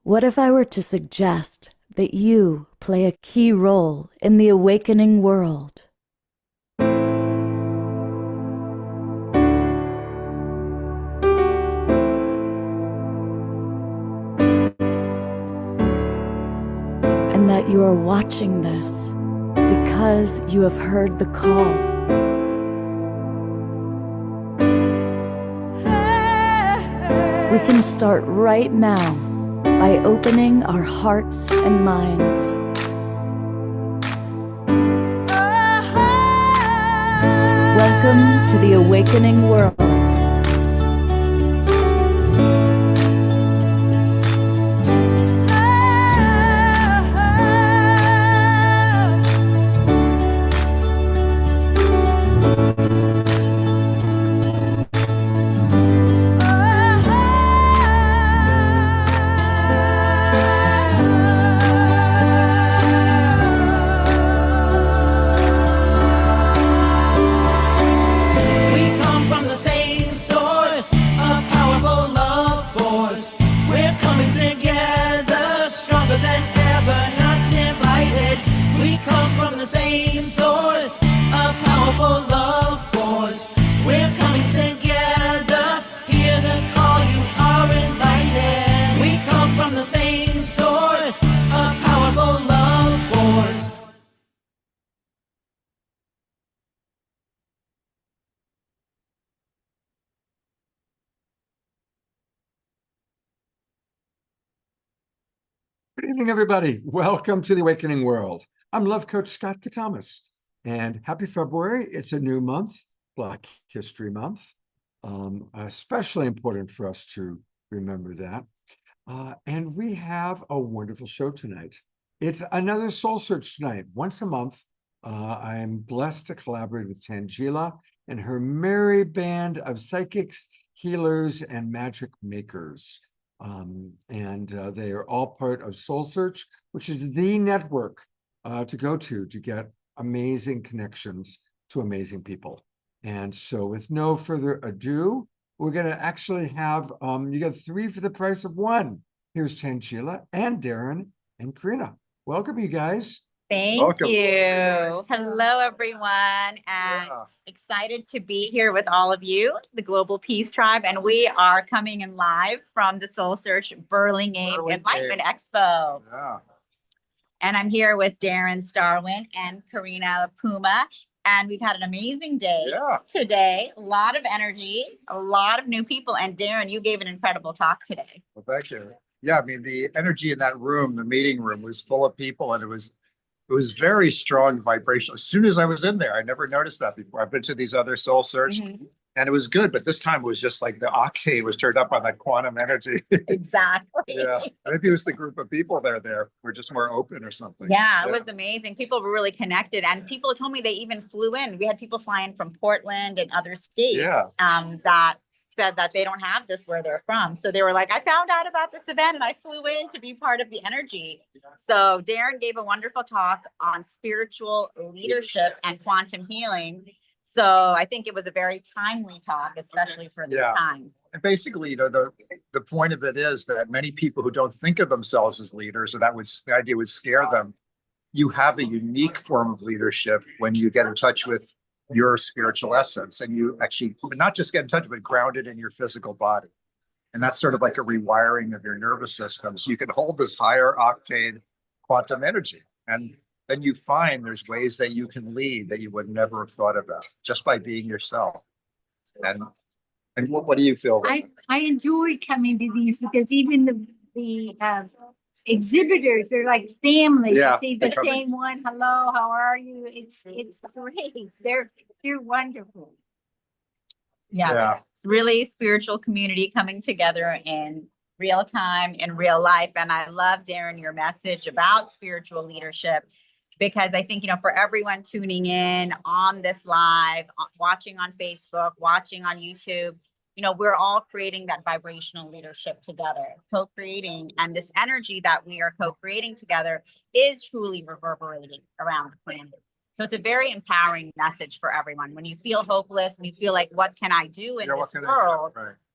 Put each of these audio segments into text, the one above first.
What if I were to suggest that you play a key role in the awakening world? And that you are watching this because you have heard the call. We can start right now by opening our hearts and minds. Welcome to the awakening world. Good evening, everybody. Welcome to the Awakening World. I'm Love Coach Scott Katamas, and happy February. It's a new month, Black History Month. Especially important for us to remember that. And we have a wonderful show tonight. It's another Soul Search tonight. Once a month, I am blessed to collaborate with Tangela and her merry band of psychics, healers, and magic makers. They are all part of Soul Search, which is the network to go to get amazing connections to amazing people. And so with no further ado, we're going to actually have, you get 3 for the price of 1. Here's Tangela and Darren and Karina. Welcome, you guys. Thank you. Hello, everyone, and excited to be here with all of you, the Global Peace Tribe, and we are coming in live from the Soul Search Burlingame Enlightenment Expo. Yeah. And I'm here with Darren Starwin and Karina Puma, and we've had an amazing day today. A lot of energy, a lot of new people, and Darren, you gave an incredible talk today. Well, thank you. Yeah, I mean, the energy in that room, the meeting room, was full of people, and it was very strong vibration. As soon as I was in there, I never noticed that before. I've been to these other Soul Search, and it was good, but this time it was just like the octane was turned up on that quantum energy. Exactly. Yeah, maybe it was the group of people there were just more open or something. Yeah, it was amazing. People were really connected, and people told me they even flew in. We had people flying from Portland and other states that said that they don't have this where they're from. So they were like, I found out about this event and I flew in to be part of the energy. So Darren gave a wonderful talk on spiritual leadership and quantum healing. So I think it was a very timely talk, especially for these times. And basically, you know, the point of it is that many people who don't think of themselves as leaders, or the idea would scare them, you have a unique form of leadership when you get in touch with your spiritual essence, and you actually not just get in touch, but ground it in your physical body. And that's sort of like a rewiring of your nervous system. So you can hold this higher octane quantum energy. And then you find there's ways that you can lead that you would never have thought about just by being yourself. And what do you feel? I enjoy coming to these because even the exhibitors are like family. You see the same one. Hello, how are you? It's great. They're wonderful. Yeah, it's really spiritual community coming together in real time, in real life. And I love, Darren, your message about spiritual leadership, because I think, you know, for everyone tuning in on this live, watching on Facebook, watching on YouTube, you know, we're all creating that vibrational leadership together, co-creating, and this energy that we are co-creating together is truly reverberating around the planet. So it's a very empowering message for everyone. When you feel hopeless, when you feel like, what can I do in this world?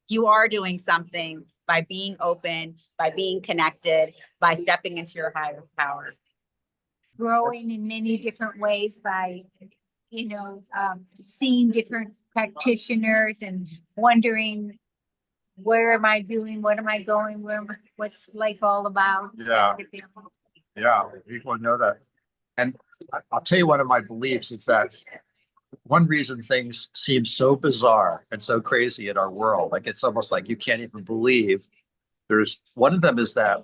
You are doing something by being open, by being connected, by stepping into your higher power. Growing in many different ways by, seeing different practitioners and wondering, where am I doing? What am I going? What's life all about? Yeah. Yeah, people know that. And I'll tell you, one of my beliefs is that one reason things seem so bizarre and so crazy in our world, like it's almost like you can't even believe, there's one of them is that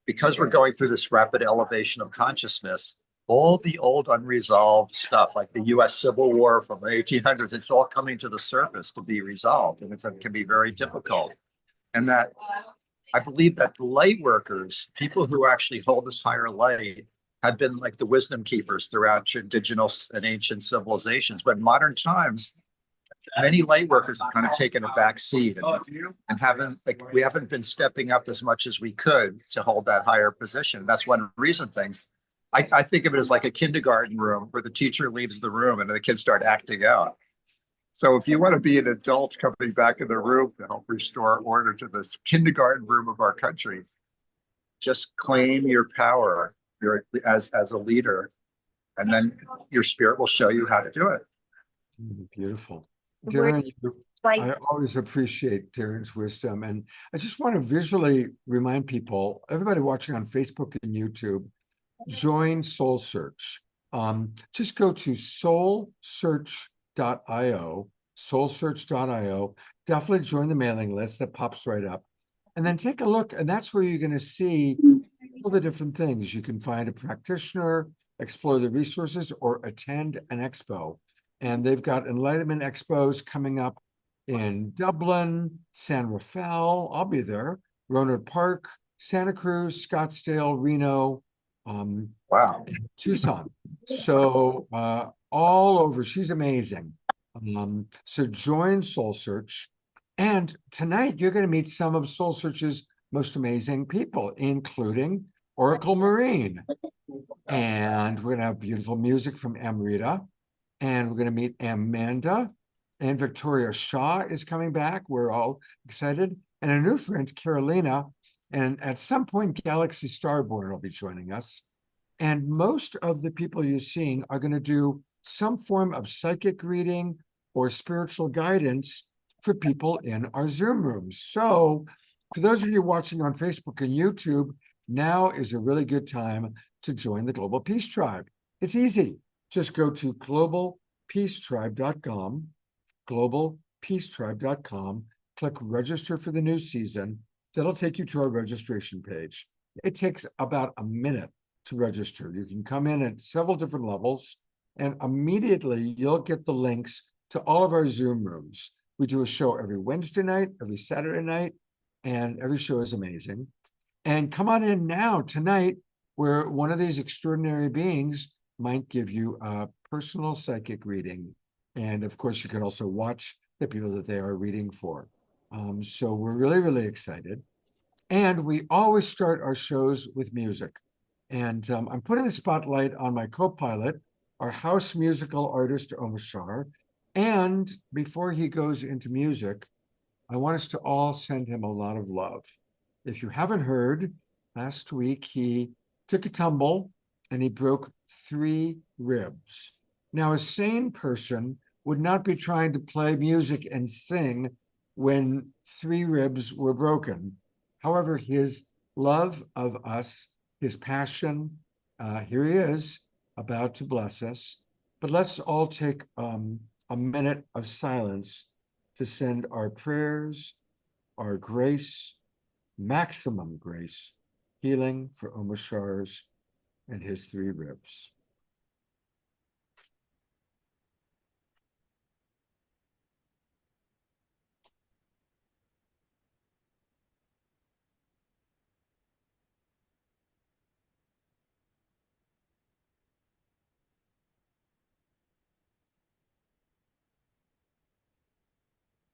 because we're going through this rapid elevation of consciousness, all the old unresolved stuff, like the US Civil War from the 1800s, it's all coming to the surface to be resolved. And it can be very difficult. And that I believe that the light workers, people who actually hold this higher light, have been like the wisdom keepers throughout indigenous and ancient civilizations. But in modern times, many light workers have kind of taken a back seat and we haven't been stepping up as much as we could to hold that higher position. That's one reason I think of it as like a kindergarten room where the teacher leaves the room and the kids start acting out. So if you want to be an adult coming back in the room to help restore order to this kindergarten room of our country, just claim your power as a leader, and then your spirit will show you how to do it. Beautiful. We're- Darren, I always appreciate Darren's wisdom. And I just want to visually remind people, everybody watching on Facebook and YouTube, join Soul Search. Just go to soulsearch.io, soulsearch.io. Definitely join the mailing list that pops right up. And then take a look, and that's where you're going to see all the different things. You can find a practitioner, explore the resources, or attend an expo. And they've got enlightenment expos coming up in Dublin, San Rafael, I'll be there, Rohnert Park, Santa Cruz, Scottsdale, Reno, Wow. Tucson. So all over. She's amazing. So join Soul Search. And tonight you're going to meet some of Soul Search's most amazing people, including Oracle Marine. And we're going to have beautiful music from Amrita. And we're going to meet Amanda. And Victoria Shaw is coming back. We're all excited. And a new friend, Carolina. And at some point, Galaxy Starborn will be joining us. And most of the people you're seeing are going to do some form of psychic reading or spiritual guidance for people in our Zoom rooms. So for those of you watching on Facebook and YouTube, now is a really good time to join the Global Peace Tribe. It's easy. Just go to globalpeacetribe.com, globalpeacetribe.com, click register for the new season. That'll take you to our registration page. It takes about a minute to register. You can come in at several different levels, and immediately you'll get the links to all of our Zoom rooms. We do a show every Wednesday night, every Saturday night, and every show is amazing. And come on in now, tonight, where one of these extraordinary beings might give you a personal psychic reading. And of course, you can also watch the people that they are reading for. So we're really, really excited. And we always start our shows with music. And I'm putting the spotlight on my co-pilot, our house musical artist, Omashar. And before he goes into music, I want us to all send him a lot of love. If you haven't heard, last week he took a tumble and he broke 3 ribs. Now, a sane person would not be trying to play music and sing when 3 ribs were broken. However, his love of us, his passion, here he is, about to bless us. But let's all take a minute of silence to send our prayers, our grace, maximum grace, healing for Omashar's and his 3 ribs.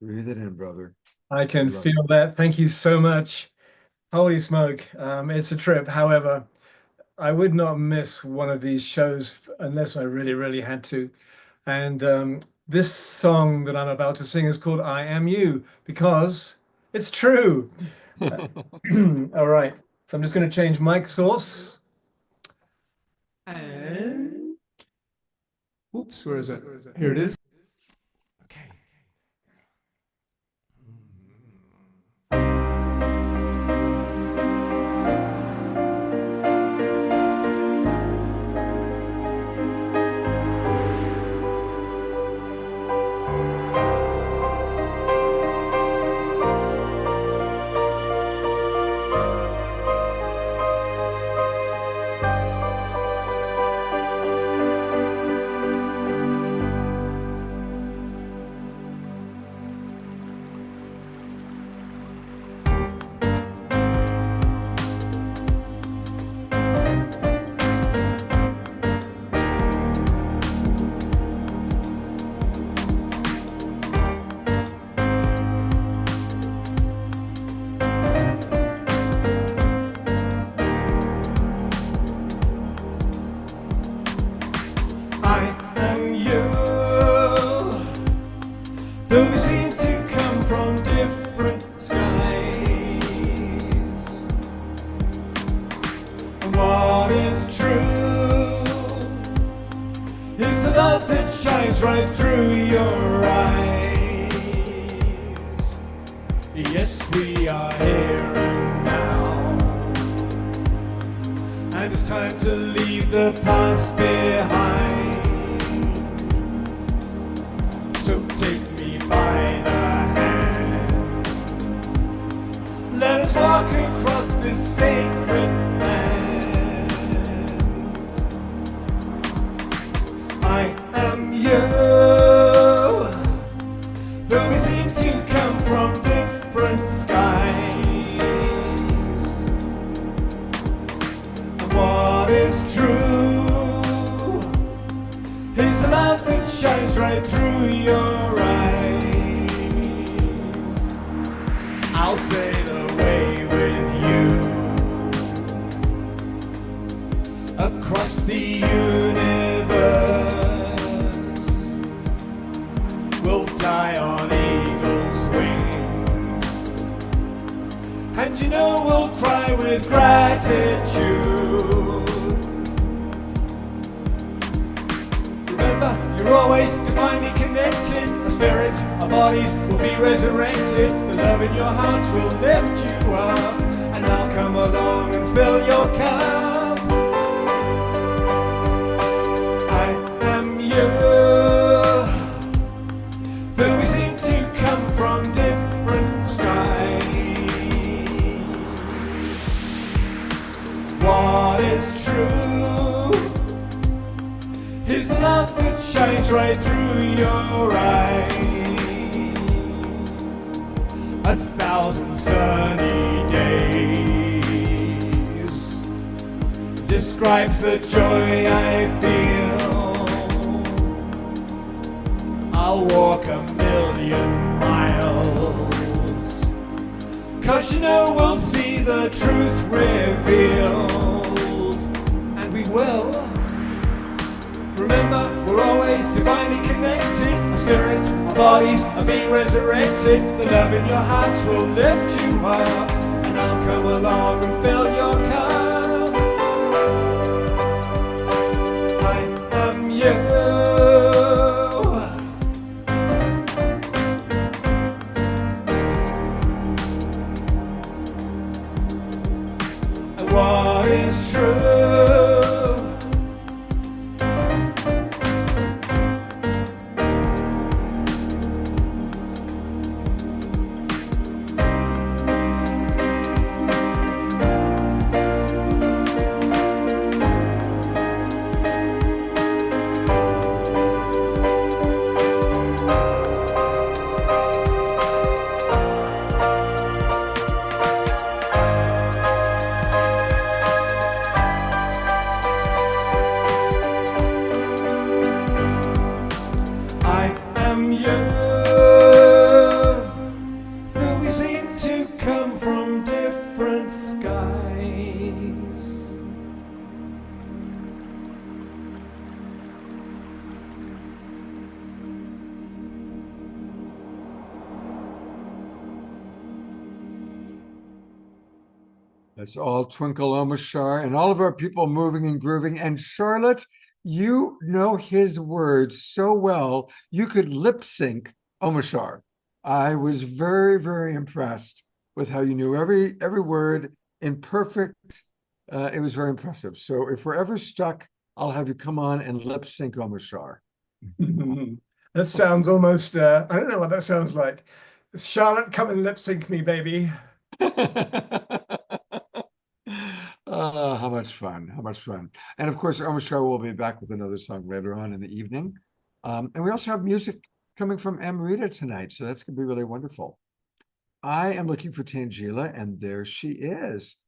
Breathe it in, brother. I can Love feel that. Thank you so much. Holy smoke. It's a trip. However, I would not miss one of these shows unless I really, really had to. And this song that I'm about to sing is called I Am You, because it's true. All right. So I'm just going to change mic source. And oops, where is it? Here it is. Okay. I am you, though we seem to come from different skies. And what is true is the love that shines right through your eyes. Yes, we are here and now, and it's time to leave the past behind. So take me by the hand, let us walk across this sacred land. I am you, though we seem to come from different skies. And what is true is the love that shines right through your eyes. I'll sail away with you across the universe. We'll fly on eagle's wings, and you know we'll cry with gratitude. Remember, you're always divinely connected. Our spirits, our bodies will be resurrected. The love in your hearts will lift you up, and I'll come along and fill your cup. I am you, though we seem to come from different skies. What is true is the love that shines right through your eyes. 1,000 sunny days describes the joy I feel. I'll walk 1,000,000 miles, 'cause you know we'll see the truth revealed, and we will. Remember, we're always divinely connected. Our spirits, our bodies are being resurrected. The love in your hearts will lift you up, and I'll come along and fill your cup. I am you. And what is true It's all Twinkle Omashar and all of our people moving and grooving. And Charlotte, you know his words so well, you could lip sync Omashar. I was very, very impressed with how you knew every word in perfect. It was very impressive. So if we're ever stuck, I'll have you come on and lip sync Omashar. That sounds almost, I don't know what that sounds like. Charlotte, come and lip sync me, baby. How much fun, how much fun. And of course, Omashar will be back with another song later on in the evening. And we also have music coming from Amrita tonight, so that's going to be really wonderful. I am looking for Tangela, and there she is.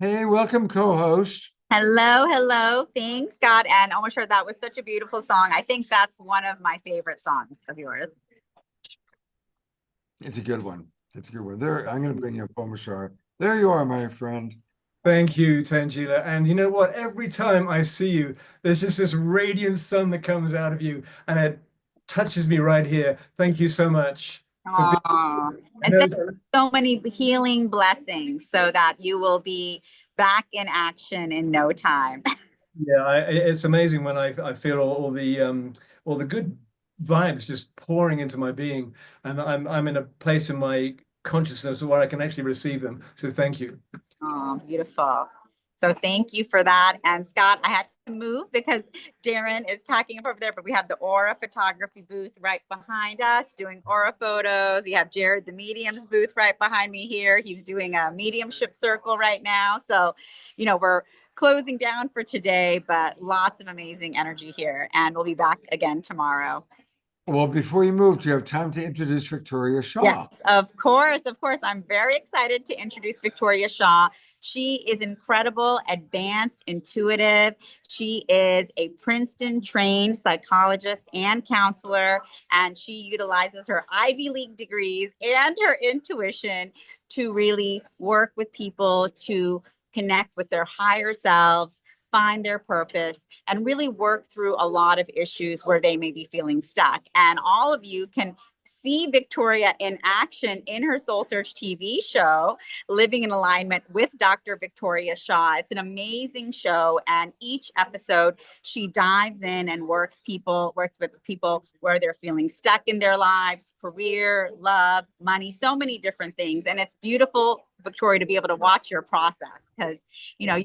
Hey, welcome, co-host. Hello, hello. Thanks, Scott. And Omashar, that was such a beautiful song. I think that's one of my favorite songs of yours. It's a good one. It's a good one. There, I'm going to bring you up, Omashar. There you are, my friend. Thank you, Tangela. And you know what? Every time I see you, there's just this radiant sun that comes out of you, and it touches me right here. Thank you so much. Aww. And so many healing blessings so that you will be back in action in no time. Yeah, it's amazing when I feel all the good vibes just pouring into my being, and I'm in a place in my consciousness where I can actually receive them. So thank you. Oh, beautiful. So thank you for that. And Scott, I had to move because Darren is packing up over there, but we have the Aura photography booth right behind us doing Aura photos. We have Jared, the medium's booth right behind me here. He's doing a mediumship circle right now. So, you know, we're closing down for today, but lots of amazing energy here. And we'll be back again tomorrow. Well, before you move, do you have time to introduce Victoria Shaw? Yes, of course. Of course. I'm very excited to introduce Victoria Shaw. She is incredible, advanced, intuitive. She is a Princeton trained psychologist and counselor, and she utilizes her Ivy League degrees and her intuition to really work with people to connect with their higher selves, find their purpose, and really work through a lot of issues where they may be feeling stuck. And all of you can see Victoria in action in her Soul Search TV show, Living in Alignment with Dr. Victoria Shaw. It's an amazing show, and each episode she dives in and works with people where they're feeling stuck in their lives, career, love, money, so many different things. And it's beautiful, Victoria, to be able to watch your process, because you know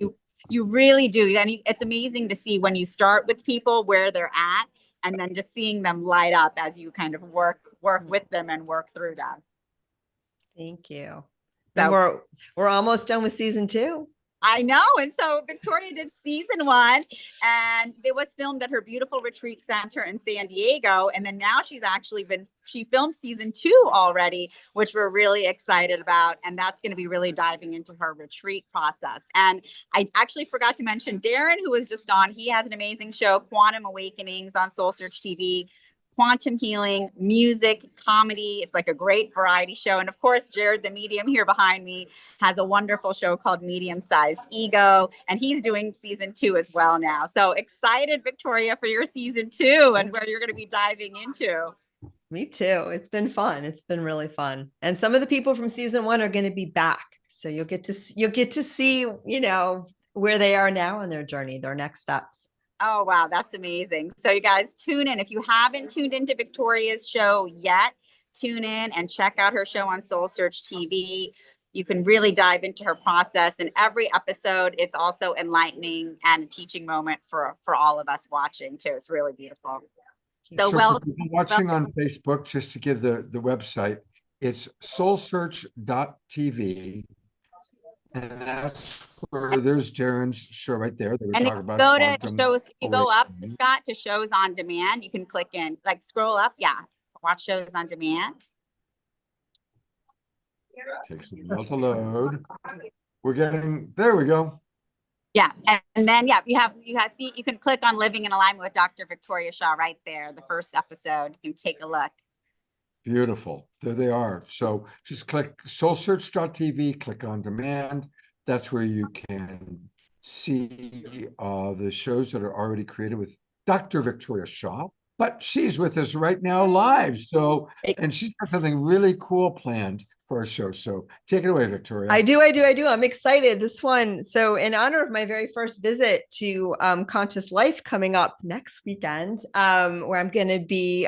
you really do. And it's amazing to see when you start with people where they're at, and then just seeing them light up as you kind of work with them and work through them. Thank you. So, And we're almost done with season 2. I know. And so Victoria did season 1, and it was filmed at her beautiful retreat center in San Diego. And then now she filmed season 2 already, which we're really excited about. And that's going to be really diving into her retreat process. And I actually forgot to mention Darren, who was just on. He has an amazing show, Quantum Awakenings, on Soul Search TV. Quantum healing, music, comedy. It's like a great variety show. And of course, Jared, the medium here behind me, has a wonderful show called Medium Sized Ego. And he's doing season 2 as well now. So excited, Victoria, for your season 2 and where you're going to be diving into. Me too. It's been fun. It's been really fun. And some of the people from season 1 are going to be back. So you'll get to see, you know, where they are now in their journey, their next steps. Oh, wow. That's amazing. So you guys tune in. If you haven't tuned into Victoria's show yet, tune in and check out her show on Soul Search TV. You can really dive into her process. And every episode, it's also enlightening and a teaching moment for all of us watching too. It's really beautiful. So for people watching on Facebook, just to give the website, it's SoulSearch.tv. And that's where there's Darren's show right there. That we and talk if about you go to quantum shows, if you go up, awakening. Scott, to shows on demand, you can click in, like scroll up. Yeah. Watch shows on demand. Takes a while to load. There we go. Yeah. And then, yeah, you can click on Living in Alignment with Dr. Victoria Shaw right there. The first episode, you can take a look. Beautiful. There they are. So just click soulsearch.tv, click on demand. That's where you can see the shows that are already created with Dr. Victoria Shaw. But she's with us right now live. So, and she's got something really cool planned. for our show. So take it away, Victoria. I do. I'm excited. This one. So in honor of my very first visit to Conscious Life coming up next weekend, where I'm going to be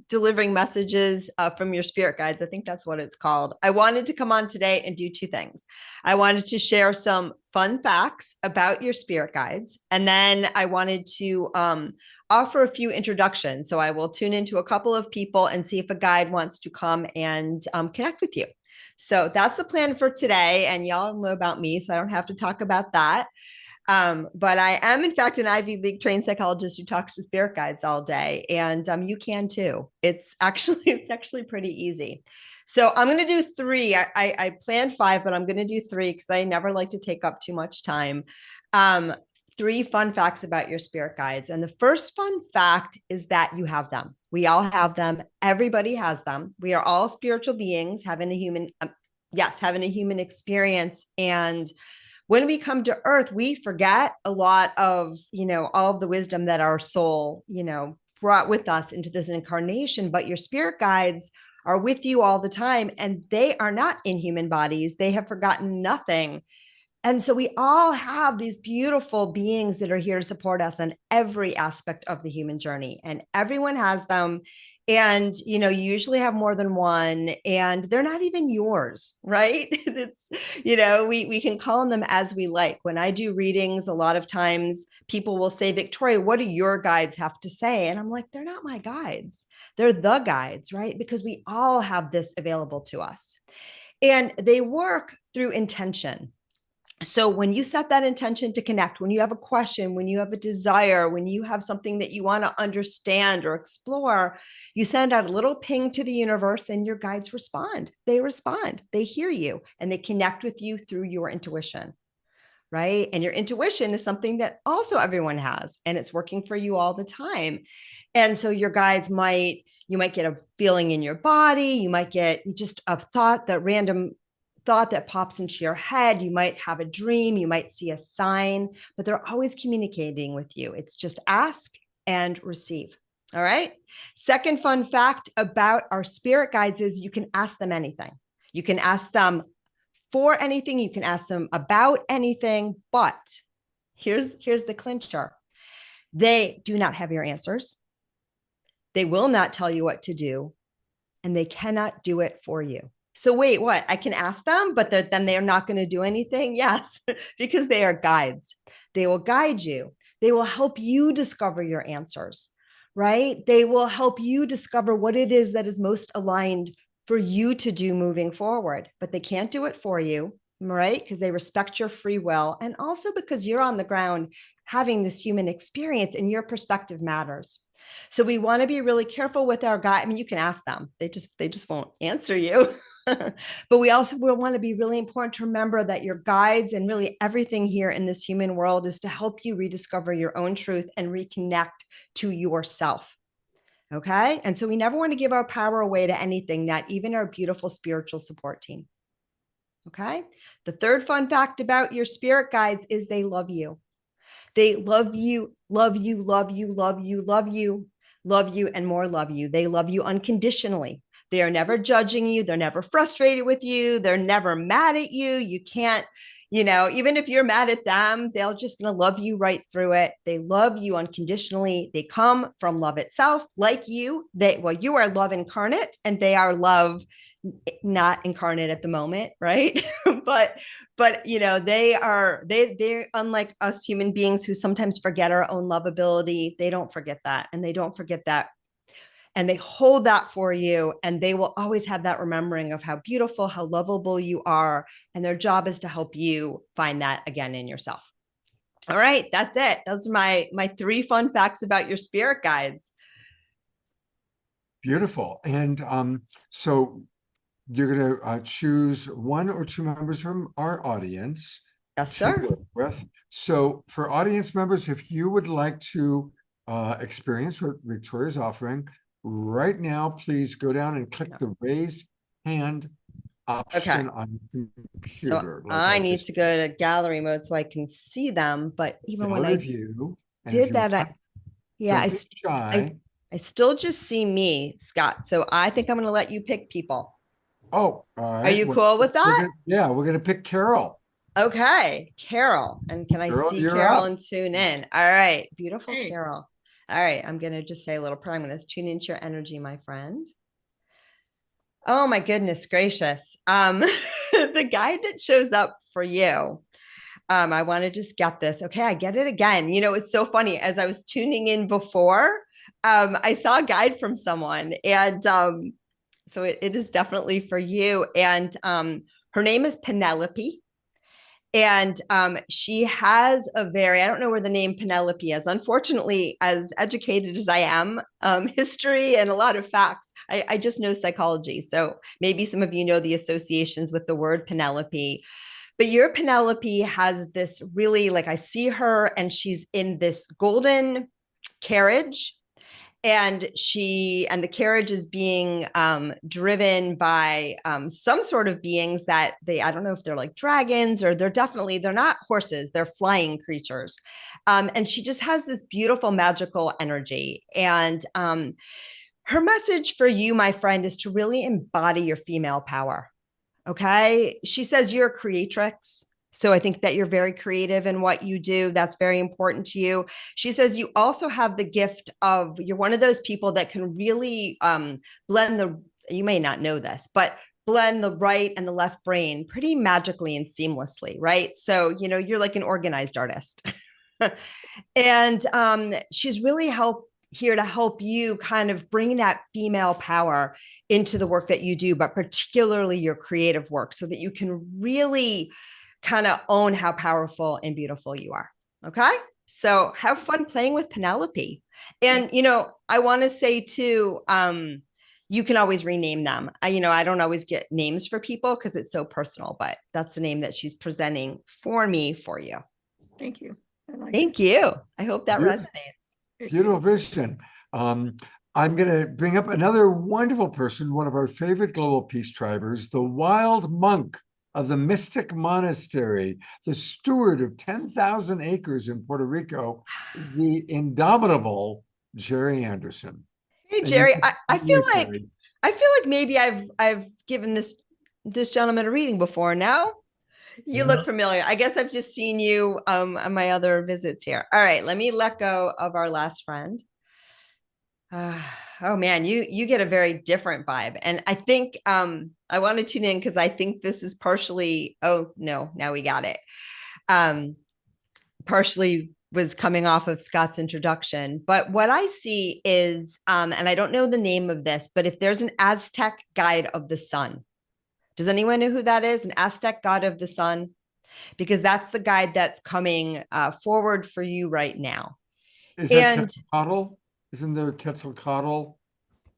delivering messages from your spirit guides. I think that's what it's called. I wanted to come on today and do two things. I wanted to share some fun facts about your spirit guides. And then I wanted to offer a few introductions. So I will tune into a couple of people and see if a guide wants to come and connect with you. So that's the plan for today. And y'all know about me, so I don't have to talk about that. But I am, in fact, an Ivy League trained psychologist who talks to spirit guides all day. And you can too. It's actually pretty easy. So I'm going to do 3. I planned 5, but I'm going to do 3 because I never like to take up too much time. 3 fun facts about your spirit guides. And the first fun fact is that you have them. We all have them. Everybody has them. We are all spiritual beings having a human, having a human experience. And when we come to earth, we forget a lot of, all of the wisdom that our soul, brought with us into this incarnation. But your spirit guides are with you all the time, and they are not in human bodies. They have forgotten nothing. And so we all have these beautiful beings that are here to support us on every aspect of the human journey, and everyone has them. And, you usually have more than one, and they're not even yours, right? It's, we can call on them as we like. When I do readings, a lot of times people will say, Victoria, what do your guides have to say? And I'm like, they're not my guides. They're the guides, right? Because we all have this available to us, and they work through intention. So when you set that intention to connect, when you have a question, when you have a desire, when you have something that you want to understand or explore, you send out a little ping to the universe, and your guides respond. They hear you, and they connect with you through your intuition, right? And your intuition is something that also everyone has, and it's working for you all the time. And so your guides you might get a feeling in your body. You might get just a random thought that pops into your head. You might have a dream, you might see a sign, but they're always communicating with you. It's just ask and receive. All right. Second fun fact about our spirit guides is you can ask them anything. You can ask them for anything. You can ask them about anything, but here's the clincher. They do not have your answers. They will not tell you what to do, and they cannot do it for you. So wait, what? I can ask them, but then they're not going to do anything? Yes, because they are guides. They will guide you. They will help you discover your answers, right? They will help you discover what it is that is most aligned for you to do moving forward, but they can't do it for you, right? Because they respect your free will, and also because you're on the ground having this human experience and your perspective matters. So we want to be really careful with our guide. I mean, you can ask them. They just won't answer you. But we also will want to be really important to remember that your guides and really everything here in this human world is to help you rediscover your own truth and reconnect to yourself. Okay. And so we never want to give our power away to anything, not even our beautiful spiritual support team. Okay. The third fun fact about your spirit guides is they love you. They love you, love you, love you, love you, love you, love you, and more love you. They love you unconditionally. They are never judging you. They're never frustrated with you. They're never mad at you. You can't, even if you're mad at them, they're just going to love you right through it. They love you unconditionally. They come from love itself, like you. You are love incarnate, and they are love not incarnate at the moment, right? but they're unlike us human beings who sometimes forget our own lovability. They don't forget that, and they don't forget that. And they hold that for you, and they will always have that remembering of how beautiful, how lovable you are. And their job is to help you find that again in yourself. All right, that's it. Those are my 3 fun facts about your spirit guides. Beautiful. And so you're going to choose 1 or 2 members from our audience. Yes, sir. With. So for audience members, if you would like to experience what Victoria's offering right now, please go down and click the raise hand option on your computer. So I need to go to gallery mode so I can see them. But even when I did that, I still just see me, Scott. So I think I'm going to let you pick people. Oh, all Are right. you Well, cool with that? we're gonna pick Carol. Okay, Carol. And can I Carol, see you're Carol up. and tune in? All right, beautiful Hey. Carol. All right, I'm going to just say a little prayer. I'm going to tune into your energy, my friend. Oh my goodness gracious. The guide that shows up for you. I want to just get this. Okay, I get it again. You know, it's so funny. As I was tuning in before, I saw a guide from someone, and so it is definitely for you. And her name is Penelope. And she has a very, I don't know where the name Penelope is. Unfortunately, as educated as I am, history and a lot of facts, I just know psychology. So maybe some of you know the associations with the word Penelope. But your Penelope has this really, like, I see her and she's in this golden carriage, and the carriage is being driven by some sort of beings that I don't know if they're like dragons, or they're not horses, they're flying creatures. And she just has this beautiful magical energy. And her message for you, my friend, is to really embody your female power. Okay. She says you're a creatrix. So I think that you're very creative in what you do. That's very important to you. She says you also have the gift of, you're one of those people that can really blend you may not know this, but blend the right and the left brain pretty magically and seamlessly, right? So, you know, you're like an organized artist. And she's really here to help you kind of bring that female power into the work that you do, but particularly your creative work, so that you can really kind of own how powerful and beautiful you are. Okay. So have fun playing with Penelope. And, you know, I want to say too, you can always rename them. I don't always get names for people because it's so personal, but that's the name that she's presenting for me for you. Thank you. Thank you. I hope that resonates. Beautiful vision. I'm going to bring up another wonderful person, one of our favorite global peace tribers, the wild monk of the Mystic Monastery, the steward of 10,000 acres in Puerto Rico, the indomitable Jerry Anderson. Hey, Jerry, I feel like maybe I've given this gentleman a reading before. Now you look familiar. I guess I've just seen you on my other visits here. All right, let me let go of our last friend. Oh man, you get a very different vibe. And I think I want to tune in because I think this is partially, oh no, now we got it. Partially was coming off of Scott's introduction. But what I see is, and I don't know the name of this, but if there's an Aztec guide of the sun, does anyone know who that is? An Aztec god of the sun? Because that's the guide that's coming forward for you right now. Is that Quetzalcoatl? Isn't there Quetzalcoatl?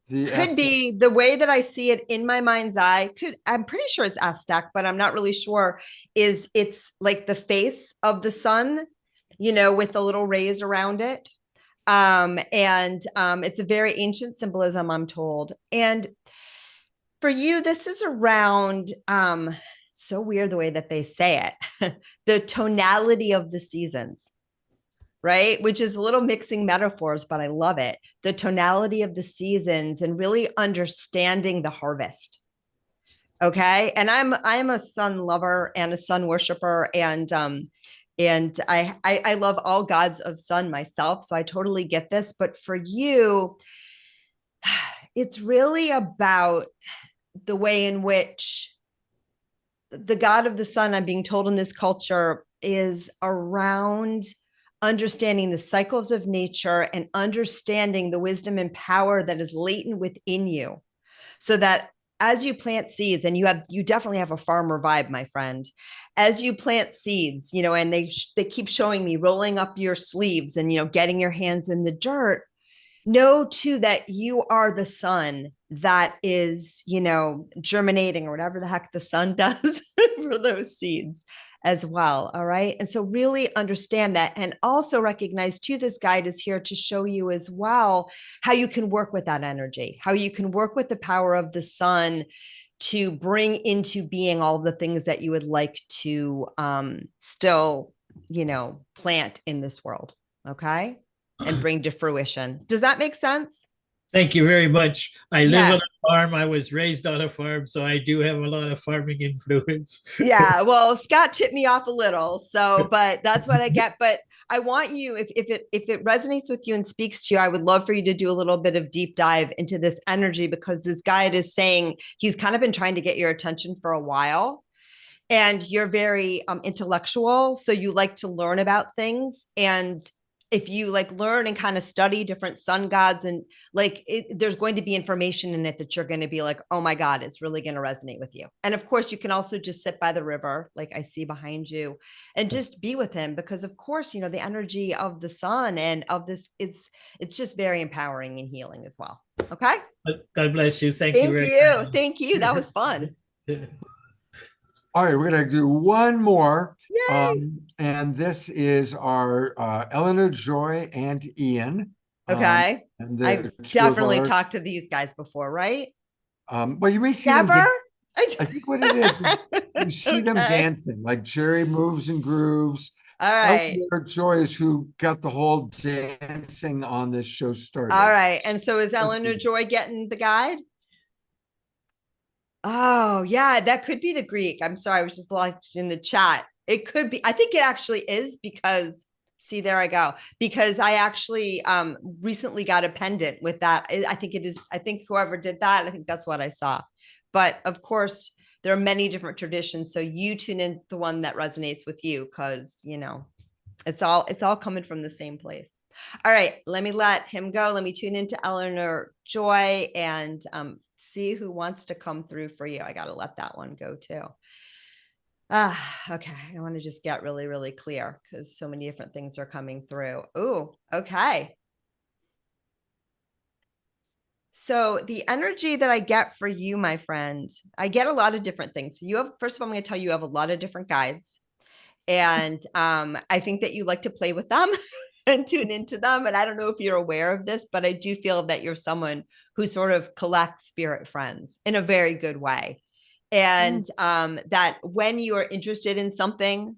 Could be the way that I see it in my mind's eye. I'm pretty sure it's Aztec, but I'm not really sure. It's like the face of the sun, you know, with the little rays around it. And it's a very ancient symbolism, I'm told. And for you, this is around, so weird the way that they say it, the tonality of the seasons, right? Which is a little mixing metaphors, but I love it. The tonality of the seasons and really understanding the harvest. Okay. And I'm a sun lover and a sun worshiper, and I love all gods of sun myself. So I totally get this. But for you, it's really about the way in which the god of the sun, I'm being told in this culture, is around understanding the cycles of nature and understanding the wisdom and power that is latent within you, so that as you plant seeds, and you definitely have a farmer vibe, my friend, as you plant seeds, you know, and they keep showing me rolling up your sleeves and, you know, getting your hands in the dirt, know too that you are the sun that is, you know, germinating or whatever the heck the sun does for those seeds as well. All right. And so really understand that, and also recognize too, this guide is here to show you as well how you can work with that energy, how you can work with the power of the sun to bring into being all the things that you would like to still, you know, plant in this world. Okay. And bring to fruition. Does that make sense? Thank you very much. I live on a farm. I was raised on a farm, so I do have a lot of farming influence. Yeah, well, Scott tipped me off a little, so but that's what I get. But I want you, if it resonates with you and speaks to you, I would love for you to do a little bit of deep dive into this energy, because this guide is saying he's kind of been trying to get your attention for a while. And you're very intellectual, so you like to learn about things. And if you like learn and kind of study different sun gods, and like there's going to be information in it that you're going to be like, oh my God, it's really going to resonate with you. And of course, you can also just sit by the river, like I see behind you, and just be with him, because of course, the energy of the sun and of this, it's just very empowering and healing as well. Okay. God bless you. Thank you Thank very you. much. Thank you. That was fun. All right, we're going to do one more. Yay. And this is our Eleanor, Joy, and Ian. Okay. And I've two of definitely our- talked to these guys before, right? Well, you may see them. Never? I think what it is you see them Okay. dancing, like Jerry moves and grooves. All right. Eleanor Joy is who got the whole dancing on this show started. All right. And so is Eleanor Joy getting the guide? Oh, yeah, that could be the Greek. I'm sorry, I was just locked in the chat. It could be. I think it actually is, because see, there I go. Because I actually recently got a pendant with that. I think it is. I think whoever did that, I think that's what I saw. But of course, there are many different traditions. So you tune in the one that resonates with you, because it's all coming from the same place. All right, let me let him go. Let me tune into Eleanor Joy and see who wants to come through for you. I got to let that one go too. Okay. I want to just get really, really clear, because so many different things are coming through. Oh, okay. So the energy that I get for you, my friend, I get a lot of different things. So you have, first of all, I'm going to tell you, you have a lot of different guides. And I think that you like to play with them and tune into them. And I don't know if you're aware of this, but I do feel that you're someone who sort of collects spirit friends in a very good way. And that when you are interested in something,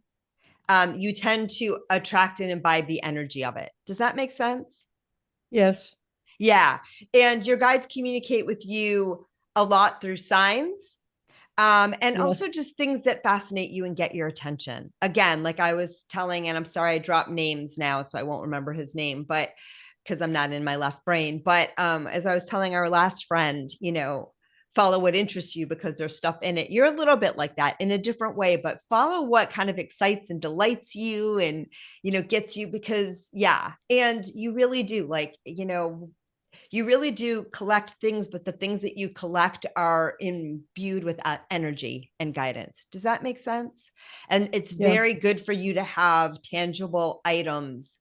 you tend to attract and imbibe the energy of it. Does that make sense? Yes. Yeah. And your guides communicate with you a lot through signs. And also just things that fascinate you and get your attention. Again, like I was telling, and I'm sorry, I dropped names now, so I won't remember his name, but because I'm not in my left brain. But as I was telling our last friend, follow what interests you, because there's stuff in it. You're a little bit like that in a different way, but follow what kind of excites and delights you and, gets you, because and you really do, like, you really do collect things, but the things that you collect are imbued with energy and guidance. Does that make sense? And it's very good for you to have tangible items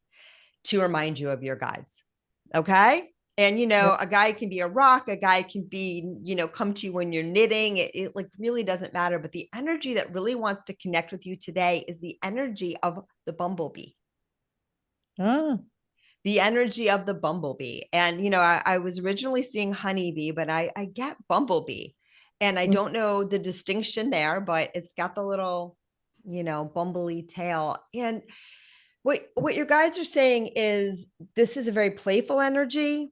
to remind you of your guides. Okay. And, a guide can be a rock, a guide can be, come to you when you're knitting. It like really doesn't matter. But the energy that really wants to connect with you today is the energy of the bumblebee. The energy of the bumblebee. And, I was originally seeing honeybee, but I get bumblebee, and I don't know the distinction there, but it's got the little, bumblebee tail. And what your guides are saying is this is a very playful energy.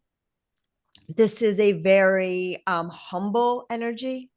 This is a very humble energy.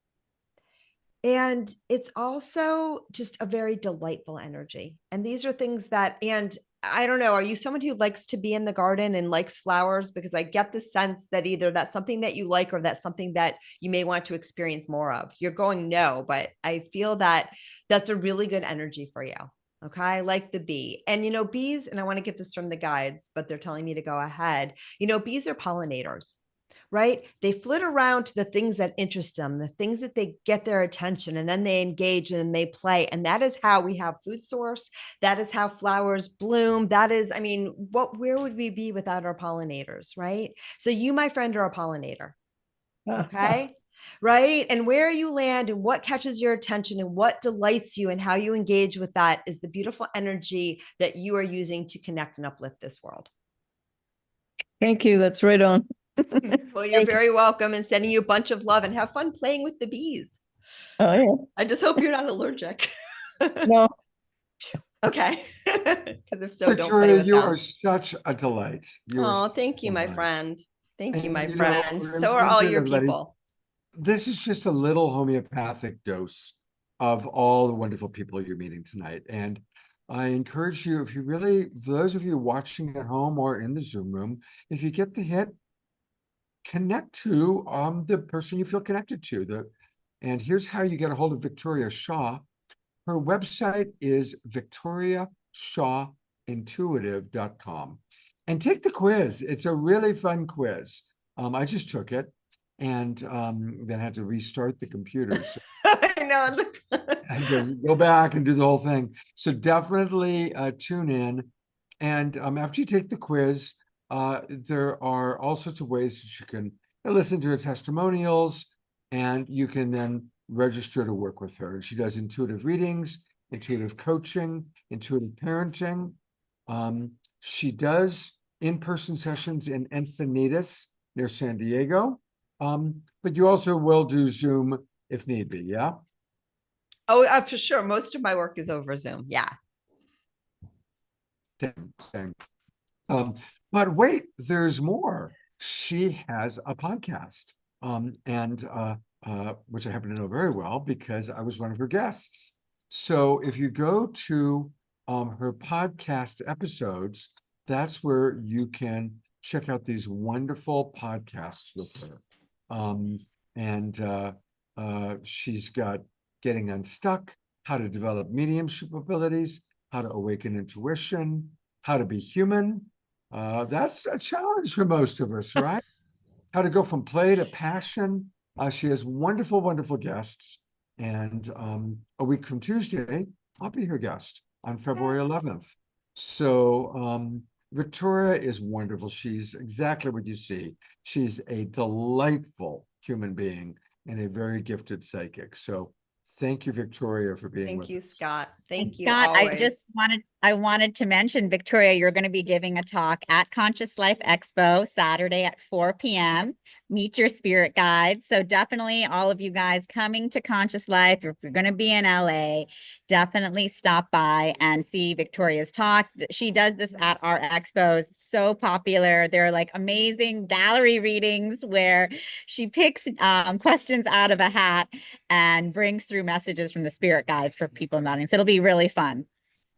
And it's also just a very delightful energy. And these are things that, and I don't know, are you someone who likes to be in the garden and likes flowers? Because I get the sense that either that's something that you like or that's something that you may want to experience more of. You're going no, but I feel that that's a really good energy for you. Okay. I like the bee. And, bees, and I want to get this from the guides, but they're telling me to go ahead. Bees are pollinators. Right? They flit around to the things that interest them, the things that they get their attention, and then they engage and they play. And that is how we have food source. That is how flowers bloom. That is, where would we be without our pollinators? Right? So you, my friend, are a pollinator. Okay. Right. And where you land and what catches your attention and what delights you and how you engage with that is the beautiful energy that you are using to connect and uplift this world. Thank you. That's right on. Well, you're very welcome, and sending you a bunch of love, and have fun playing with the bees. Oh, yeah. I just hope you're not allergic. No. Okay. Because if so, don't Victoria, play with you them. are such a delight. Oh, thank you, my friend. Thank you, my And, friend. So are all your everybody, people. this is just a little homeopathic dose of all the wonderful people you're meeting tonight. And I encourage you, if you really, those of you watching at home or in the Zoom room, if you get the hit, connect to the person you feel connected to. And here's how you get a hold of Victoria Shaw. Her website is victoriashawintuitive.com. And take the quiz. It's a really fun quiz. I just took it and then had to restart the computer. So I know. I had to go back and do the whole thing. So definitely tune in. And after you take the quiz, there are all sorts of ways that you can listen to her testimonials, and you can then register to work with her. She does intuitive readings, intuitive coaching, intuitive parenting. She does in-person sessions in Encinitas near San Diego. But you also will do Zoom if need be, yeah? Oh, for sure. Most of my work is over Zoom. Yeah. Same. But wait, there's more. She has a podcast, which I happen to know very well because I was one of her guests. So if you go to her podcast episodes, that's where you can check out these wonderful podcasts with her. She's got Getting Unstuck, How to Develop Mediumship Abilities, How to Awaken Intuition, How to Be Human. That's a challenge for most of us, right? How to Go from Play to Passion. She has wonderful, wonderful guests. And a week from Tuesday, I'll be her guest on February 11th. So Victoria is wonderful. She's exactly what you see. She's a delightful human being and a very gifted psychic. So thank you, Victoria, for being with Thank you, us. Scott. Thank you. Scott, Always. I wanted to mention, Victoria, you're going to be giving a talk at Conscious Life Expo Saturday at 4 p.m. Meet your spirit guides. So definitely all of you guys coming to Conscious Life, if you're going to be in LA, definitely stop by and see Victoria's talk. She does this at our expos. So popular. They're like amazing gallery readings where she picks questions out of a hat and brings through messages from the spirit guides for people in the audience. It'll be really fun.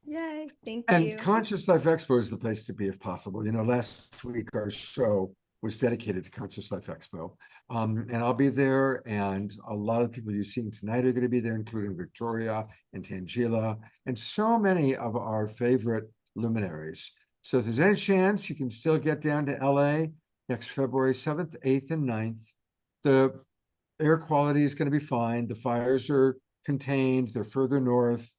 Yay. Thank And you. Conscious Life Expo is the place to be if possible. You know, last week our show was dedicated to Conscious Life Expo. And I'll be there, and a lot of people you're seeing tonight are going to be there, including Victoria and Tangela, and so many of our favorite luminaries. So if there's any chance, you can still get down to LA next February 7th, 8th, and 9th. The air quality is going to be fine. The fires are contained. They're further north.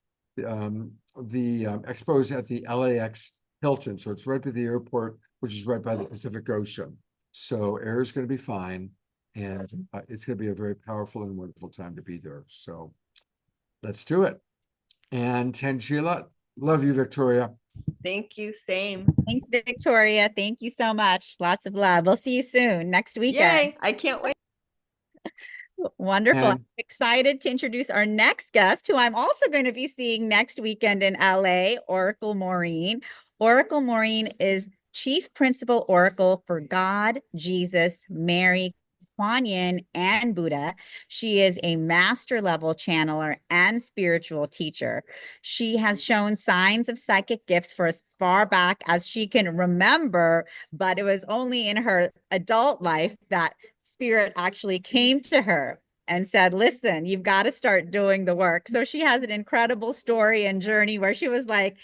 The expo is at the LAX Hilton, so it's right by the airport, which is right by the Pacific Ocean. So air is going to be fine, and it's going to be a very powerful and wonderful time to be there. So let's do it. And Tangela, love you, Victoria. Thank you. Same. Thanks, Victoria. Thank you so much. Lots of love. We'll see you soon next weekend. Yay. I can't wait. Wonderful. And- I'm excited to introduce our next guest, who I'm also going to be seeing next weekend in LA, Oracle Maureen. Oracle Maureen is Chief Principal Oracle for God, Jesus, Mary, Kuan Yin, and Buddha. She is a master level channeler and spiritual teacher. She has shown signs of psychic gifts for as far back as she can remember, but it was only in her adult life that spirit actually came to her and said, listen, you've got to start doing the work. So she has an incredible story and journey where she was like,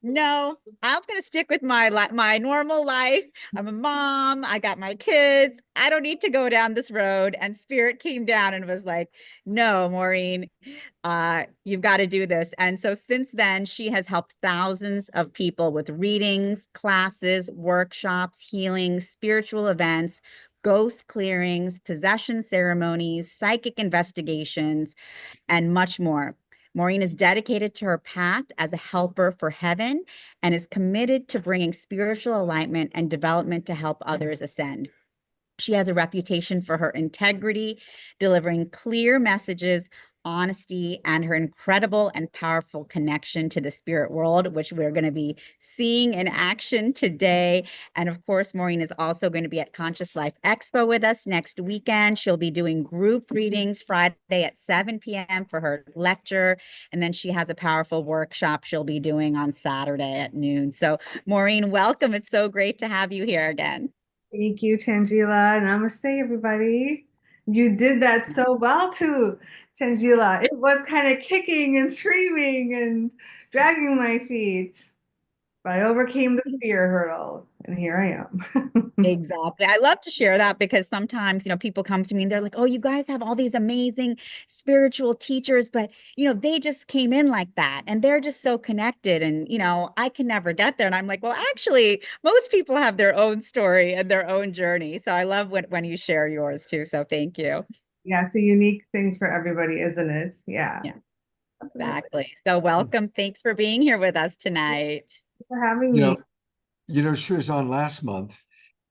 no, I'm going to stick with my normal life. I'm a mom. I got my kids. I don't need to go down this road. And spirit came down and was like, no, Maureen, you've got to do this. And so since then, she has helped thousands of people with readings, classes, workshops, healings, spiritual events, ghost clearings, possession ceremonies, psychic investigations, and much more. Maureen is dedicated to her path as a helper for heaven and is committed to bringing spiritual alignment and development to help others ascend. She has a reputation for her integrity, delivering clear messages honesty and her incredible and powerful connection to the spirit world, which we're going to be seeing in action today. And of course, Maureen is also going to be at Conscious Life Expo with us next weekend. She'll be doing group readings Friday at 7 p.m. for her lecture. And then she has a powerful workshop she'll be doing on Saturday at noon. So Maureen, welcome. It's so great to have you here again. Thank you, Tangela. Namaste, everybody. You did that so well too, Tangela. It was kind of kicking and screaming and dragging my feet, but I overcame the fear hurdle, and here I am. Exactly. I love to share that because sometimes, people come to me and they're like, oh, you guys have all these amazing spiritual teachers, but, they just came in like that and they're just so connected and, I can never get there. And I'm like, well, actually, most people have their own story and their own journey. So I love when you share yours too. So thank you. Yeah, it's a unique thing for everybody, isn't it? Yeah. Yeah, exactly. So welcome. Thanks for being here with us tonight. Thanks for having You me. know, she was on last month,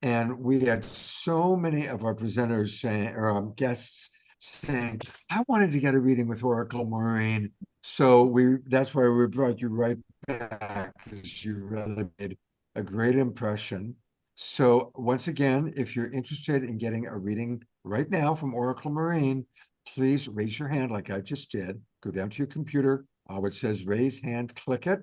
and we had so many of our presenters saying, or guests saying, I wanted to get a reading with Oracle Maureen. So that's why we brought you right back, because you really made a great impression. So once again, if you're interested in getting a reading right now from Oracle Maureen, please raise your hand like I just did. Go down to your computer, it says raise hand, click it.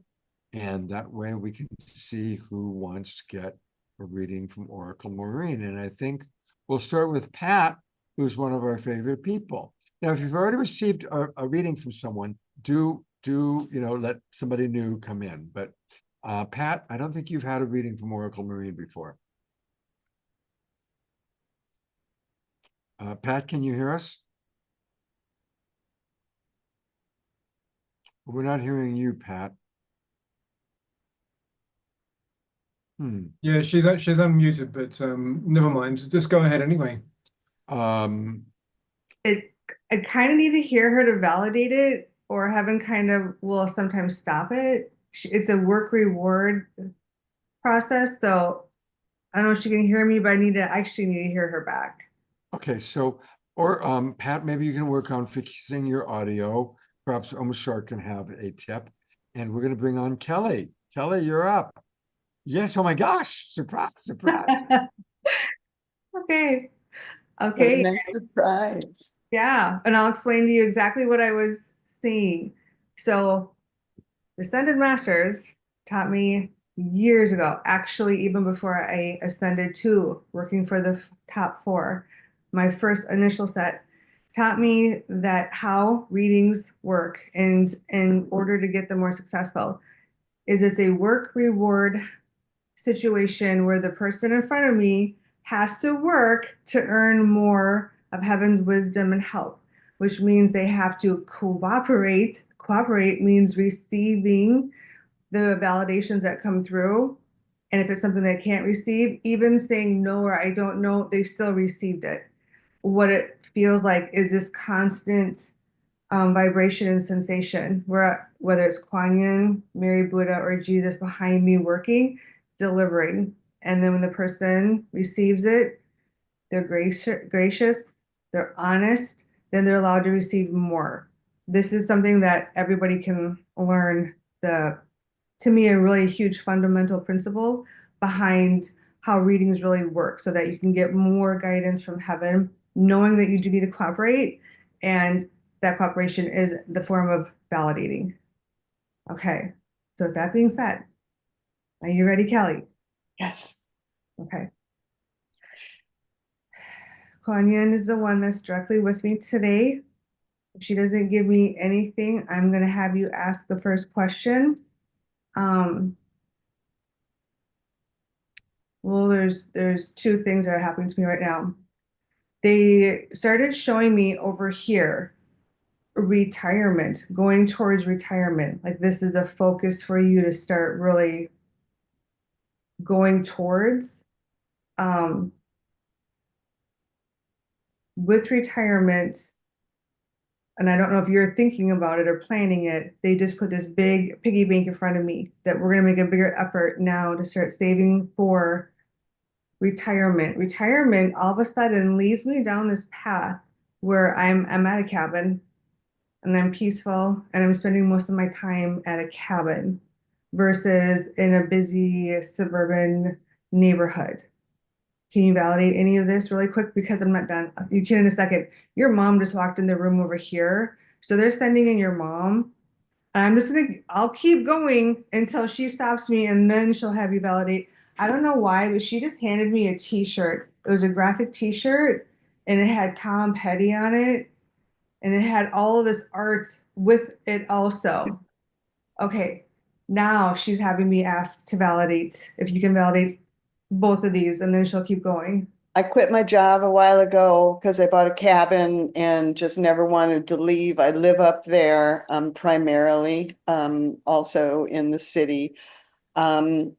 And that way we can see who wants to get a reading from Oracle Maureen. And I think we'll start with Pat, who's one of our favorite people. Now, if you've already received a reading from someone, do let somebody new come in. But Pat, I don't think you've had a reading from Oracle Maureen before. Pat, can you hear us? We're not hearing you, Pat. Yeah, she's unmuted, but never mind. Just go ahead anyway. I kind of need to hear her to validate it, or heaven kind of will sometimes stop it. It's a work reward process, so I don't know if she can hear me, but I actually need to hear her back. Okay, so Pat, maybe you can work on fixing your audio. Perhaps Omashar can have a tip, and we're going to bring on Kelly. Kelly, you're up. Yes. Oh my gosh! Surprise! Surprise! Okay. What a nice surprise. Yeah, and I'll explain to you exactly what I was seeing. So, the Ascended Masters taught me years ago, actually, even before I ascended to working for the top 4. My first initial set taught me that how readings work, and in order to get them more successful, is it's a work reward situation where the person in front of me has to work to earn more of heaven's wisdom and help, which means they have to cooperate. Cooperate means receiving the validations that come through. And if it's something they can't receive, even saying no or I don't know, they still received it. What it feels like is this constant vibration and sensation, where whether it's Kuan Yin, Mary Buddha, or Jesus behind me working, delivering. And then when the person receives it, they're gracious, they're honest, then they're allowed to receive more. This is something that everybody can learn. To me, a really huge fundamental principle behind how readings really work, so that you can get more guidance from heaven, knowing that you do need to cooperate, and that cooperation is the form of validating. Okay, so with that being said, are you ready, Kelly? Yes. Okay. Kuan Yin is the one that's directly with me today. If she doesn't give me anything, I'm going to have you ask the first question. Well, there's 2 things that are happening to me right now. They started showing me over here retirement, going towards retirement. Like this is a focus for you to start really going towards. With retirement, and I don't know if you're thinking about it or planning it, they just put this big piggy bank in front of me that we're going to make a bigger effort now to start saving for retirement. Retirement all of a sudden leads me down this path where I'm at a cabin. and I'm peaceful and I'm spending most of my time at a cabin versus in a busy suburban neighborhood. Can you validate any of this really quick? Because I'm not done. You can in a second. Your mom just walked in the room over here. So they're sending in your mom. I'm just gonna, I'll keep going until she stops me and then she'll have you validate. I don't know why, but she just handed me a t-shirt. It was a graphic t-shirt and it had Tom Petty on it and it had all of this art with it also. Okay, now she's having me ask to validate, if you can validate both of these and then she'll keep going. I quit my job a while ago because I bought a cabin and just never wanted to leave. I live up there primarily, also in the city. And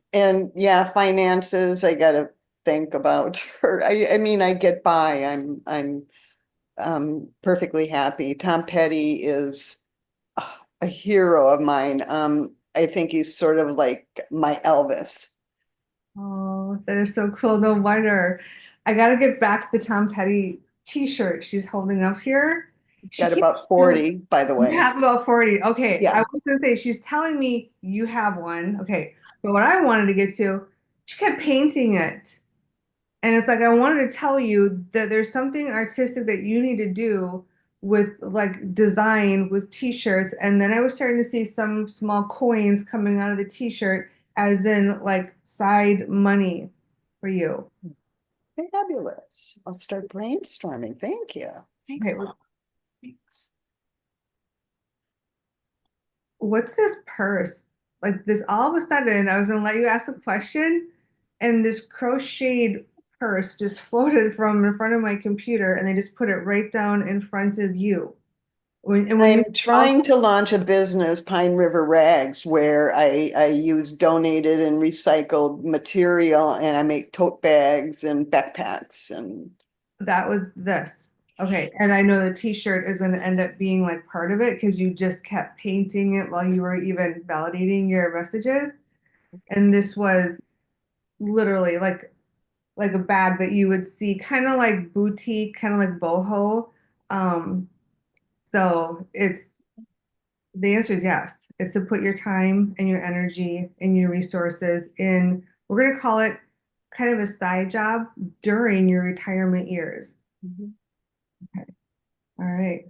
yeah, finances, I gotta think about her. I mean, I get by. I'm perfectly happy. Tom Petty is a hero of mine. I think he's sort of like my Elvis. Oh, that is so cool. No wonder. I gotta get back to the Tom Petty t-shirt she's holding up here. She Got keeps about 40, by the You way. have about 40. Okay. Yeah. I was gonna say she's telling me you have one. Okay. But what I wanted to get to, she kept painting it. And it's like I wanted to tell you that there's something artistic that you need to do with like design with t-shirts. And then I was starting to see some small coins coming out of the t-shirt as in like side money for you. Fabulous. I'll start brainstorming. Thank you. Thanks, Okay, Mom. Thanks. what's this purse? Like this, all of a sudden, I was gonna let you ask a question, and this crocheted purse just floated from in front of my computer, and they just put it right down in front of you. When I'm trying to launch a business, Pine River Rags, where I use donated and recycled material and I make tote bags and backpacks and that was this. Okay, and I know the t-shirt is gonna end up being like part of it because you just kept painting it while you were even validating your messages. And this was literally like a bag that you would see kind of like boutique, kind of like boho. Um, so it's the answer is yes. It's to put your time and your energy and your resources in, we're going to call it kind of a side job during your retirement years. Okay. All right.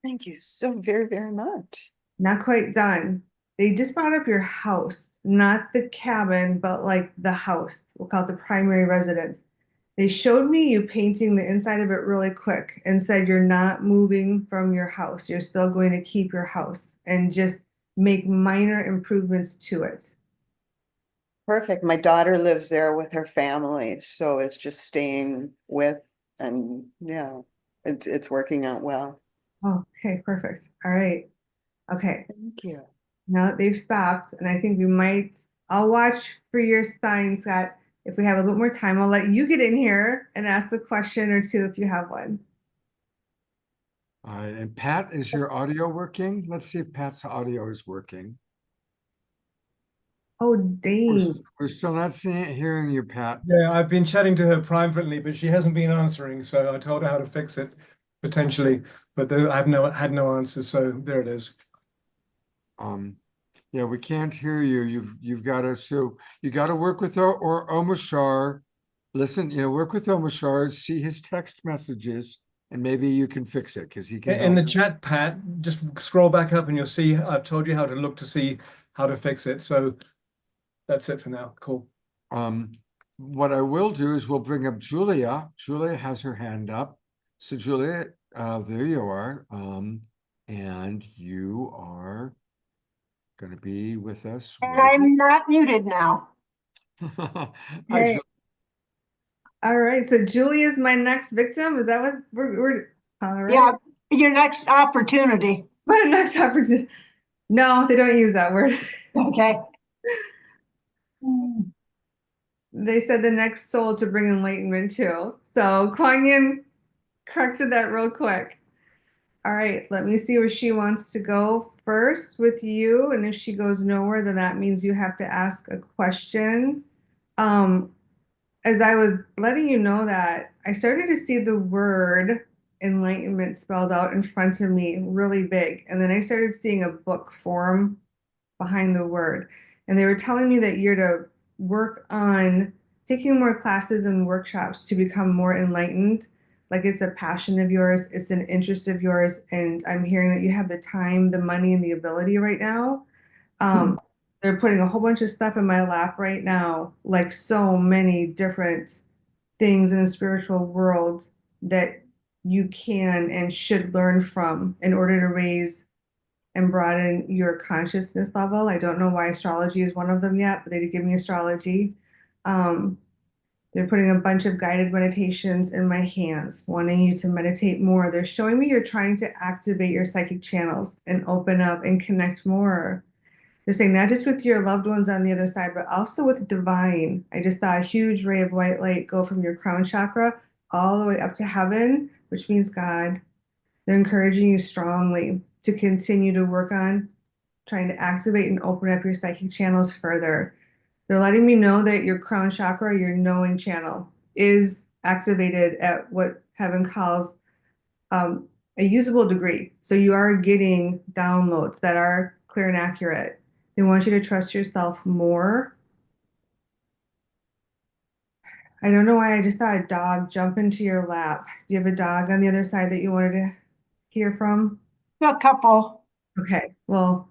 thank you so very, very much. Not quite done. They just brought up your house, not the cabin, but like the house. We'll call it the primary residence. They showed me you painting the inside of it really quick and said you're not moving from your house. You're still going to keep your house and just make minor improvements to it. Perfect. My daughter lives there with her family, so it's just staying with and yeah, it's working out well. Oh, okay, perfect. All right. Okay. Thank you. Now that they've stopped, and I think we might, I'll watch for your sign, Scott. If we have a bit more time, I'll let you get in here and ask a question or two if you have one. All right, and Pat, is your audio working? Let's see if Pat's audio is working. Oh, dang. We're still not hearing you, Pat. Yeah, I've been chatting to her privately, but she hasn't been answering. So I told her how to fix it potentially, but I've had no answers. So there it is. Yeah, we can't hear you. You've got to, so you got to work with or Omashar. Listen, work with Omashar, see his text messages, and maybe you can fix it because he can In the help. chat, Pat, just scroll back up and you'll see I've told you how to look to see how to fix it. So that's it for now. Cool. What I will do is we'll bring up Julia. Julia has her hand up. So Julia, there you are. And you are going to be with us. I'm not muted now. Hi, Hey. All right, so Julia's my next victim. Is that what we're all right? Yeah, your next opportunity. My next opportunity. No, they don't use that word. Okay. They said the next soul to bring enlightenment to. So Kuan Yin corrected that real quick. All right, let me see where she wants to go first with you. And if she goes nowhere, then that means you have to ask a question. As I was letting you know that, I started to see the word enlightenment spelled out in front of me really big. And then I started seeing a book form behind the word. And they were telling me that you're to work on taking more classes and workshops to become more enlightened. Like it's a passion of yours, it's an interest of yours. And I'm hearing that you have the time, the money, and the ability right now. They're putting a whole bunch of stuff in my lap right now, like so many different things in the spiritual world that you can and should learn from in order to raise and broaden your consciousness level. I don't know why astrology is one of them yet, but they did give me astrology. Um, they're putting a bunch of guided meditations in my hands, wanting you to meditate more. They're showing me you're trying to activate your psychic channels and open up and connect more. They're saying not just with your loved ones on the other side, but also with divine. I just saw a huge ray of white light go from your crown chakra all the way up to heaven, which means God. They're encouraging you strongly to continue to work on trying to activate and open up your psychic channels further. They're letting me know that your crown chakra, your knowing channel, is activated at what heaven calls a usable degree. So you are getting downloads that are clear and accurate. They want you to trust yourself more. I don't know why I just saw a dog jump into your lap. Do you have a dog on the other side that you wanted to hear from? A couple. Okay, well,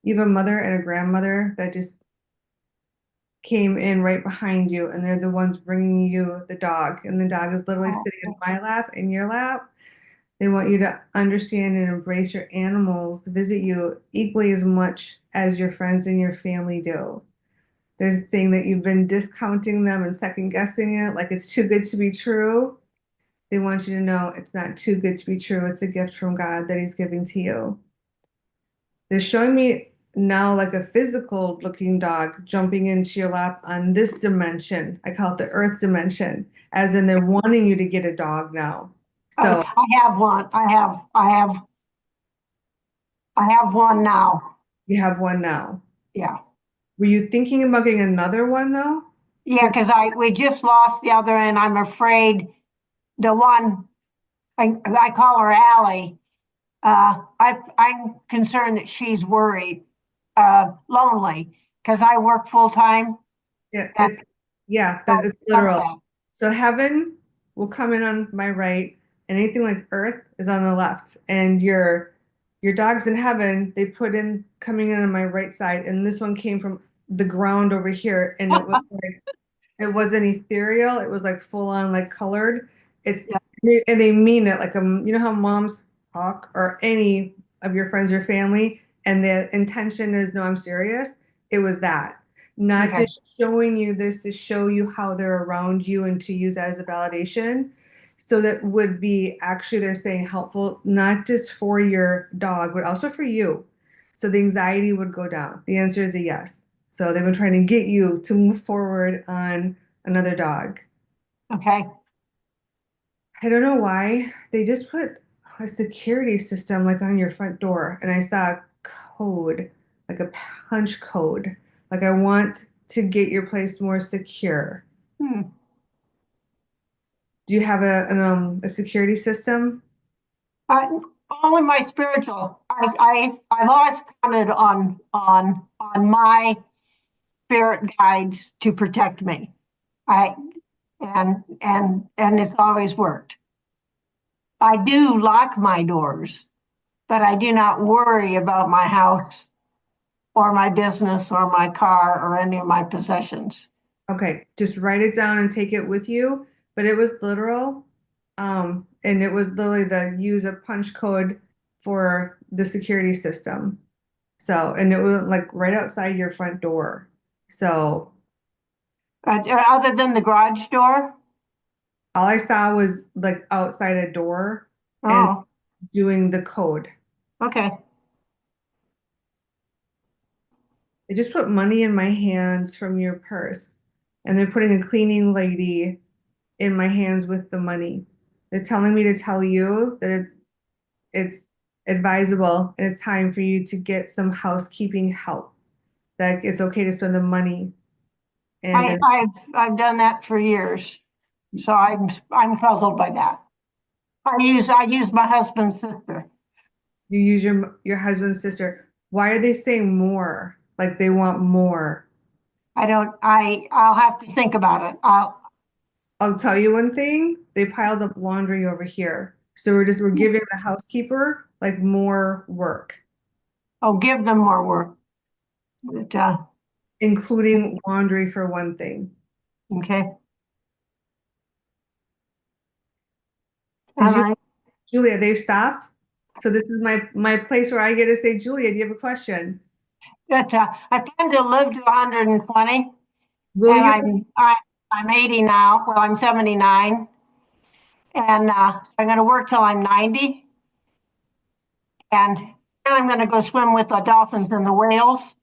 you have a mother and a grandmother that just came in right behind you, and they're the ones bringing you the dog. And the dog is literally sitting in my lap, in your lap. They want you to understand and embrace your animals, visit you equally as much as your friends and your family do. They're saying that you've been discounting them and second guessing it, like it's too good to be true. They want you to know it's not too good to be true. It's a gift from God that He's giving to you. They're showing me now like a physical looking dog jumping into your lap on this dimension. I call it the earth dimension, as in they're wanting you to get a dog now. So I have one. I have one now. you have one now. Yeah. Were you thinking about getting another one though? Yeah, because we just lost the other, and I'm afraid the one I call her Allie. I'm concerned that she's worried, lonely, because I work full time. Yeah, that is literal. So heaven will come in on my right, and anything like earth is on the left. And your dog's in heaven, they put in coming in on my right side, and this one came from the ground over here, and it was like it wasn't ethereal, it was like full on like colored. It's and they mean it like you know how moms talk or any of your friends or family, and the intention is no, I'm serious. It was that. Not just showing you this to show you how they're around you and to use that as a validation. So that would be actually, they're saying helpful, not just for your dog, but also for you. So the anxiety would go down. The answer is a yes. So they've been trying to get you to move forward on another dog. Okay. I don't know why. They just put a security system like on your front door, and I saw a code, like a punch code. Like I want to get your place more secure. Do you have a security system? Only my spiritual. I've always counted on my spirit guides to protect me. And it's always worked. I do lock my doors, but I do not worry about my house or my business or my car or any of my possessions. Okay, just write it down and take it with you. But it was literal. And it was literally the use a punch code for the security system. So, and it was like right outside your front door. So, other than the garage door? all I saw was like outside a door and doing the code. Okay. They just put money in my hands from your purse, and they're putting a cleaning lady in my hands with the money. They're telling me to tell you that it's advisable and it's time for you to get some housekeeping help. That it's okay to spend the money. And I've done that for years, so I'm puzzled by that. I use my husband's sister. You use your husband's sister. Why are they saying more? Like they want more? I'll have to think about it. I'll tell you one thing. They piled up laundry over here. So we're giving the housekeeper like more work, Give them more work. But, including laundry for one thing. okay. Did All you, right. Julia, they've stopped. So this is my place where I get to say, Julia, do you have a question? But, I plan to live to 120. Will you? And I'm 80 now. Well, I'm 79. And I'm going to work till I'm 90. And then I'm going to go swim with the dolphins and the whales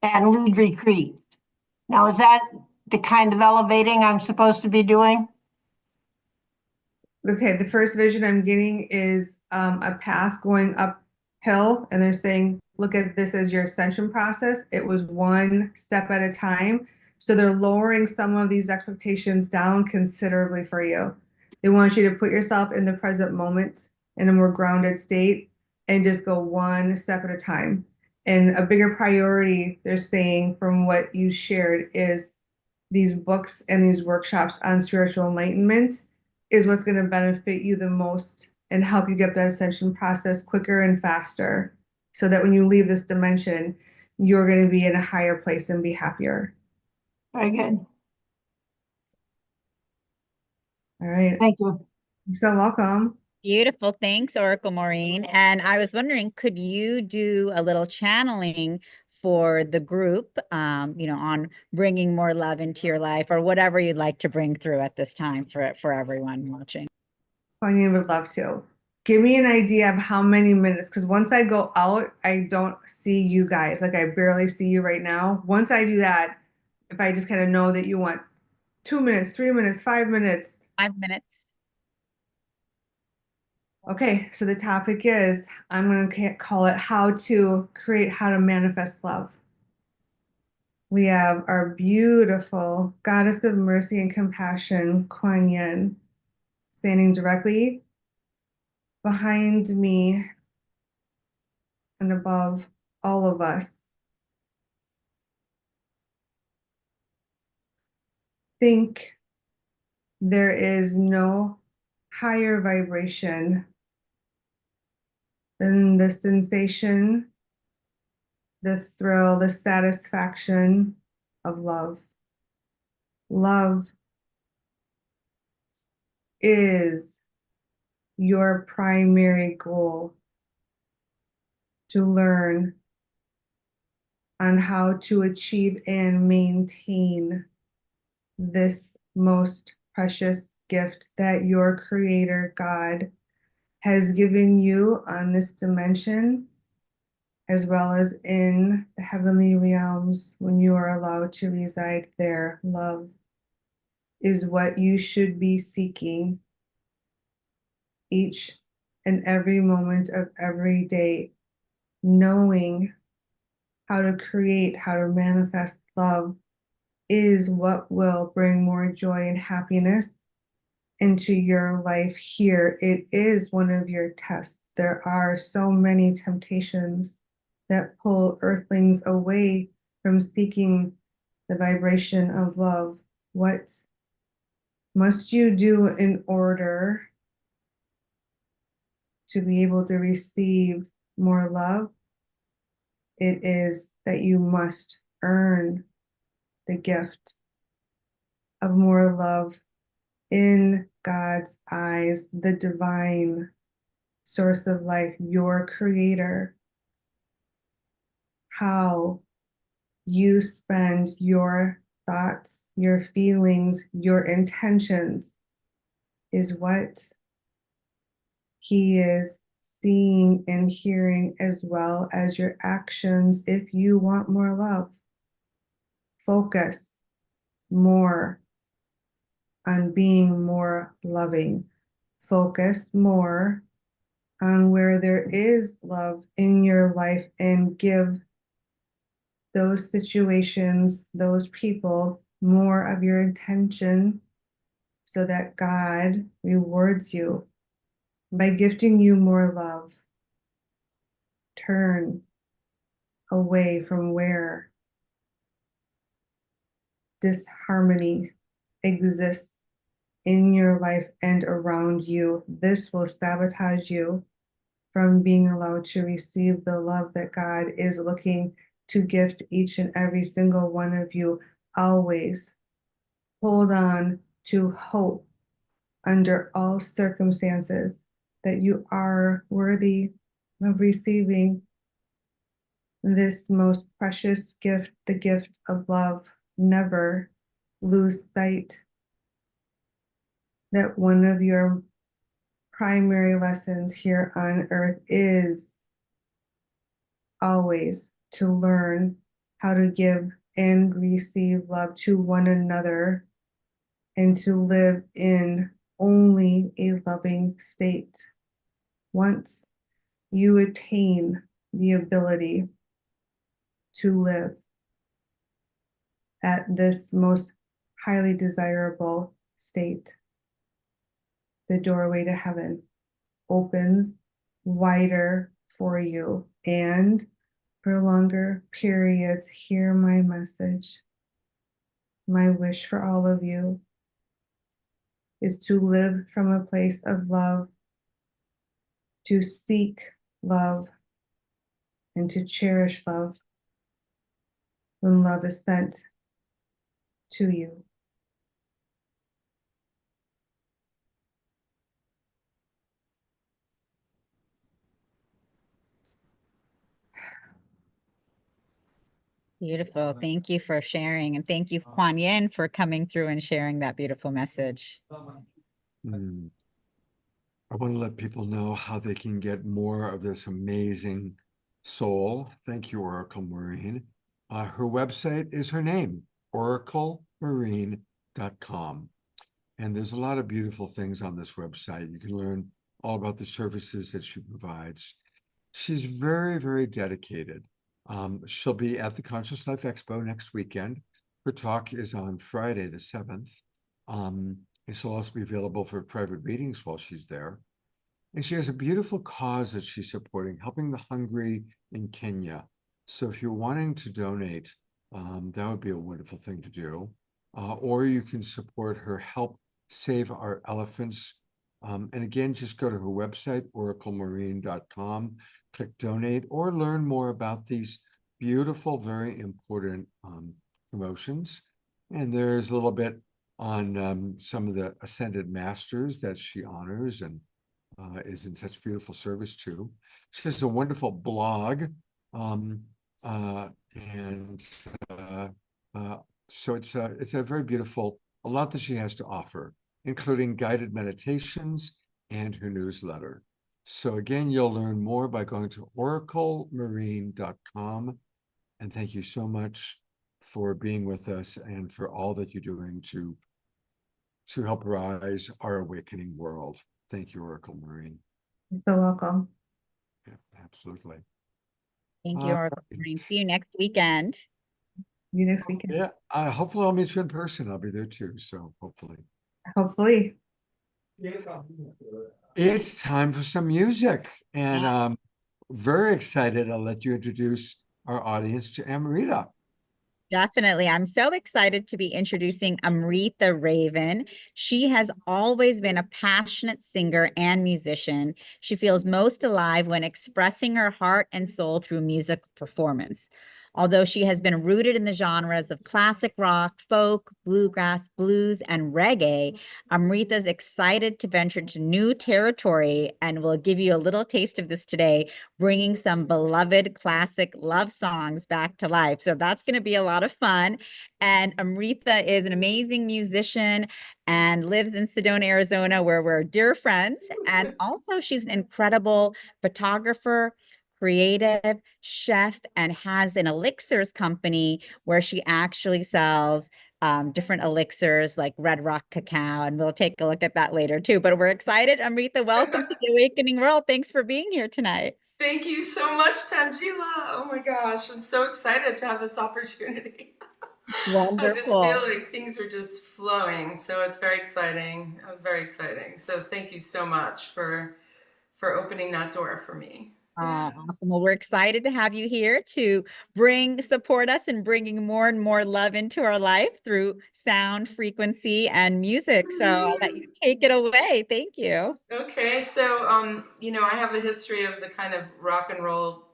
and lead retreats. Now, is that the kind of elevating I'm supposed to be doing? Okay, the first vision I'm getting is a path going uphill, and they're saying, look at this as your ascension process. It was one step at a time. So they're lowering some of these expectations down considerably for you. They want you to put yourself in the present moment in a more grounded state and just go one step at a time. And a bigger priority, they're saying, from what you shared, is these books and these workshops on spiritual enlightenment is what's going to benefit you the most and help you get that ascension process quicker and faster, so that when you leave this dimension, you're going to be in a higher place and be happier. Very good. All right. Thank you. You're so welcome. Beautiful. Thanks, Oracle Maureen. And I was wondering, could you do a little channeling for the group, on bringing more love into your life, or whatever you'd like to bring through at this time for everyone watching? I would love to. Give me an idea of how many minutes, because once I go out, I don't see you guys. Like I barely see you right now. Once I do that, if I just kind of know that you want 2 minutes, 3 minutes, 5 minutes. 5 minutes. Okay, so the topic is, I'm going to call it how to manifest love. We have our beautiful goddess of mercy and compassion, Kuan Yin, standing directly behind me and above all of us. Think there is no higher vibration than the sensation, the thrill, the satisfaction of love. Love is your primary goal, to learn on how to achieve and maintain this most precious gift that your creator God has given you on this dimension, as well as in the heavenly realms when you are allowed to reside there. Love is what you should be seeking each and every moment of every day, knowing how to create, how to manifest love is what will bring more joy and happiness into your life here. It is one of your tests. There are so many temptations that pull earthlings away from seeking the vibration of love. What must you do in order to be able to receive more love? It is that you must earn the gift of more love in God's eyes, the divine source of life, your creator. How you spend your thoughts, your feelings, your intentions is what he is seeing and hearing, as well as your actions. If you want more love, focus more on being more loving. Focus more on where there is love in your life and give those situations, those people, more of your attention so that God rewards you by gifting you more love. Turn away from where disharmony exists in your life and around you. This will sabotage you from being allowed to receive the love that God is looking to gift each and every single one of you. Always hold on to hope under all circumstances that you are worthy of receiving this most precious gift, the gift of love. Never lose sight that one of your primary lessons here on earth is always to learn how to give and receive love to one another and to live in only a loving state. Once you attain the ability to live at this most highly desirable state, the doorway to heaven opens wider for you, and for longer periods, hear my message. My wish for all of you is to live from a place of love, to seek love, and to cherish love when love is sent to you. Beautiful. Thank you for sharing. And thank you, Kuan Yin, for coming through and sharing that beautiful message. Mm. I want to let people know how they can get more of this amazing soul. Thank you, Oracle Marine. Her website is her name, oraclemarine.com. And there's a lot of beautiful things on this website. You can learn all about the services that she provides. She's very, very dedicated. She'll be at the Conscious Life Expo next weekend. Her talk is on Friday, the 7th. And she'll also be available for private readings while she's there. And she has a beautiful cause that she's supporting, helping the hungry in Kenya. So if you're wanting to donate, that would be a wonderful thing to do. Or you can support her Help Save Our Elephants. And again, just go to her website, oraclemarine.com, click donate, or learn more about these beautiful, very important promotions. And there's a little bit on some of the Ascended Masters that she honors and is in such beautiful service to. She has a wonderful blog. So it's a very beautiful, a lot that she has to offer, including guided meditations and her newsletter. So again, you'll learn more by going to oraclemarine.com. And thank you so much for being with us and for all that you're doing to help rise our awakening world. Thank you, Oracle Marine. You're so welcome. Yeah, absolutely. Thank you, Oracle Marine. See you next weekend. You next weekend. Yeah, hopefully I'll meet you in person. I'll be there too, so hopefully. Hopefully. It's time for some music, and I'm very excited. I'll let you introduce our audience to Amrita. Definitely. I'm so excited to be introducing Amrita Raven. She has always been a passionate singer and musician. She feels most alive when expressing her heart and soul through music performance. Although she has been rooted in the genres of classic rock, folk, bluegrass, blues, and reggae, Amrita is excited to venture into new territory, and we'll give you a little taste of this today, bringing some beloved classic love songs back to life. So that's going to be a lot of fun. And Amrita is an amazing musician and lives in Sedona, Arizona, where we're dear friends. And also she's an incredible photographer, creative, chef, and has an elixirs company where she actually sells different elixirs like Red Rock cacao. And we'll take a look at that later too. But we're excited. Amrita, welcome to the Awakening World. Thanks for being here tonight. Thank you so much, Tangela. Oh my gosh, I'm so excited to have this opportunity. Wonderful. I just feel like things are just flowing, so it's very exciting. Very exciting. So thank you so much for opening that door for me. Awesome. Well, we're excited to have you here to support us in bringing more and more love into our life through sound, frequency, and music. So I'll let you take it away. Thank you. Okay, so you know, I have a history of the kind of rock and roll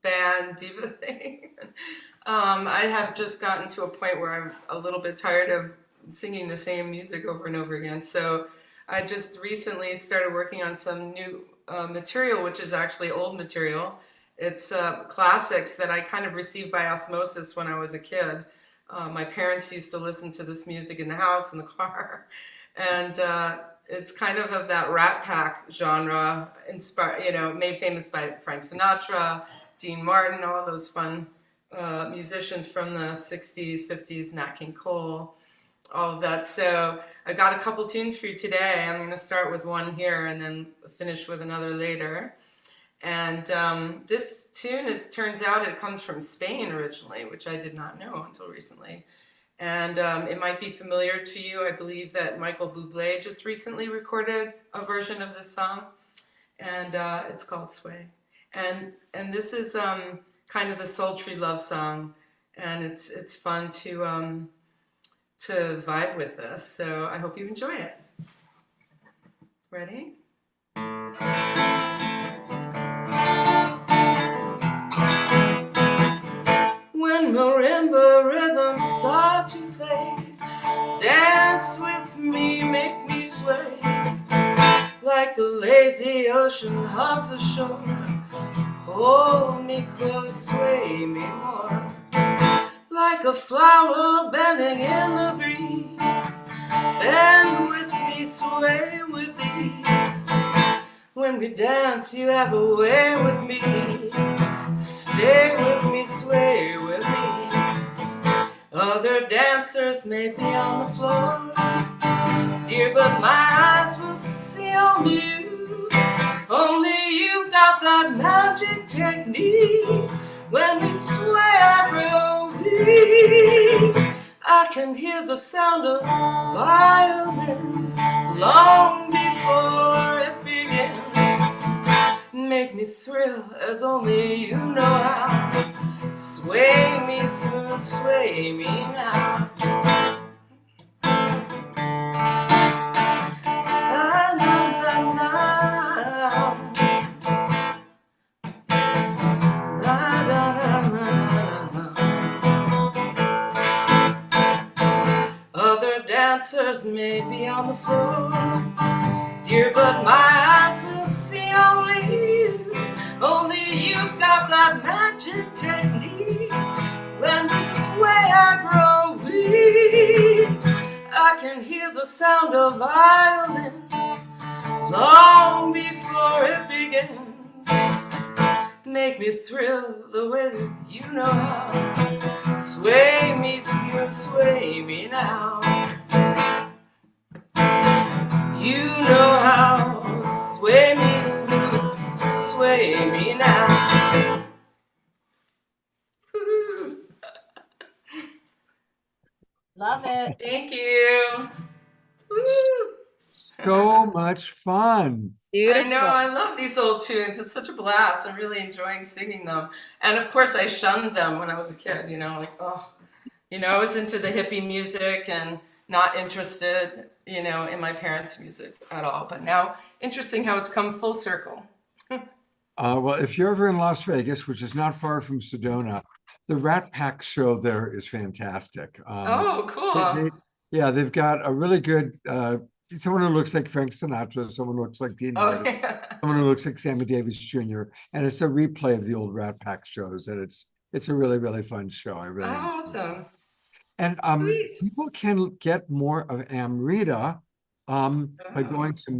band diva thing. I have just gotten to a point where I'm a little bit tired of singing the same music over and over again. So I just recently started working on some new material, which is actually old material. It's classics that I kind of received by osmosis when I was a kid. My parents used to listen to this music in the house, in the car, and it's kind of that Rat Pack genre, inspired, you know, made famous by Frank Sinatra, Dean Martin, all those fun musicians from the 60s, 50s, Nat King Cole, all of that. So I got a couple tunes for you today. I'm going to start with one here and then finish with another later. And this tune turns out it comes from Spain originally, which I did not know until recently. And it might be familiar to you. I believe that Michael Bublé just recently recorded a version of this song, and it's called Sway. And this is kind of the sultry love song, and it's fun to vibe with this. So I hope you enjoy it. Ready? When marimba rhythms start to play, dance with me, make me sway, like the lazy ocean hugs the shore. Hold me close, sway me more, like a flower bending in the breeze. Bend with me, sway with ease. When we dance, you have a way with me. Stay with me, sway with me. Other dancers may be on the floor, dear, but my eyes will see only you. Only you've got that magic technique. When we sway, I grow weak. I can hear the sound of violins long before it begins. Make me thrill as only you know how. Sway me smooth, sway me now. Na, na, na, na. Na, na, na, na, na. Other dancers may be on the floor, dear, but my eyes will see only you. Only you've got that magic technique. When we sway, I grow weak. I can hear the sound of violins long before it begins. Make me thrill the way that you know how. Sway me smooth, sway me now. You know how. Sway me smooth, sway me now. Love it. Thank you. Woo. So much fun. I know, I love these old tunes. It's such a blast. I'm really enjoying singing them. And of course, I shunned them when I was a kid, you know, like, oh, you know, I was into the hippie music and not interested, you know, in my parents' music at all. But now, interesting how it's come full circle. Well, if you're ever in Las Vegas, which is not far from Sedona, the Rat Pack show there is fantastic. Oh, cool. They've got a really good, someone who looks like Frank Sinatra, someone who looks like Dean Martin, yeah. someone who looks like Sammy Davis Jr., and it's a replay of the old Rat Pack shows, and it's a really, really fun show. I really Awesome. And Sweet. people can get more of Amrita by going to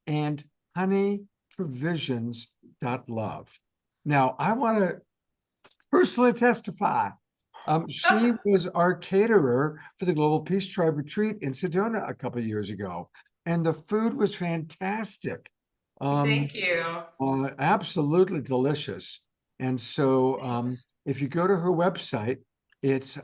milkandhoneyprovisions.love. Now, I want to personally testify. She was our caterer for the Global Peace Tribe retreat in Sedona a couple of years ago, and the food was fantastic. Thank you. Absolutely delicious. And so if you go to her website, it's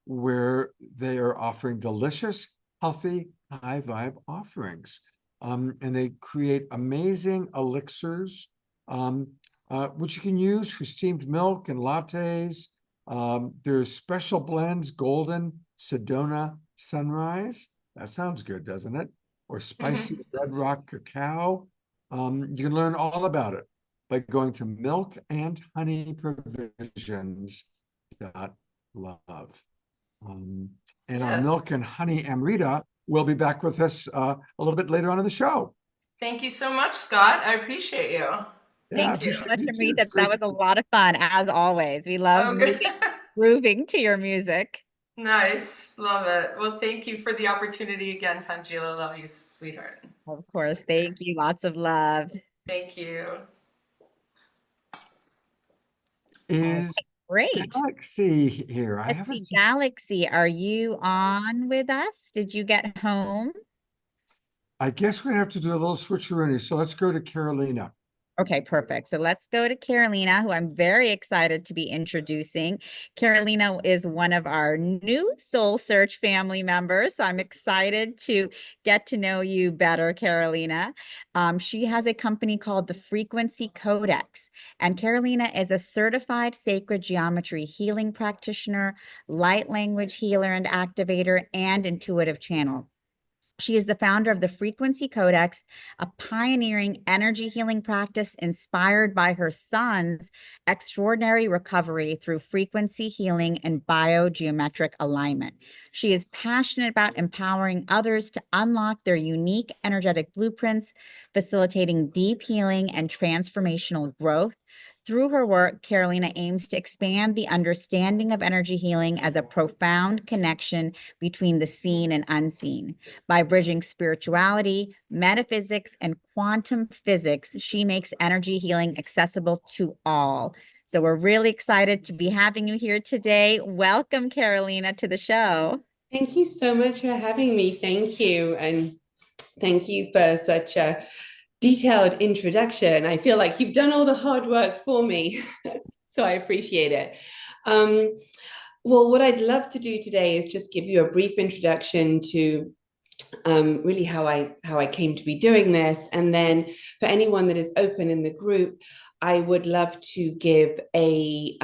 where they are offering delicious, healthy, high vibe offerings. and they create amazing elixirs, which you can use for steamed milk and lattes. There's special blends, golden, Sedona Sunrise. That sounds good, doesn't it? Or spicy red rock cacao. You can learn all about it by going to milkandhoneyprovisions.love. And our Yes. milk and honey Amrita will be back with us a little bit later on in the show. Thank you so much, Scott. I appreciate you. Thank you Yeah, so much, me too. Amrita. It's great That was a lot of fun, as always. We love Oh, good. grooving to your music. Nice. Love it. Well, thank you for the opportunity again, Tangela. Love you, sweetheart. Of course. Thank you. Lots of love. Thank you. Is Great. Galaxy here? I Let's haven't see, Galaxy, are you on with us? Did you get home? I guess we're gonna have to do a little switcheroo. So let's go to Carolina. Okay, perfect. So let's go to Carolina, who I'm very excited to be introducing. Carolina is one of our new Soul Search family members. So I'm excited to get to know you better, Carolina. She has a company called the Frequency Codex, and Carolina is a certified sacred geometry healing practitioner, light language healer and activator, and intuitive channel. She is the founder of the Frequency Codex, a pioneering energy healing practice inspired by her son's extraordinary recovery through frequency healing and biogeometric alignment. She is passionate about empowering others to unlock their unique energetic blueprints, facilitating deep healing and transformational growth. Through her work, Carolina aims to expand the understanding of energy healing as a profound connection between the seen and unseen. By bridging spirituality, metaphysics, and quantum physics, she makes energy healing accessible to all. So we're really excited to be having you here today. Welcome, Carolina, to the show. Thank you so much for having me. Thank you. And thank you for such a detailed introduction. I feel like you've done all the hard work for me. So I appreciate it. Well, what I'd love to do today is just give you a brief introduction to really how I came to be doing this. And then for anyone that is open in the group, I would love to give a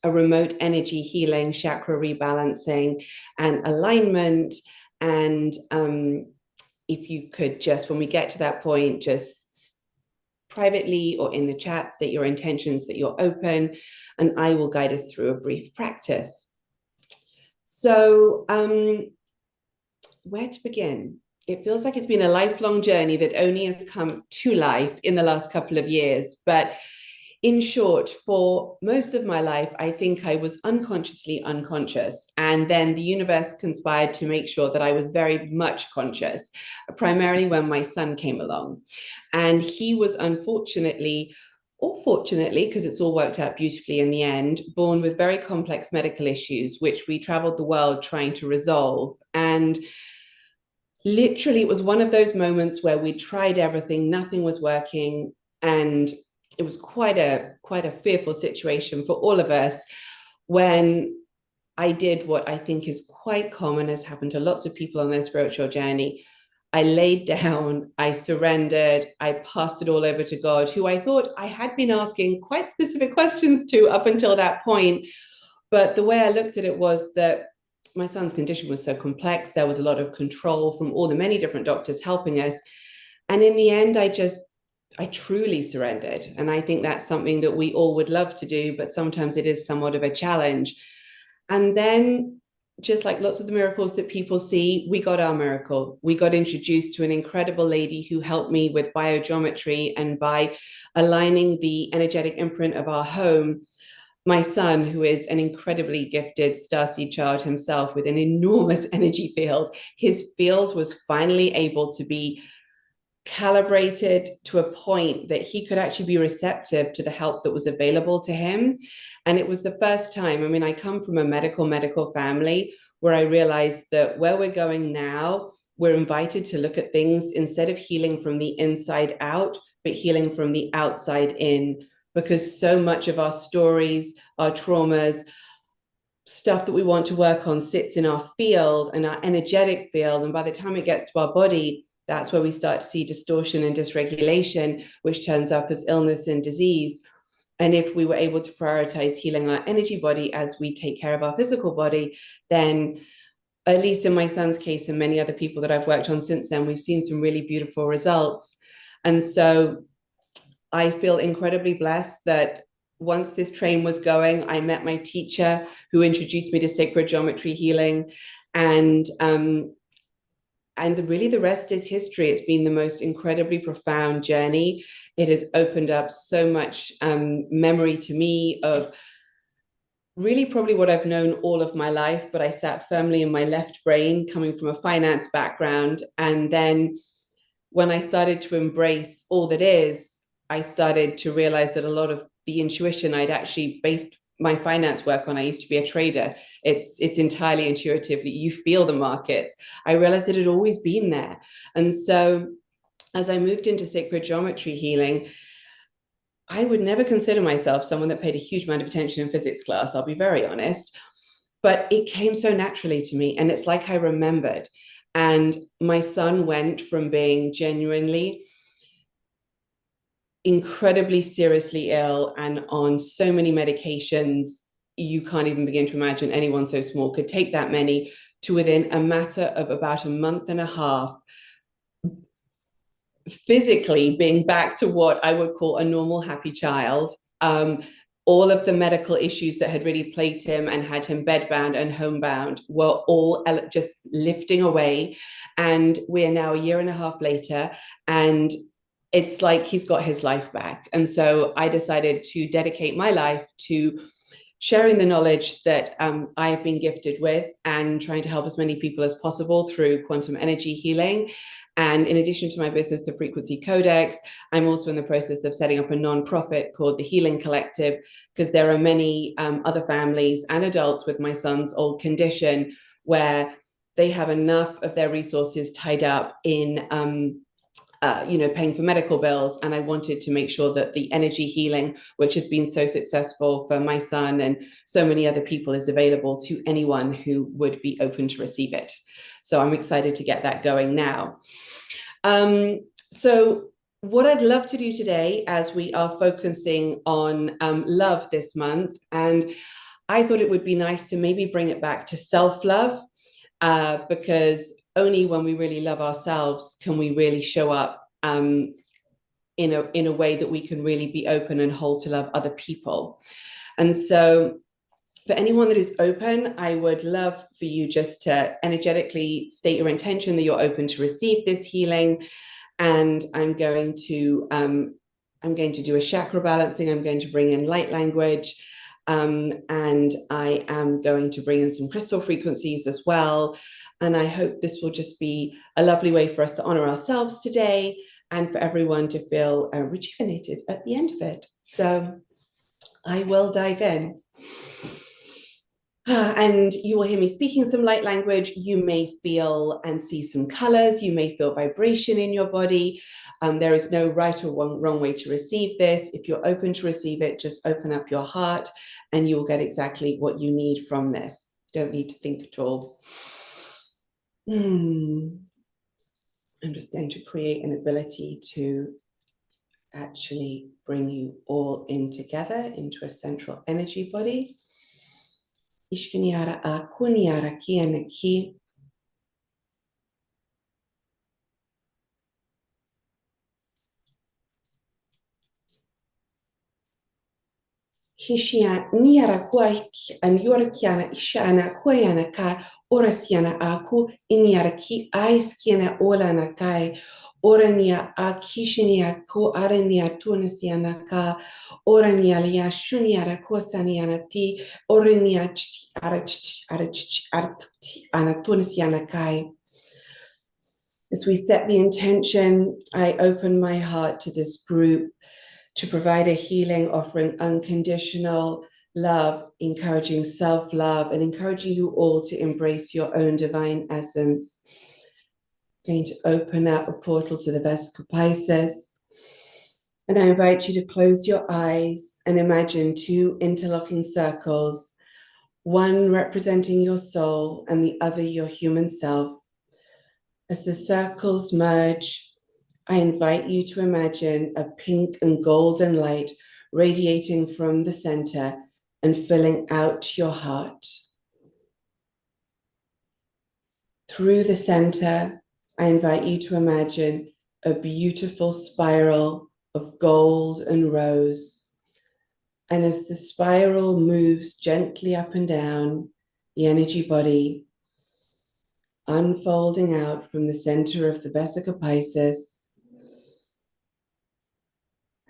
remote energy healing, chakra rebalancing, and alignment. And if you could just, when we get to that point, just privately or in the chat state your intentions that you're open, and I will guide us through a brief practice. So where to begin? It feels like it's been a lifelong journey that only has come to life in the last couple of years. But in short, for most of my life, I think I was unconsciously unconscious. And then the universe conspired to make sure that I was very much conscious, primarily when my son came along. And he was unfortunately, or fortunately, because it's all worked out beautifully in the end, born with very complex medical issues, which we traveled the world trying to resolve. And literally, it was one of those moments where we tried everything, nothing was working, and it was quite a fearful situation for all of us when I did what I think is quite common, has happened to lots of people on their spiritual journey. I laid down, I surrendered, I passed it all over to God, who I thought I had been asking quite specific questions to up until that point. But the way I looked at it was that my son's condition was so complex. There was a lot of control from all the many different doctors helping us. And in the end, I truly surrendered. And I think that's something that we all would love to do, but sometimes it is somewhat of a challenge. And then, just like lots of the miracles that people see, we got our miracle. We got introduced to an incredible lady who helped me with biogeometry, and by aligning the energetic imprint of our home, my son, who is an incredibly gifted starseed child himself with an enormous energy field, his field was finally able to be calibrated to a point that he could actually be receptive to the help that was available to him. And it was the first time, I mean, I come from a medical family where I realized that where we're going now, we're invited to look at things instead of healing from the inside out, but healing from the outside in, because so much of our stories, our traumas, stuff that we want to work on sits in our field and our energetic field. And by the time it gets to our body, that's where we start to see distortion and dysregulation, which turns up as illness and disease. And if we were able to prioritize healing our energy body as we take care of our physical body, then at least in my son's case and many other people that I've worked on since then, we've seen some really beautiful results. And so I feel incredibly blessed that once this train was going, I met my teacher who introduced me to sacred geometry healing. And really the rest is history. It's been the most incredibly profound journey. It has opened up so much memory to me of really probably what I've known all of my life, but I sat firmly in my left brain coming from a finance background. And then when I started to embrace all that is, I started to realize that a lot of the intuition I'd actually based my finance work on. I used to be a trader. It's entirely intuitive. You feel the markets. I realized it had always been there. And so as I moved into sacred geometry healing, I would never consider myself someone that paid a huge amount of attention in physics class, I'll be very honest, but it came so naturally to me. And it's like I remembered. And my son went from being genuinely incredibly seriously ill and on so many medications, you can't even begin to imagine anyone so small could take that many, to within a matter of about a month and a half, physically being back to what I would call a normal, happy child. All of the medical issues that had really plagued him and had him bedbound and homebound were all just lifting away. And we're now a year and a half later, and it's like he's got his life back. And so I decided to dedicate my life to sharing the knowledge that I have been gifted with and trying to help as many people as possible through quantum energy healing. And in addition to my business, the Frequency Codex, I'm also in the process of setting up a nonprofit called the Healing Collective, because there are many other families and adults with my son's old condition where they have enough of their resources tied up in paying for medical bills. And I wanted to make sure that the energy healing, which has been so successful for my son and so many other people, is available to anyone who would be open to receive it. So I'm excited to get that going now. So what I'd love to do today, as we are focusing on love this month, and I thought it would be nice to maybe bring it back to self-love, because only when we really love ourselves can we really show up in a way that we can really be open and whole to love other people. And so for anyone that is open, I would love for you just to energetically state your intention that you're open to receive this healing. And I'm going to do a chakra balancing. I'm going to bring in light language. And I am going to bring in some crystal frequencies as well. And I hope this will just be a lovely way for us to honor ourselves today and for everyone to feel rejuvenated at the end of it. So I will dive in. And you will hear me speaking some light language. You may feel and see some colors. You may feel vibration in your body. There is no right or wrong way to receive this. If you're open to receive it, just open up your heart and you will get exactly what you need from this. You don't need to think at all. I'm just going to create an ability to actually bring you all in together into a central energy body. Ishkiniara a kuniara ki anaki. Hishia niara kwa an yorkiana ishana koyana ka orasiana aku iniara ki aiskiana olana kai orania akishinia ko arania tunasiana ka orania lia shuniara kosaniana ti orania anatunasiana kai. As we set the intention, I open my heart to this group to provide a healing, offering unconditional love, encouraging self-love, and encouraging you all to embrace your own divine essence. I'm going to open up a portal to the Vesica Pisces. And I invite you to close your eyes and imagine two interlocking circles, one representing your soul and the other your human self. As the circles merge, I invite you to imagine a pink and golden light radiating from the center and filling out your heart. Through the center, I invite you to imagine a beautiful spiral of gold and rose. And as the spiral moves gently up and down the energy body, unfolding out from the center of the Vesica Pisces,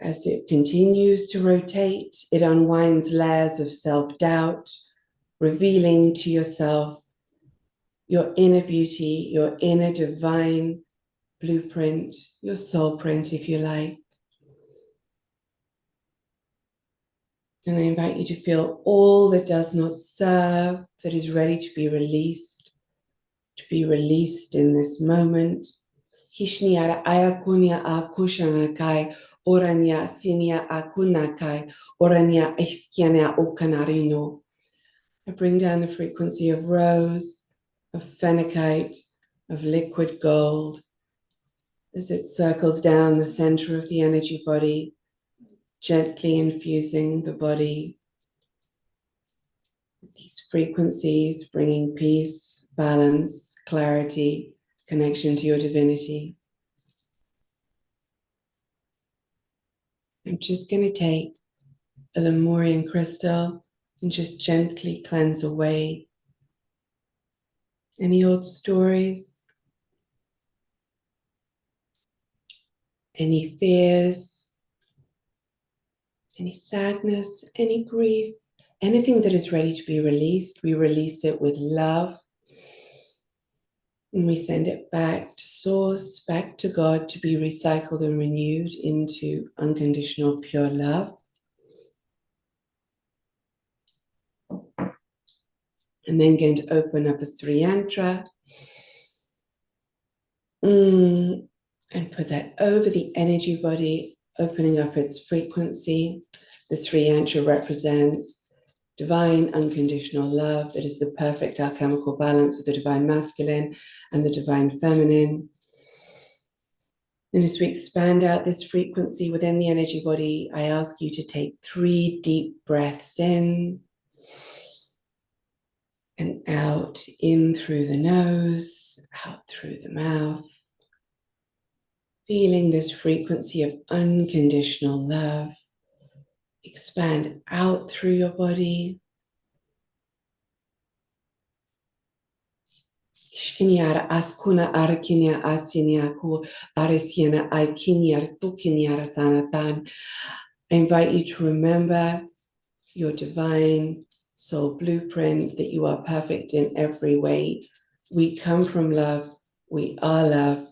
as it continues to rotate, it unwinds layers of self-doubt, revealing to yourself your inner beauty, your inner divine blueprint, your soul print, if you like. And I invite you to feel all that does not serve, that is ready to be released in this moment. Hishniara ayakunya akushanakai, oranya sinia akunakai, oranya iskiana ukanarino. I bring down the frequency of rose, of phenakite, of liquid gold, as it circles down the center of the energy body, gently infusing the body. These frequencies bringing peace, balance, clarity, connection to your divinity. I'm just going to take a Lemurian crystal and just gently cleanse away any old stories, any fears, any sadness, any grief, anything that is ready to be released. We release it with love. And we send it back to Source, back to God, to be recycled and renewed into unconditional pure love. And then going to open up a Sri Yantra. And put that over the energy body, opening up its frequency. The Sri Yantra represents divine unconditional love. It is the perfect alchemical balance of the divine masculine and the divine feminine. And as we expand out this frequency within the energy body, I ask you to take 3 deep breaths in and out, in through the nose, out through the mouth. Feeling this frequency of unconditional love expand out through your body. I invite you to remember your divine soul blueprint, that you are perfect in every way. We come from love. We are love.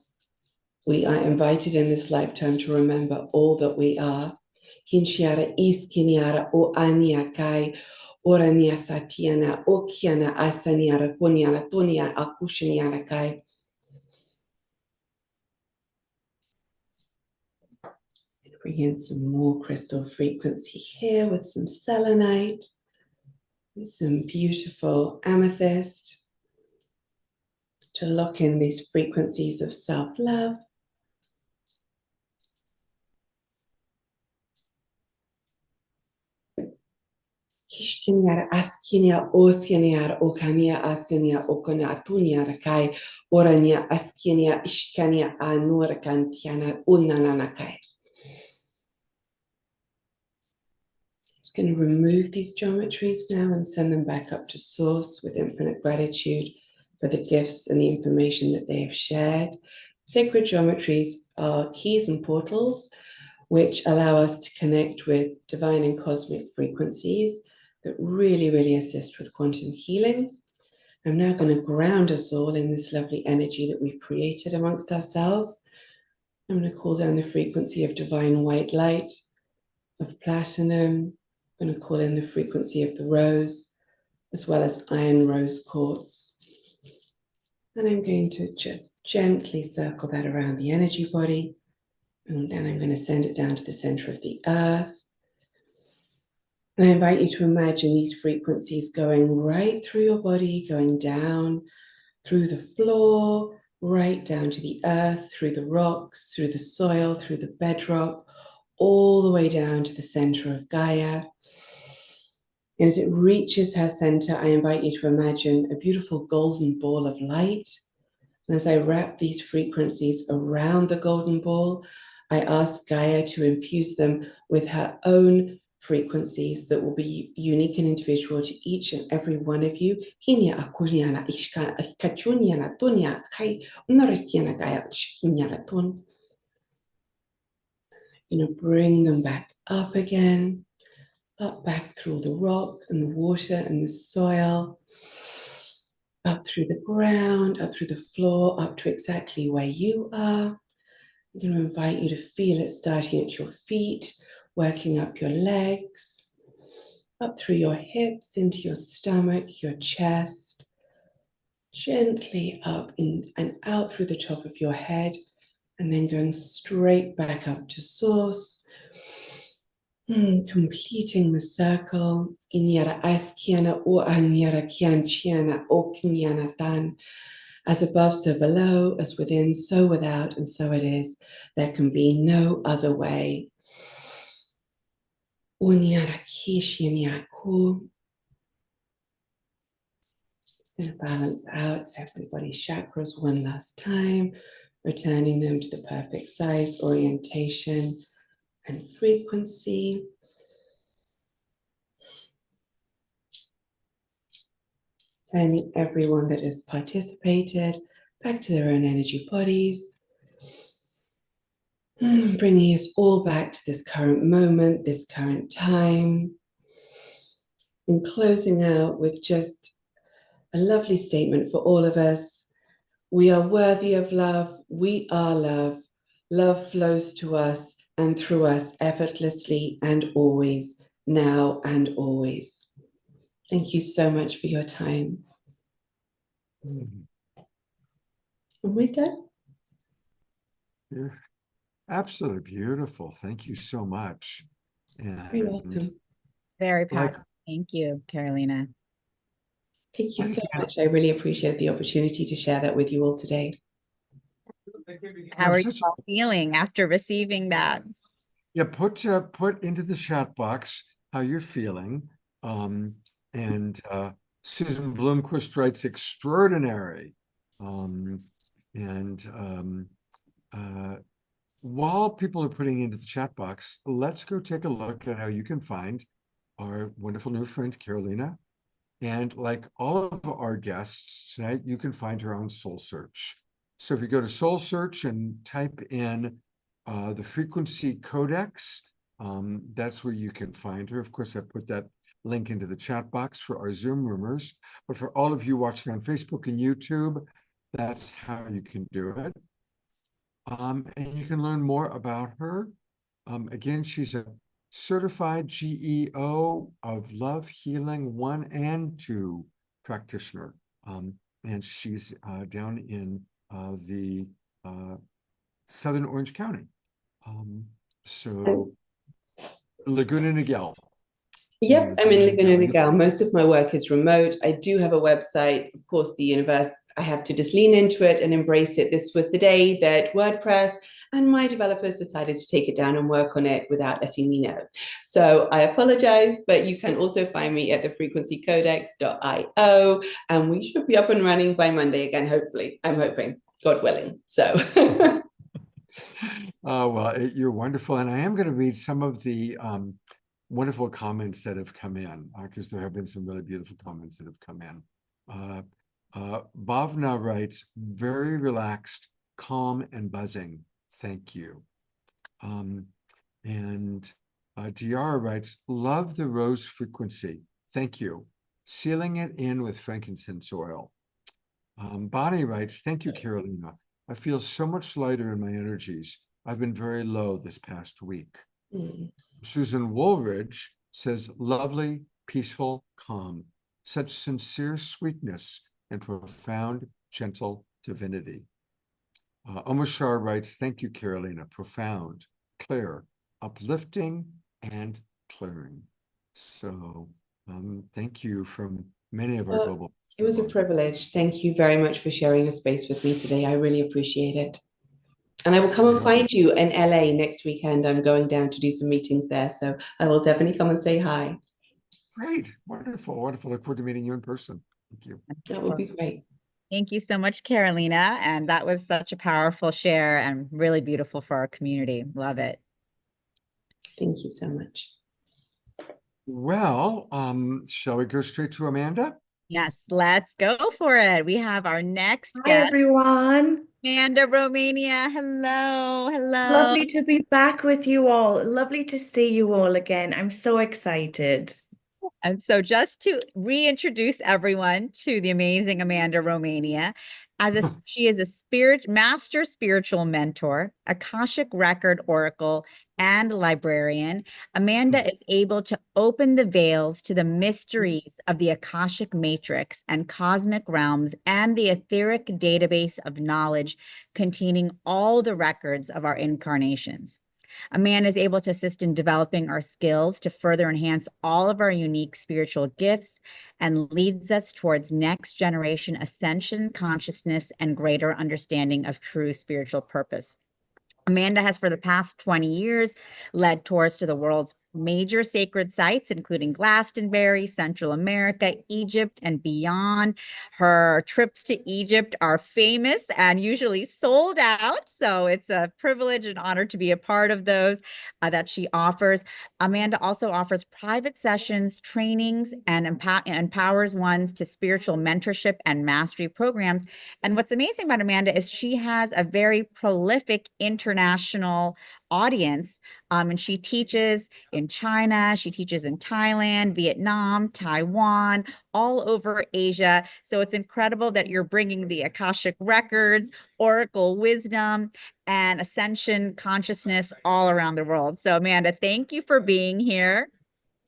We are invited in this lifetime to remember all that we are. Kinshiara iskiniara o aniakai, orania satiana, okiana asaniara, poniana, tonia, akushiniara kai. Bring in some more crystal frequency here with some selenite and some beautiful amethyst to lock in these frequencies of self-love. Kishkinyara askinia oskinia okania asinia okona atunia rakai orania askinia ishkania anur kantiana unananakai. Just going to remove these geometries now and send them back up to Source with infinite gratitude for the gifts and the information that they have shared. Sacred geometries are keys and portals which allow us to connect with divine and cosmic frequencies that really, really assist with quantum healing. I'm now going to ground us all in this lovely energy that we've created amongst ourselves. I'm going to call down the frequency of divine white light, of platinum. I'm going to call in the frequency of the rose, as well as iron rose quartz. And I'm going to just gently circle that around the energy body. And then I'm going to send it down to the center of the earth. And I invite you to imagine these frequencies going right through your body, going down through the floor, right down to the earth, through the rocks, through the soil, through the bedrock, all the way down to the center of Gaia. And as it reaches her center, I invite you to imagine a beautiful golden ball of light. And as I wrap these frequencies around the golden ball, I ask Gaia to infuse them with her own frequencies that will be unique and individual to each and every one of you. Bring them back up again, up back through all the rock and the water and the soil, up through the ground, up through the floor, up to exactly where you are. I'm going to invite you to feel it starting at your feet, working up your legs, up through your hips, into your stomach, your chest, gently up in and out through the top of your head, and then going straight back up to source. Completing the circle. Inyara askiana o anyara kianchiana o kinyana tan. As above, so below, as within, so without, and so it is. There can be no other way. Unyara kishinyaku. Going to balance out everybody's chakras one last time, returning them to the perfect size, orientation, and frequency. Turning everyone that has participated back to their own energy bodies. Bringing us all back to this current moment, this current time. And closing out with just a lovely statement for all of us. We are worthy of love. We are love. Love flows to us and through us effortlessly and always, now and always. Thank you so much for your time. And we're done. You're absolutely beautiful. Thank you so much. And You're welcome. Very powerful. Thank you, Carolina. Thank you so much. I really appreciate the opportunity to share that with you all today. How are you all feeling after receiving that? Yeah, put into the chat box how you're feeling. And Susan Bloomquist writes extraordinary. While people are putting into the chat box, let's go take a look at how you can find our wonderful new friend, Carolina. And like all of our guests tonight, you can find her on Soul Search. So if you go to Soul Search and type in the frequency codex, that's where you can find her. Of course, I put that link into the chat box for our Zoom roomers. But for all of you watching on Facebook and YouTube, that's how you can do it. And you can learn more about her. Again, she's a certified GEO of Love Healing 1 and 2 practitioner. And she's down in the Southern Orange County. So Laguna Niguel. Yep, I'm in Laguna Niguel. Most of my work is remote. I do have a website. Of course, the universe, I have to just lean into it and embrace it. This was the day that WordPress and my developers decided to take it down and work on it without letting me know. So I apologize, but you can also find me at thefrequencycodex.io, and we should be up and running by Monday again, hopefully. I'm hoping, God willing. So. Oh, well, you're wonderful. And I am going to read some of the wonderful comments that have come in, because there have been some really beautiful comments that have come in. Bhavna writes, very relaxed, calm, and buzzing. Thank you. And Diara writes, love the rose frequency. Thank you. Sealing it in with frankincense oil. Bonnie writes, thank you, Carolina. I feel so much lighter in my energies. I've been very low this past week. Susan Woolridge says, lovely, peaceful, calm, such sincere sweetness and profound, gentle divinity. Omashar writes, thank you, Carolina, profound, clear, uplifting, and clearing. So thank you from many of our global It was a privilege. Thank you very much for sharing your space with me today. I really appreciate it. And I will come and find you in LA next weekend. I'm going down to do some meetings there. So I will definitely come and say hi. Great. Wonderful. Wonderful. Look forward to meeting you in person. Thank you. That would be great. Thank you so much, Carolina. And that was such a powerful share and really beautiful for our community. Love it. Thank you so much. Well, shall we go straight to Amanda? Yes, let's go for it. We have our next Hi, guest, everyone. Amanda Romania. Hello, hello. Lovely to be back with you all. Lovely to see you all again. I'm so excited. And so just to reintroduce everyone to the amazing Amanda Romania, she is a master spiritual mentor, Akashic record oracle, and librarian. Amanda is able to open the veils to the mysteries of the Akashic matrix and cosmic realms and the etheric database of knowledge containing all the records of our incarnations. Amanda is able to assist in developing our skills to further enhance all of our unique spiritual gifts and leads us towards next generation ascension, consciousness, and greater understanding of true spiritual purpose. Amanda has, for the past 20 years, led tours to the world's major sacred sites, including Glastonbury, Central America, Egypt, and beyond. Her trips to Egypt are famous and usually sold out, so it's a privilege and honor to be a part of those that she offers. Amanda also offers private sessions, trainings, and empowers ones to spiritual mentorship and mastery programs. And what's amazing about Amanda is she has a very prolific international audience. And she teaches in China, she teaches in Thailand, Vietnam, Taiwan, all over Asia. So it's incredible that you're bringing the Akashic records, oracle wisdom, and ascension consciousness all around the world. So Amanda, thank you for being here.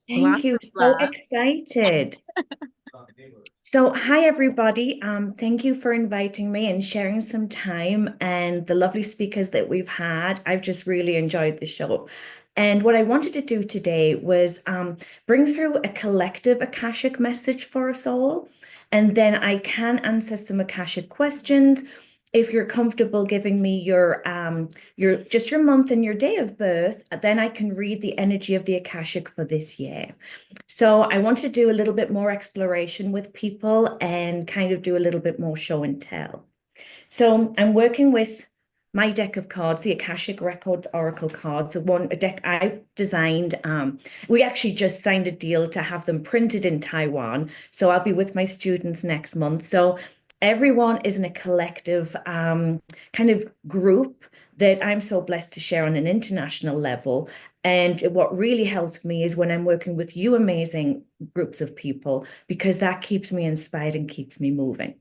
Thank you. So excited. So, hi everybody. Thank you for inviting me and sharing some time and the lovely speakers that we've had. I've just really enjoyed the show. And what I wanted to do today was bring through a collective Akashic message for us all. And then I can answer some Akashic questions. If you're comfortable giving me your month and your day of birth, then I can read the energy of the Akashic for this year. So I want to do a little bit more exploration with people and kind of do a little bit more show and tell. So I'm working with my deck of cards, the Akashic Records Oracle cards, a deck I designed. We actually just signed a deal to have them printed in Taiwan. So I'll be with my students next month. So everyone is in a collective kind of group that I'm so blessed to share on an international level. And what really helps me is when I'm working with you amazing groups of people, because that keeps me inspired and keeps me moving.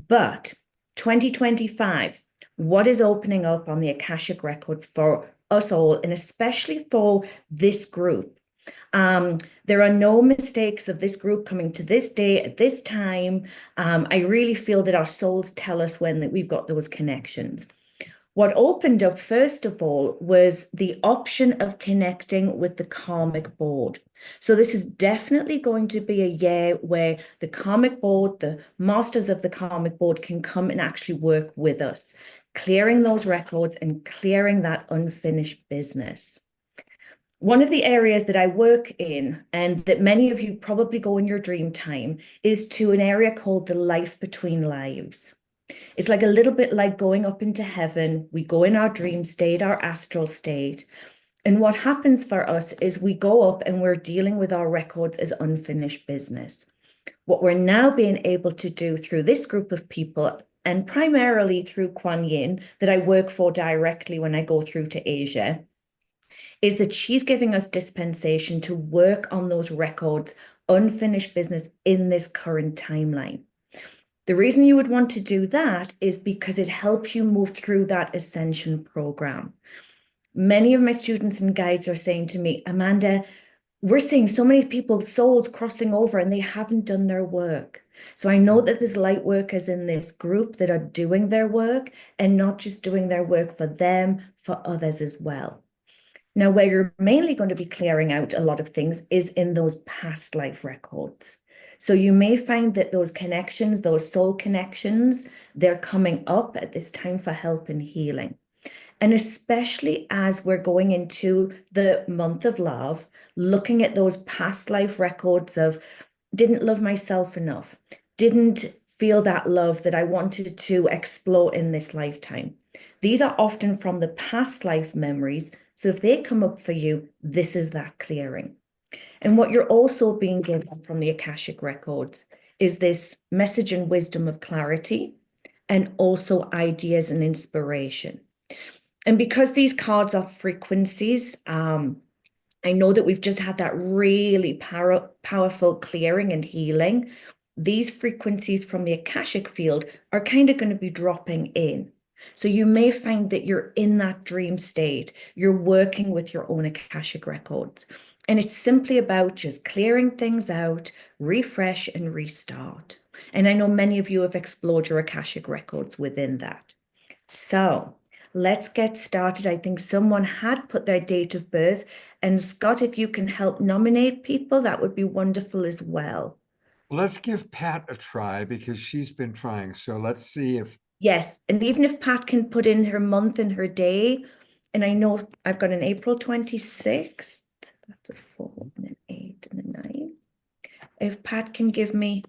But 2025, what is opening up on the Akashic Records for us all, and especially for this group? There are no mistakes of this group coming to this day at this time. I really feel that our souls tell us when that we've got those connections. What opened up, first of all, was the option of connecting with the karmic board. So this is definitely going to be a year where the karmic board, the masters of the karmic board, can come and actually work with us, clearing those records and clearing that unfinished business. One of the areas that I work in, and that many of you probably go in your dream time, is to an area called the life between lives. It's like a little bit like going up into heaven. We go in our dream state, our astral state. And what happens for us is we go up and we're dealing with our records as unfinished business. What we're now being able to do through this group of people, and primarily through Kuan Yin, that I work for directly when I go through to Asia, is that she's giving us dispensation to work on those records, unfinished business in this current timeline. The reason you would want to do that is because it helps you move through that ascension program. Many of my students and guides are saying to me, Amanda, we're seeing so many people's souls crossing over and they haven't done their work. So I know that there's light workers in this group that are doing their work and not just doing their work for them, for others as well. Now, where you're mainly going to be clearing out a lot of things is in those past life records. So you may find that those connections, those soul connections, they're coming up at this time for help and healing. And especially as we're going into the month of love, looking at those past life records of didn't love myself enough, didn't feel that love that I wanted to explore in this lifetime. These are often from the past life memories. So if they come up for you, this is that clearing. And what you're also being given from the Akashic records is this message and wisdom of clarity, and also ideas and inspiration. And because these cards are frequencies, I know that we've just had that really powerful clearing and healing. These frequencies from the Akashic field are kind of going to be dropping in. So you may find that you're in that dream state. You're working with your own Akashic records. And it's simply about just clearing things out, refresh and restart. And I know many of you have explored your Akashic records within that. So let's get started. I think someone had put their date of birth. And Scott, if you can help nominate people, that would be wonderful as well. Let's give Pat a try because she's been trying. So let's see if. Yes. And even if Pat can put in her month and her day, and I know I've got an April 26th. That's a 4 and an 8 and a 9. If Pat can give me.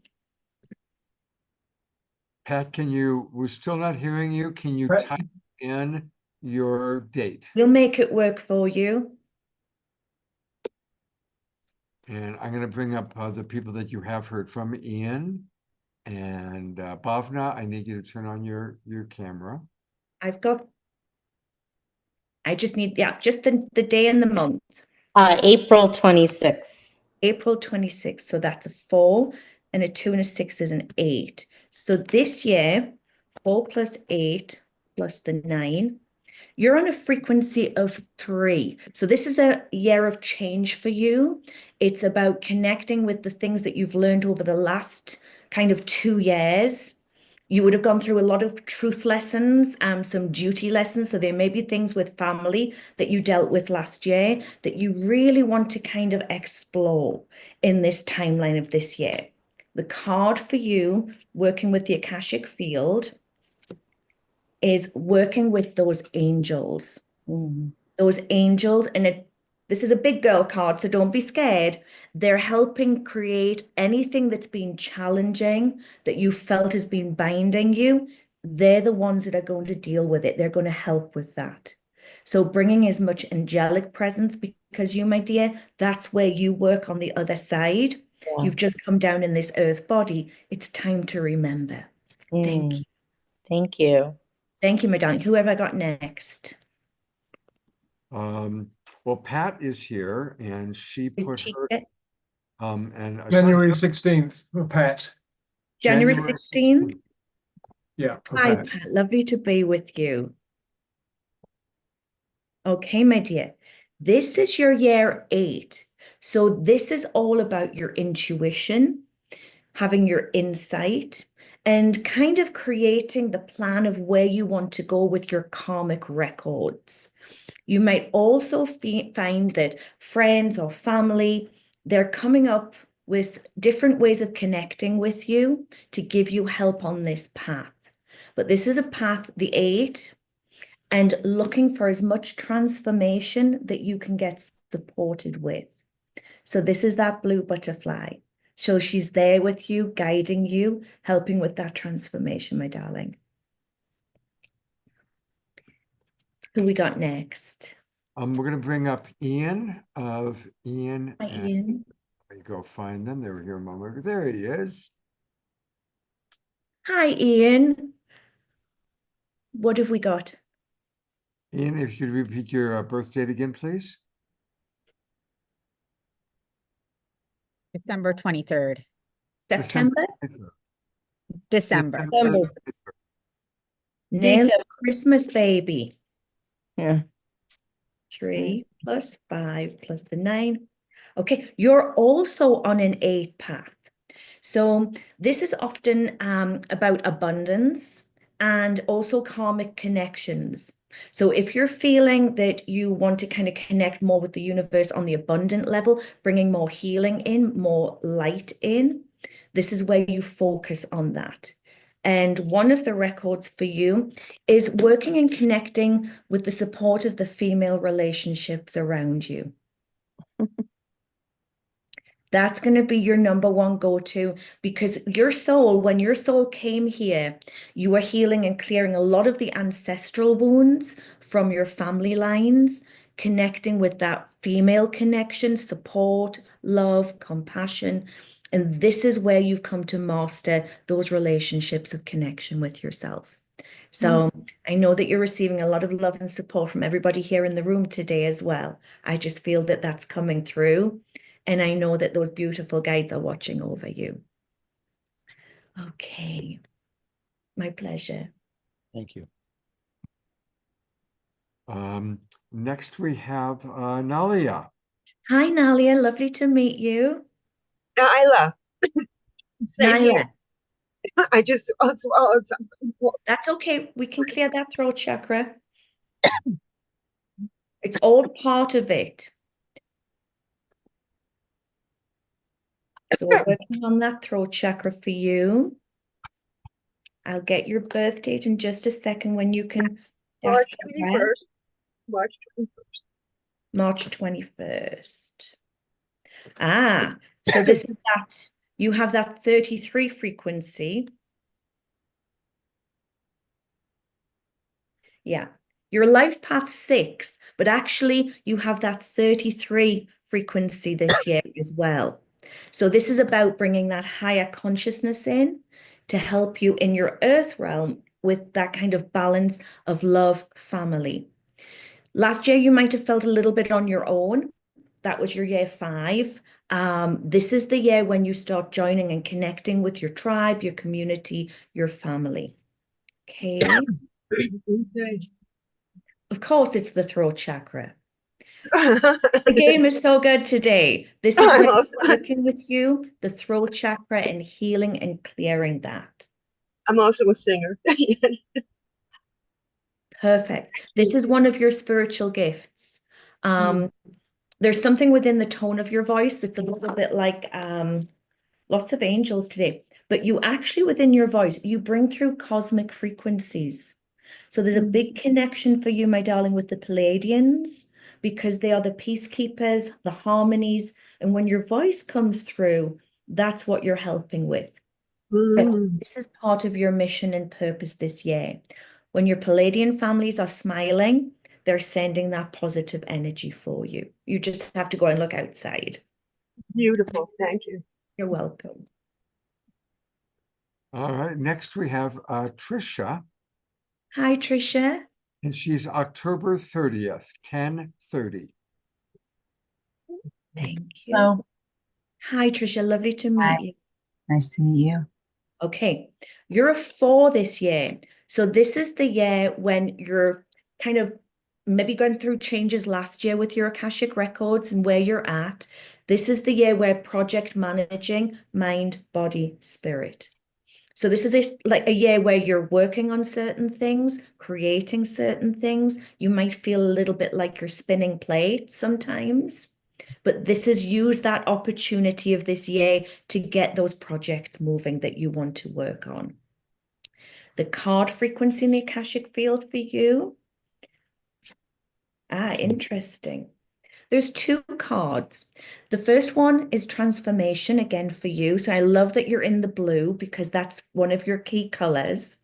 Pat, we're still not hearing you. Can you type in your date? We'll make it work for you. And I'm going to bring up the people that you have heard from, Ian and Bhavna. I need you to turn on your camera. I just need, just the day and the month. April 26th. April 26th. So that's a 4 and a 2 and a 6 is an 8. So this year, 4 plus 8 plus the 9, you're on a frequency of 3. So this is a year of change for you. It's about connecting with the things that you've learned over the last kind of 2 years. You would have gone through a lot of truth lessons, some duty lessons. So there may be things with family that you dealt with last year that you really want to kind of explore in this timeline of this year. The card for you working with the Akashic field is working with those angels. Those angels, and this is a big girl card, so don't be scared. They're helping create anything that's been challenging, that you felt has been binding you. They're the ones that are going to deal with it. They're going to help with that. So bringing as much angelic presence, because you, my dear, that's where you work on the other side. Yeah. You've just come down in this earth body. It's time to remember. Thank you. Thank you. Thank you, my darling. Who have I got next? Well, Pat is here, and she put her. And January 16th for Pat. January 16th. Yeah. Hi, Pat. Lovely to be with you. Okay, my dear. This is your year 8. So this is all about your intuition, having your insight, and kind of creating the plan of where you want to go with your karmic records. You might also find that friends or family, they're coming up with different ways of connecting with you to give you help on this path. But this is a path, the 8, and looking for as much transformation that you can get supported with. So this is that blue butterfly. So she's there with you, guiding you, helping with that transformation, my darling. Who we got next? We're going to bring up Ian of Ian. Hi, Ian. Let me go find them. They were here a moment ago. There he is. Hi, Ian. What have we got? Ian, if you could repeat your birth date again, please. December 23rd. September? December. Nailed Christmas baby. Yeah. 3 plus 5 plus the 9. Okay, you're also on an 8 path. So this is often about abundance and also karmic connections. So if you're feeling that you want to kind of connect more with the universe on the abundant level, bringing more healing in, more light in, this is where you focus on that. And one of the records for you is working and connecting with the support of the female relationships around you. That's going to be your number one go-to, because your soul, when your soul came here, you were healing and clearing a lot of the ancestral wounds from your family lines, connecting with that female connection, support, love, compassion. And this is where you've come to master those relationships of connection with yourself. So I know that you're receiving a lot of love and support from everybody here in the room today as well. I just feel that that's coming through. And I know that those beautiful guides are watching over you. Okay. My pleasure. Thank you. Next we have Nalia. Hi, Nalia. Lovely to meet you. Nyla. Same here. Nyla. I just swallowed something. That's okay. We can clear that throat chakra. It's all part of it. So we're working on that throat chakra for you. I'll get your birth date in just a second when you can. March 21st. March 21st. March 21st. Ah, so this is that. You have that 33 frequency. Yeah. Your life path 6, but actually you have that 33 frequency this year as well. So this is about bringing that higher consciousness in to help you in your earth realm with that kind of balance of love, family. Last year, you might have felt a little bit on your own. That was your year 5. This is the year when you start joining and connecting with your tribe, your community, your family. Okay. Of course, it's the throat chakra. The game is so good today. This is where I'm working with you, the throat chakra, and healing and clearing that. I'm also a singer. Perfect. This is one of your spiritual gifts. There's something within the tone of your voice that's a little bit like lots of angels today, but you actually within your voice, you bring through cosmic frequencies. So there's a big connection for you, my darling, with the Palladians, because they are the peacekeepers, the harmonies. And when your voice comes through, that's what you're helping with. So this is part of your mission and purpose this year. When your Palladian families are smiling, they're sending that positive energy for you. You just have to go and look outside. Beautiful. Thank you. You're welcome. All right. Next we have Trisha. Hi, Trisha. And she's October 30th, 10:30. Thank you. Hello. Hi, Trisha. Lovely to meet you. Nice to meet you. Okay. You're a 4 this year. So this is the year when you're kind of maybe going through changes last year with your Akashic records and where you're at. This is the year where project managing mind, body, spirit. So this is like a year where you're working on certain things, creating certain things. You might feel a little bit like you're spinning plates sometimes, but this is use that opportunity of this year to get those projects moving that you want to work on. The card frequency in the Akashic field for you. Interesting. There's 2 cards. The first one is transformation again for you. So I love that you're in the blue because that's one of your key colors.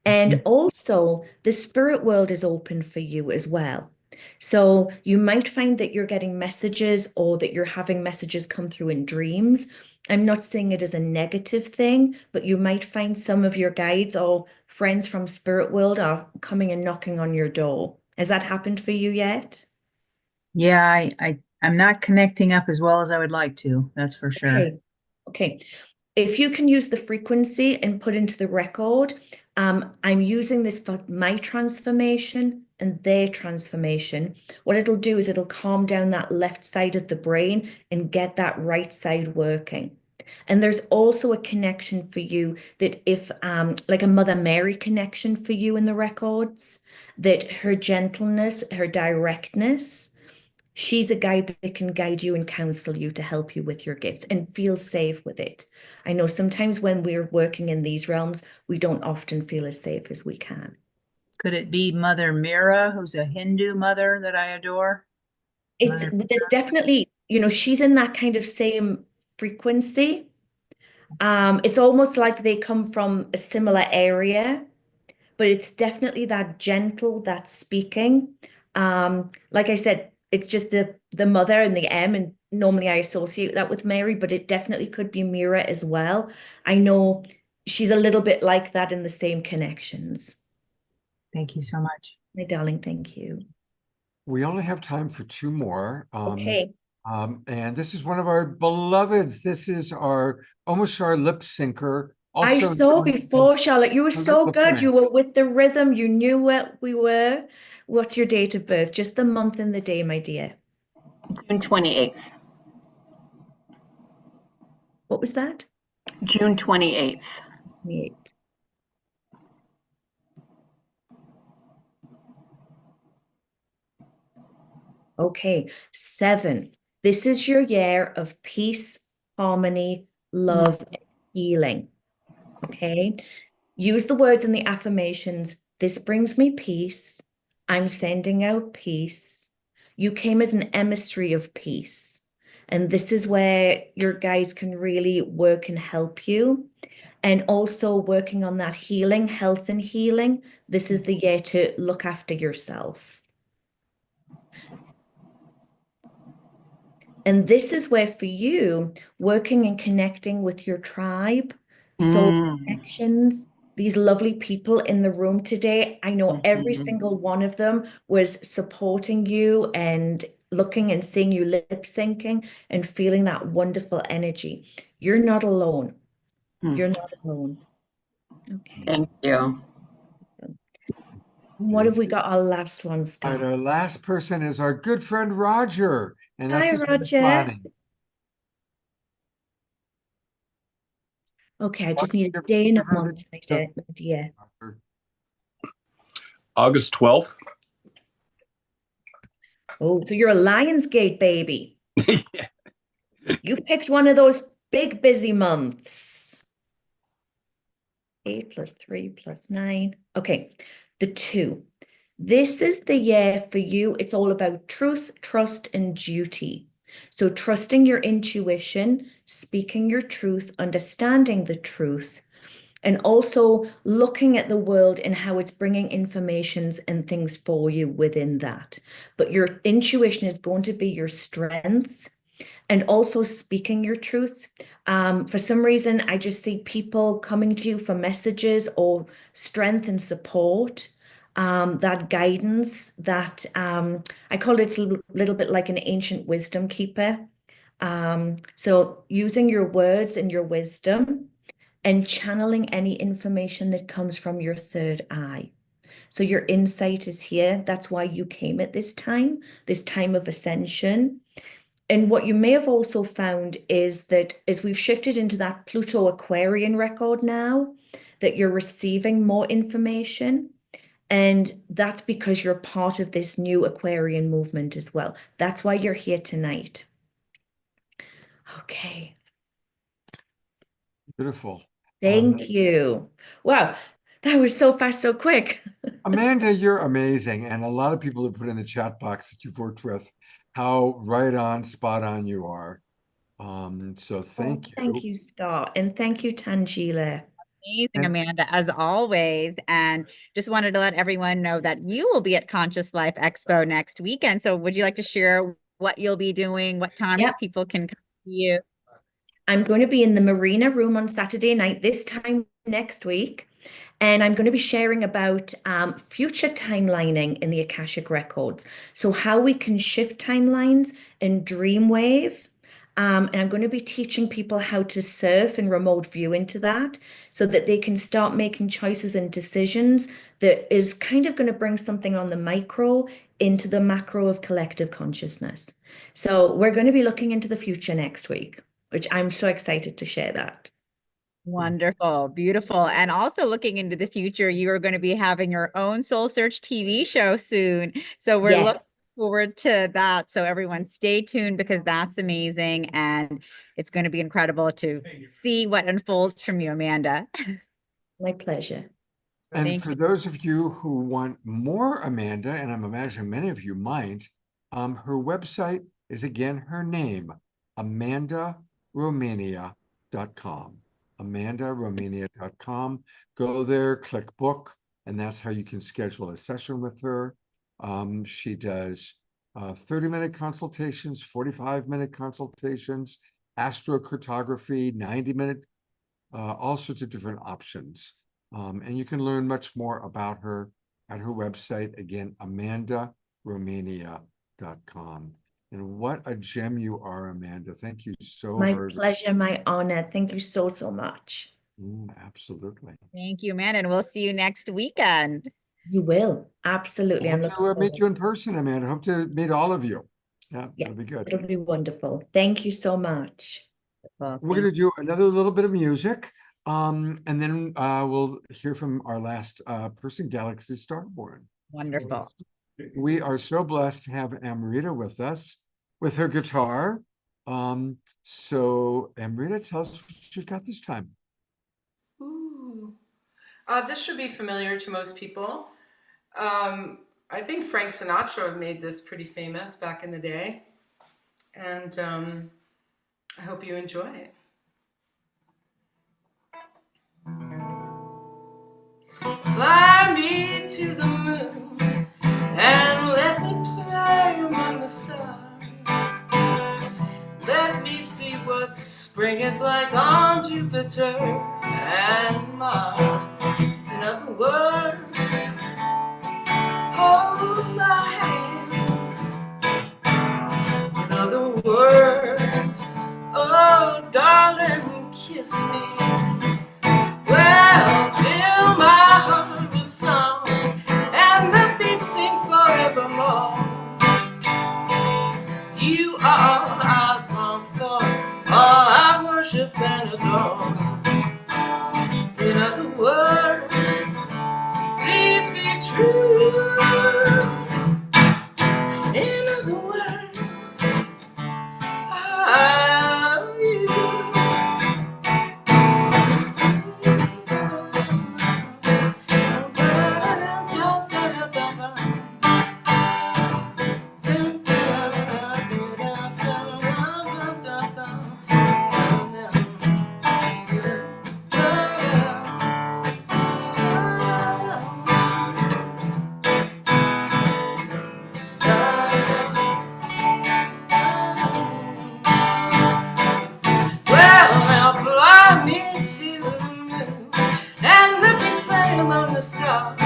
And also the spirit world is open for you as well. So you might find that you're getting messages or that you're having messages come through in dreams. I'm not saying it as a negative thing, but you might find some of your guides or friends from spirit world are coming and knocking on your door. Has that happened for you yet? Yeah, I'm not connecting up as well as I would like to. That's for sure. Okay. If you can use the frequency and put into the record, I'm using this for my transformation and their transformation. What it'll do is it'll calm down that left side of the brain and get that right side working. And there's also a connection for you that if, like a Mother Mary connection for you in the records, that her gentleness, her directness, She's a guide that can guide you and counsel you to help you with your gifts and feel safe with it. I know sometimes when we're working in these realms, we don't often feel as safe as we can. Could it be Mother Mira, who's a Hindu mother that I adore? There's definitely, she's in that kind of same frequency. It's almost like they come from a similar area, but it's definitely that gentle, that speaking. Like I said, it's just the mother and the M, and normally I associate that with Mary, but it definitely could be Mira as well. I know she's a little bit like that in the same connections. Thank you so much. My darling, thank you. We only have time for two more. Okay. And this is one of our beloveds. This is almost our lip syncer. I Also saw known before, as Charlotte, you were so Philip good. You LePrant. were with the rhythm. You knew what we were. What's your date of birth? Just the month and the day, my dear. June 28th. What was that? June 28th. 28th. Okay, 7. This is your year of peace, harmony, love, and healing. Okay, use the words and the affirmations. This brings me peace. I'm sending out peace. You came as an emissary of peace. And this is where your guides can really work and help you. And also working on that healing, health and healing. This is the year to look after yourself. And this is where for you, working and connecting with your tribe, soul connections, these lovely people in the room today, I know every single one of them was supporting you and looking and seeing you lip syncing and feeling that wonderful energy. You're not alone. You're not alone. Okay. Thank you. What have we got? Our last one, All Scott. right, our last person is our good friend Roger. And that's Hi, his Roger. planning. Okay, I just need a day and a month, my dear. August 12th. Oh, so you're a Lionsgate baby. You picked one of those big busy months. 8 + 3 + 9. Okay, the 2. This is the year for you. It's all about truth, trust, and duty. So trusting your intuition, speaking your truth, understanding the truth, and also looking at the world and how it's bringing informations and things for you within that. But your intuition is going to be your strength, and also speaking your truth. For some reason, I just see people coming to you for messages or strength and support. That guidance, that I call it a little bit like an ancient wisdom keeper. So using your words and your wisdom and channeling any information that comes from your third eye. So your insight is here. That's why you came at this time of ascension. And what you may have also found is that as we've shifted into that Pluto Aquarian record now, that you're receiving more information. And that's because you're part of this new Aquarian movement as well. That's why you're here tonight. Okay. Beautiful. Thank you. Wow, that was so fast, so quick. Amanda, you're amazing. And a lot of people have put in the chat box that you've worked with how right on, spot on you are. So thank you. Thank you, Scott. And thank you, Tangela. Amazing, Amanda, as always. And just wanted to let everyone know that you will be at Conscious Life Expo next weekend. So would you like to share what you'll be doing, what times people can come to you? I'm going to be in the Marina Room on Saturday night, this time next week. And I'm going to be sharing about future timelining in the Akashic Records. So how we can shift timelines and dreamwave. And I'm going to be teaching people how to surf and remote view into that so that they can start making choices and decisions that is kind of going to bring something on the micro into the macro of collective consciousness. So we're going to be looking into the future next week, which I'm so excited to share that. Wonderful, beautiful. And also looking into the future, you are going to be having your own Soul Search TV show soon. So we're looking forward to that. So everyone stay tuned because that's amazing. And it's going to be incredible to see what unfolds from you, Amanda. My pleasure. And Thank for those of you who want more Amanda, and I'm imagining many of you might, her website is again her name, amandaromania.com. amandaromania.com. Go there, click book, and that's how you can schedule a session with her. She does 30-minute consultations, 45-minute consultations, astrocartography, 90-minute, all sorts of different options. And you can learn much more about her at her website, again, amandaromania.com. And what a gem you are, Amanda. Thank you so My very much. pleasure, my honor. Thank you so, so much. Absolutely. Thank you, Amanda. And we'll see you next weekend. You will. Absolutely. I'm Hope looking to meet forward. you in person, Amanda. Hope to meet all of you. Yeah, Yeah, that'll be good. it'll be wonderful. Thank you so much. We're going to do another little bit of music, and then we'll hear from our last person, Galaxy Starborn. Wonderful. We are so blessed to have Amrita with us with her guitar. So Amrita, tell us what you've got this time. Ooh. This should be familiar to most people. I think Frank Sinatra made this pretty famous back in the day. And I hope you enjoy it. Fly me to the moon and let me play among the stars. Let me see what spring is like on Jupiter and Mars. In other words, hold my hand. In other words, oh darling, kiss me. Well, fill my heart with song and let me sing forevermore. You are all I long for, all I worship and adore. In other words, please be true. In other words, I love you. Well, fly me to the moon and let me play among the stars.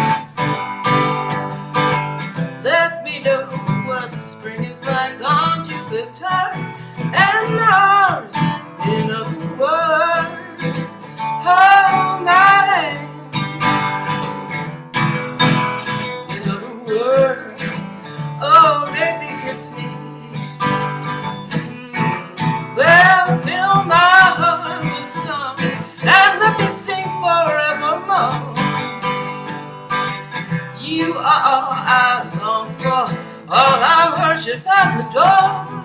Let me know what spring is like on Jupiter and Mars. In other words, hold my hand. In other words, oh baby, kiss me. Well, fill my heart with song and let me sing forevermore. You are all I long for, all I worship and adore.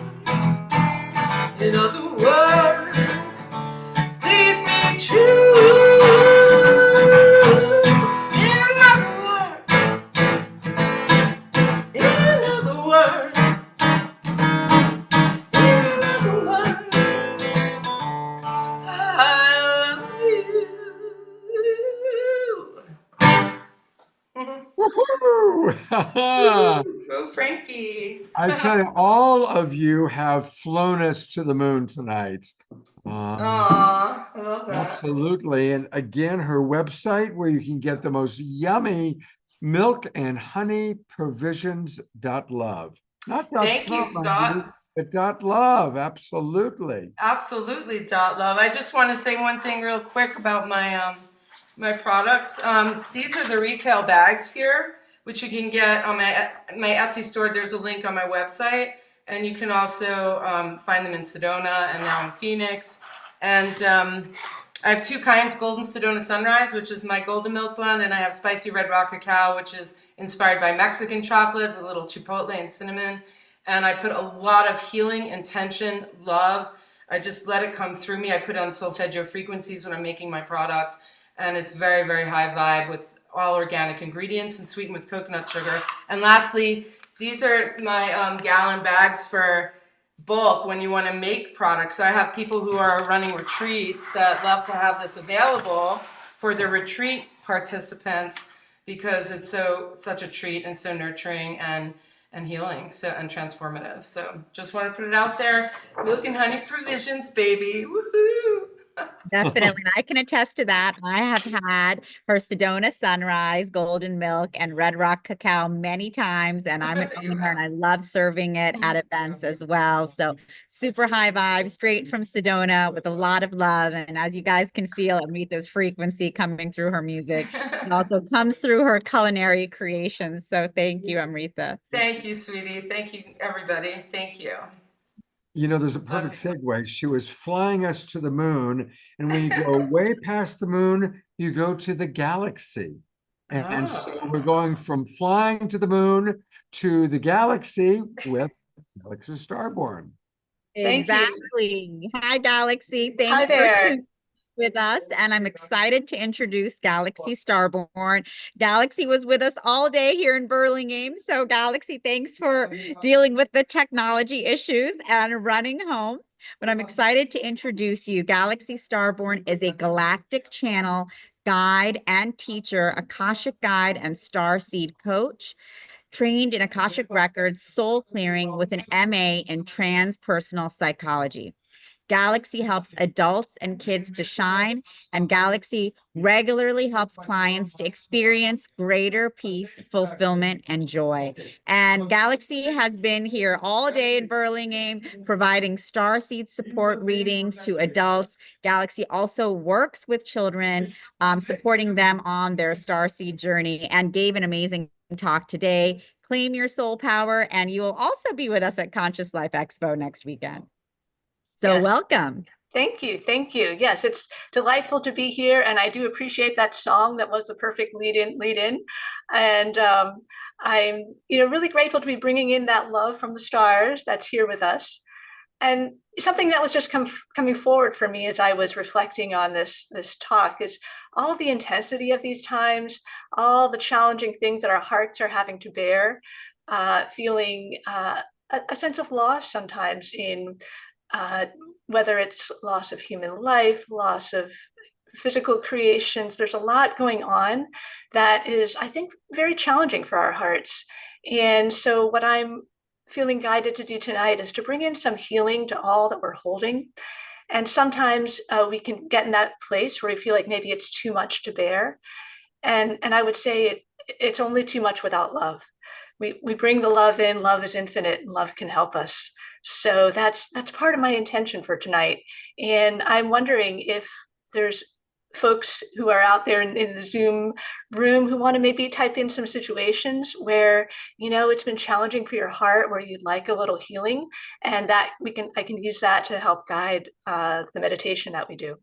In other words, please be true. In other words, in other words, in other words, I love you. Woohoo! Go Frankie. I tell you, all of you have flown us to the moon tonight. Aw, I love that. Absolutely. And again, her website where you can get the most yummy milk and honey provisions.love. Not Thank you, .com, Scott. but .love. Absolutely. Absolutely, .love. I just want to say one thing real quick about my my products. These are the retail bags here, which you can get on my Etsy store. There's a link on my website, and you can also find them in Sedona and now in Phoenix. And I have two kinds, Golden Sedona Sunrise, which is my golden milk blend, and I have Spicy Red Rock Cacao, which is inspired by Mexican chocolate with a little chipotle and cinnamon. And I put a lot of healing, intention, love. I just let it come through me. I put it on solfeggio frequencies when I'm making my product, and it's very, very high vibe with all organic ingredients and sweetened with coconut sugar. And lastly, these are my gallon bags for bulk when you want to make products. So I have people who are running retreats that love to have this available for their retreat participants because it's such a treat and so nurturing and healing and transformative. So just want to put it out there. Milk and honey provisions, baby. Woohoo! Definitely. And I can attest to that. I have had her Sedona Sunrise, Golden Milk, and Red Rock Cacao many times, and I'm an owner and I love serving it at events as well. So super high vibes, straight from Sedona with a lot of love. And as you guys can feel, Amrita's frequency coming through her music. It also comes through her culinary creations. So thank you, Amrita. Thank you, sweetie. Thank you, everybody. Thank you. There's a perfect segue. She was flying us to the moon, and when you go way past the moon, you go to the galaxy. And so we're going from flying to the moon to the galaxy with Galaxy Starborn. Exactly. Hi, Galaxy. Hi Thanks there. for tuning with us, and I'm excited to introduce Galaxy Starborn. Galaxy was with us all day here in Burlingame. So Galaxy, thanks for dealing with the technology issues and running home. But I'm excited to introduce you. Galaxy Starborn is a galactic channel guide and teacher, Akashic guide and starseed coach, trained in Akashic Records, soul clearing with an MA in transpersonal psychology. Galaxy helps adults and kids to shine, and Galaxy regularly helps clients to experience greater peace, fulfillment, and joy. And Galaxy has been here all day in Burlingame, providing starseed support readings to adults. Galaxy also works with children, supporting them on their starseed journey, and gave an amazing talk today. Claim your soul power, and you will also be with us at Conscious Life Expo next weekend. So Yes. welcome. Thank you. Thank you. Yes, it's delightful to be here. And I do appreciate that song. That was the perfect lead in. And I'm, really grateful to be bringing in that love from the stars that's here with us. And something that was just coming forward for me as I was reflecting on this talk is all the intensity of these times, all the challenging things that our hearts are having to bear, feeling a sense of loss sometimes in whether it's loss of human life, loss of physical creations. There's a lot going on that is, I think, very challenging for our hearts. And so what I'm feeling guided to do tonight is to bring in some healing to all that we're holding. And sometimes we can get in that place where we feel like maybe it's too much to bear. And I would say it's only too much without love. We bring the love in, love is infinite, and love can help us. So that's part of my intention for tonight. And I'm wondering if there's folks who are out there in the Zoom room who want to maybe type in some situations where, it's been challenging for your heart, where you'd like a little healing, and that I can use that to help guide the meditation that we do.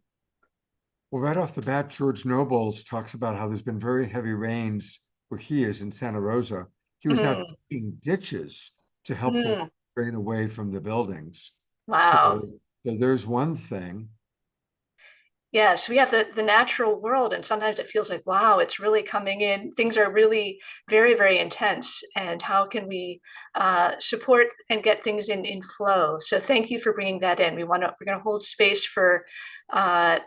Well, right off the bat, George Nobles talks about how there's been very heavy rains where he is in Santa Rosa. He was out digging ditches to help them drain away from the buildings. Wow. So there's one thing. Yes, we have the natural world, and sometimes it feels like, wow, it's really coming in. Things are really very, very intense. And how can we support and get things in flow? So thank you for bringing that in. We're going to hold space for a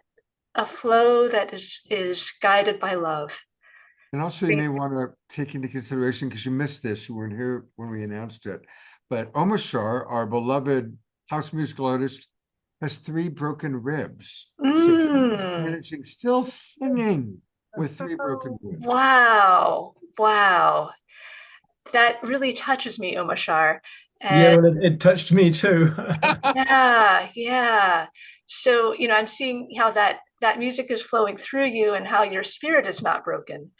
flow that is guided by love. And also you may want to take into consideration, because you missed this, you weren't here when we announced it, but Omashar, our beloved house musical artist, has 3 broken ribs. So he's managing, still singing with 3 broken ribs. Wow. Wow. That really touches me, Omashar. Yeah, well, it touched me too. Yeah. So, I'm seeing how that music is flowing through you and how your spirit is not broken,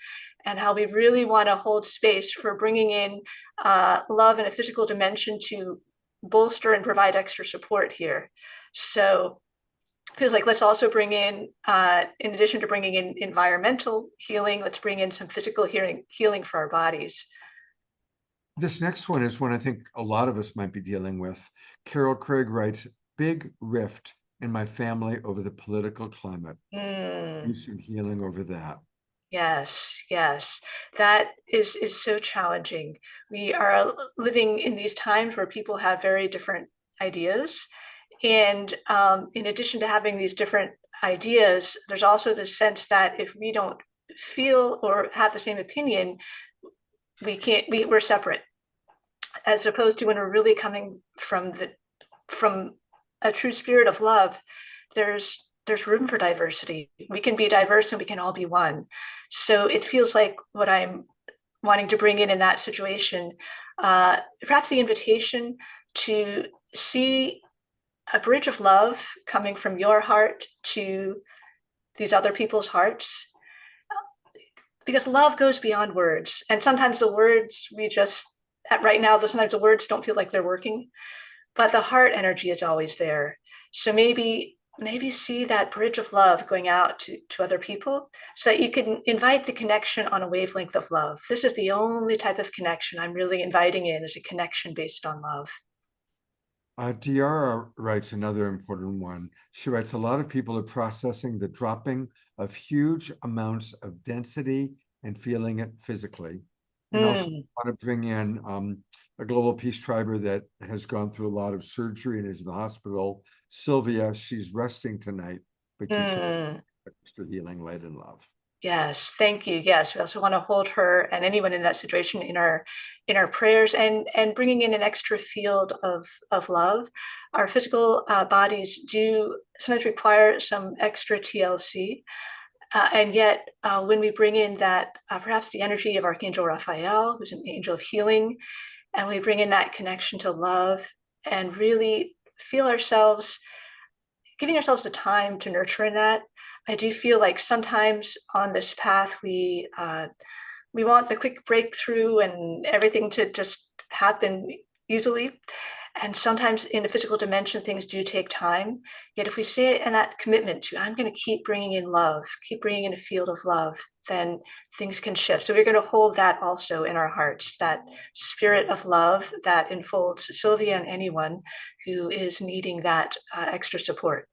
and how we really want to hold space for bringing in love in a physical dimension to bolster and provide extra support here. So feels like let's also bring in addition to bringing in environmental healing, let's bring in some physical healing for our bodies. This next one is one I think a lot of us might be dealing with. Carol Craig writes, big rift in my family over the political climate. Do some healing over that. Yes, yes, that is so challenging. We are living in these times where people have very different ideas. And in addition to having these different ideas, there's also the sense that if we don't feel or have the same opinion, we're separate. As opposed to when we're really coming from a true spirit of love, there's room for diversity. We can be diverse and we can all be one. So it feels like what I'm wanting to bring in that situation, perhaps the invitation to see a bridge of love coming from your heart to these other people's hearts. Because love goes beyond words. And sometimes the words right now, sometimes the words don't feel like they're working, but the heart energy is always there. So maybe see that bridge of love going out to other people so that you can invite the connection on a wavelength of love. This is the only type of connection I'm really inviting in, is a connection based on love. Diara writes another important one. She writes, a lot of people are processing the dropping of huge amounts of density and feeling it physically. And also want to bring in a global peace triber that has gone through a lot of surgery and is in the hospital. Sylvia, she's resting tonight, but extra healing, light, and love. Yes, thank you. Yes, we also want to hold her and anyone in that situation in our prayers, and bringing in an extra field of love. Our physical bodies do sometimes require some extra TLC, and yet when we bring in that perhaps the energy of Archangel Raphael, who's an angel of healing, and we bring in that connection to love and really feel ourselves giving ourselves the time to nurture in that. I do feel like sometimes on this path, we want the quick breakthrough and everything to just happen easily. And sometimes in the physical dimension, things do take time. Yet if we stay in that commitment to, I'm going to keep bringing in love, keep bringing in a field of love, then things can shift. So we're going to hold that also in our hearts, that spirit of love that enfolds Sylvia and anyone who is needing that extra support.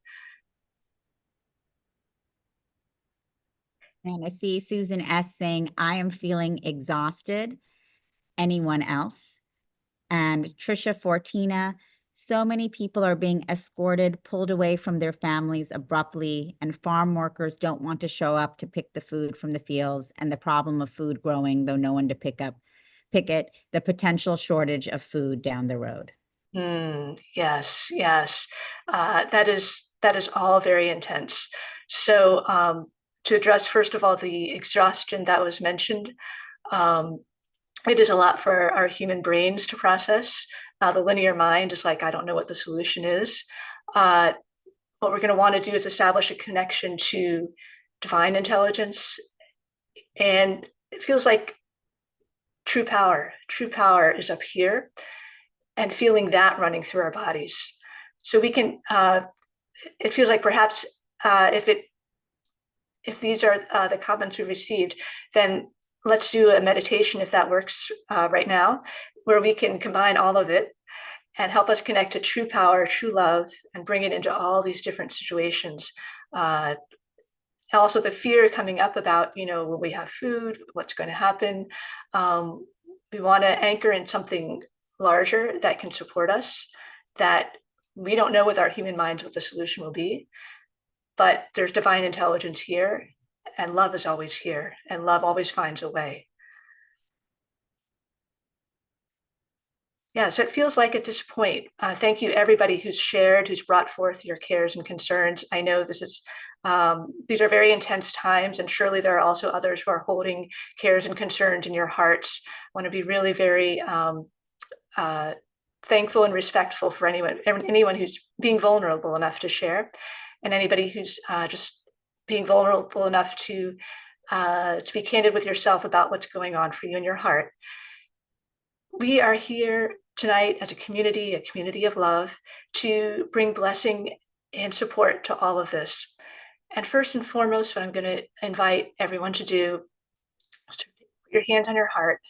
And I see Susan S. saying, I am feeling exhausted. Anyone else? And Trisha Fortina, so many people are being escorted, pulled away from their families abruptly, and farm workers don't want to show up to pick the food from the fields, and the problem of food growing, though no one to pick it, the potential shortage of food down the road. Yes, yes. That is all very intense. So to address, first of all, the exhaustion that was mentioned, it is a lot for our human brains to process. The linear mind is like, I don't know what the solution is. What we're going to want to do is establish a connection to divine intelligence. And it feels like true power is up here, and feeling that running through our bodies. So we can, it feels like perhaps if these are the comments we received, then let's do a meditation, if that works right now, where we can combine all of it and help us connect to true power, true love, and bring it into all these different situations. Also the fear coming up about, will we have food? What's going to happen? We want to anchor in something larger that can support us, that we don't know with our human minds what the solution will be, but there's divine intelligence here, and love is always here, and love always finds a way. Yeah, so it feels like at this point, thank you everybody who's shared, who's brought forth your cares and concerns. I know this is, these are very intense times, and surely there are also others who are holding cares and concerns in your hearts. I want to be really very thankful and respectful for anyone who's being vulnerable enough to share, and anybody who's just being vulnerable enough to be candid with yourself about what's going on for you in your heart. We are here tonight as a community of love, to bring blessing and support to all of this. And first and foremost, what I'm going to invite everyone to do is to put your hands on your heart.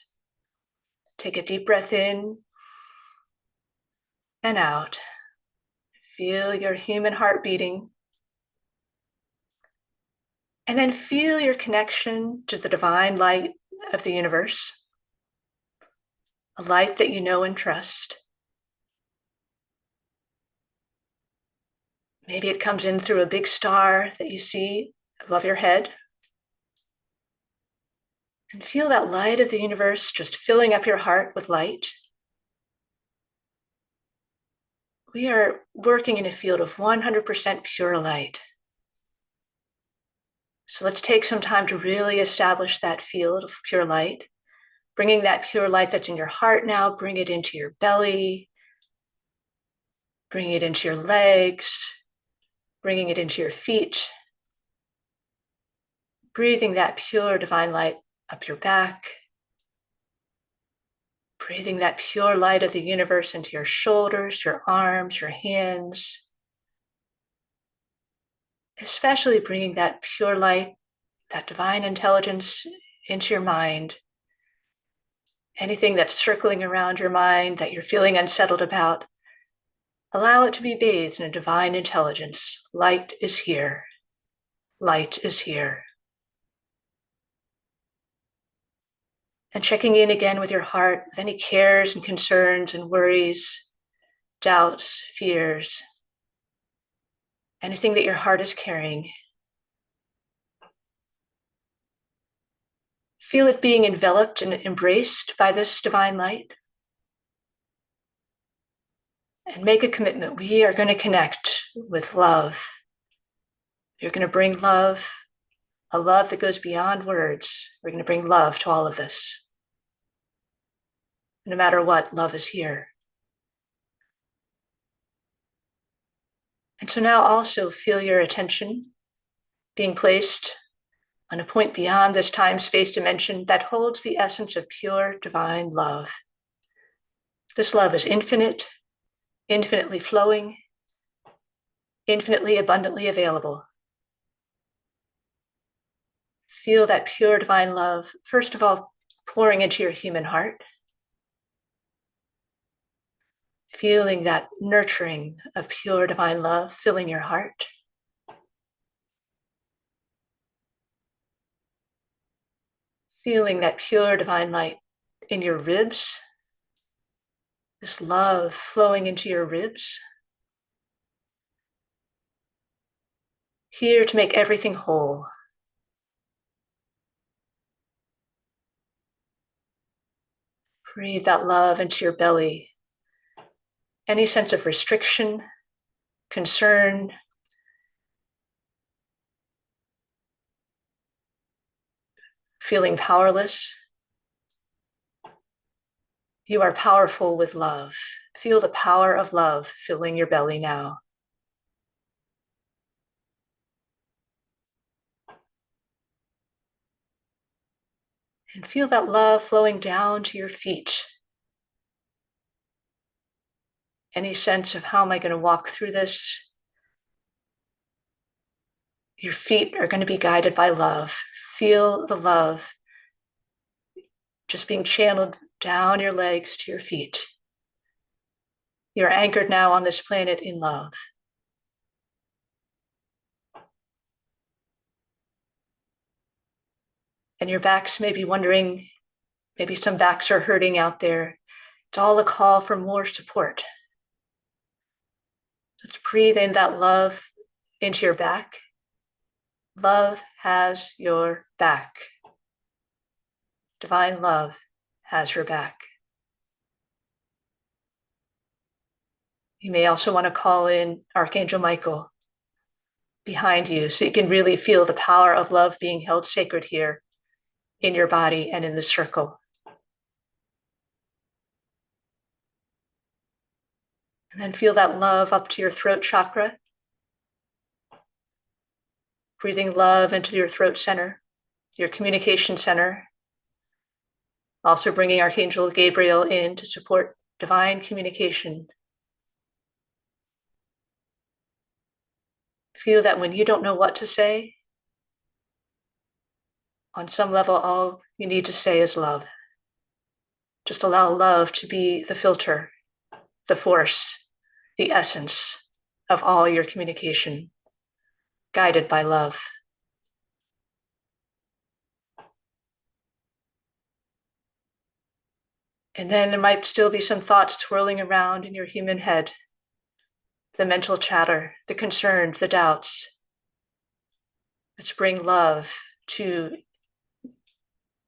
Take a deep breath in and out. Feel your human heart beating. And then feel your connection to the divine light of the universe, a light that you know and trust. Maybe it comes in through a big star that you see above your head. And feel that light of the universe just filling up your heart with light. We are working in a field of 100% pure light. So let's take some time to really establish that field of pure light, bringing that pure light that's in your heart now, bring it into your belly, bring it into your legs, bringing it into your feet, breathing that pure divine light up your back, breathing that pure light of the universe into your shoulders, your arms, your hands, especially bringing that pure light, that divine intelligence into your mind. Anything that's circling around your mind that you're feeling unsettled about, allow it to be bathed in a divine intelligence. Light is here. Light is here. And checking in again with your heart, with any cares and concerns and worries, doubts, fears, anything that your heart is carrying. Feel it being enveloped and embraced by this divine light. And make a commitment. We are going to connect with love. You're going to bring love, a love that goes beyond words. We're going to bring love to all of this. No matter what, love is here. And so now also feel your attention being placed on a point beyond this time-space dimension that holds the essence of pure divine love. This love is infinite, infinitely flowing, infinitely abundantly available. Feel that pure divine love, first of all, pouring into your human heart. Feeling that nurturing of pure divine love filling your heart. Feeling that pure divine light in your ribs. This love flowing into your ribs. Here to make everything whole. Breathe that love into your belly. Any sense of restriction, concern, feeling powerless. You are powerful with love. Feel the power of love filling your belly now. And feel that love flowing down to your feet. Any sense of how am I going to walk through this? Your feet are going to be guided by love. Feel the love just being channeled down your legs to your feet. You're anchored now on this planet in love. And your backs may be wondering, maybe some backs are hurting out there. It's all a call for more support. Let's breathe in that love into your back. Love has your back. Divine love has your back. You may also want to call in Archangel Michael behind you so you can really feel the power of love being held sacred here in your body and in the circle. And then feel that love up to your throat chakra. Breathing love into your throat center, your communication center. Also bringing Archangel Gabriel in to support divine communication. Feel that when you don't know what to say, on some level, all you need to say is love. Just allow love to be the filter, the force, the essence of all your communication, guided by love. And then there might still be some thoughts swirling around in your human head, the mental chatter, the concerns, the doubts. Let's bring love to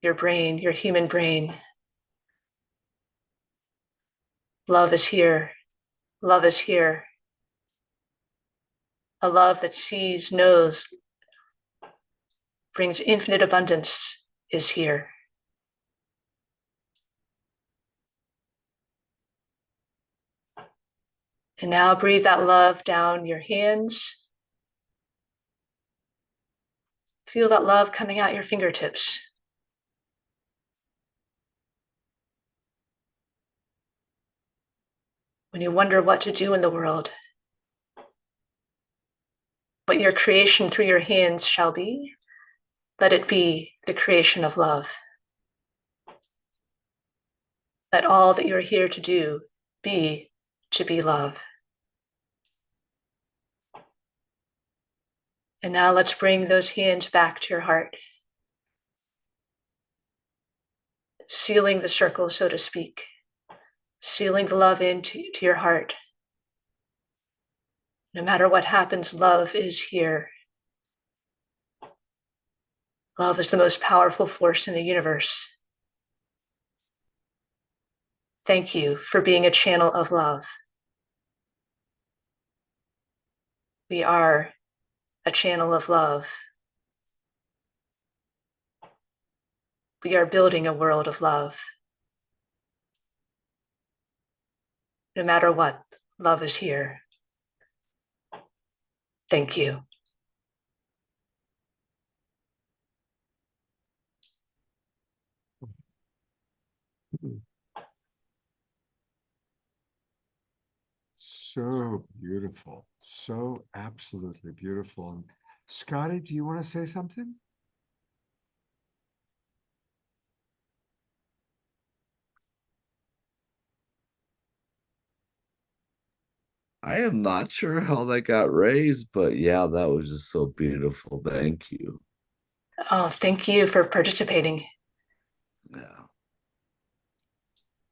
your brain, your human brain. Love is here. Love is here. A love that sees, knows, brings infinite abundance is here. And now breathe that love down your hands. Feel that love coming out your fingertips. When you wonder what to do in the world, what your creation through your hands shall be, let it be the creation of love. Let all that you're here to do be to be love. And now let's bring those hands back to your heart, sealing the circle, so to speak, sealing the love into your heart. No matter what happens, love is here. Love is the most powerful force in the universe. Thank you for being a channel of love. We are a channel of love. We are building a world of love. No matter what, love is here. Thank you. So beautiful. So absolutely beautiful. And Scotty, do you want to say something? I am not sure how that got raised, but yeah, that was just so beautiful. Thank you. Oh, thank you for participating. Yeah.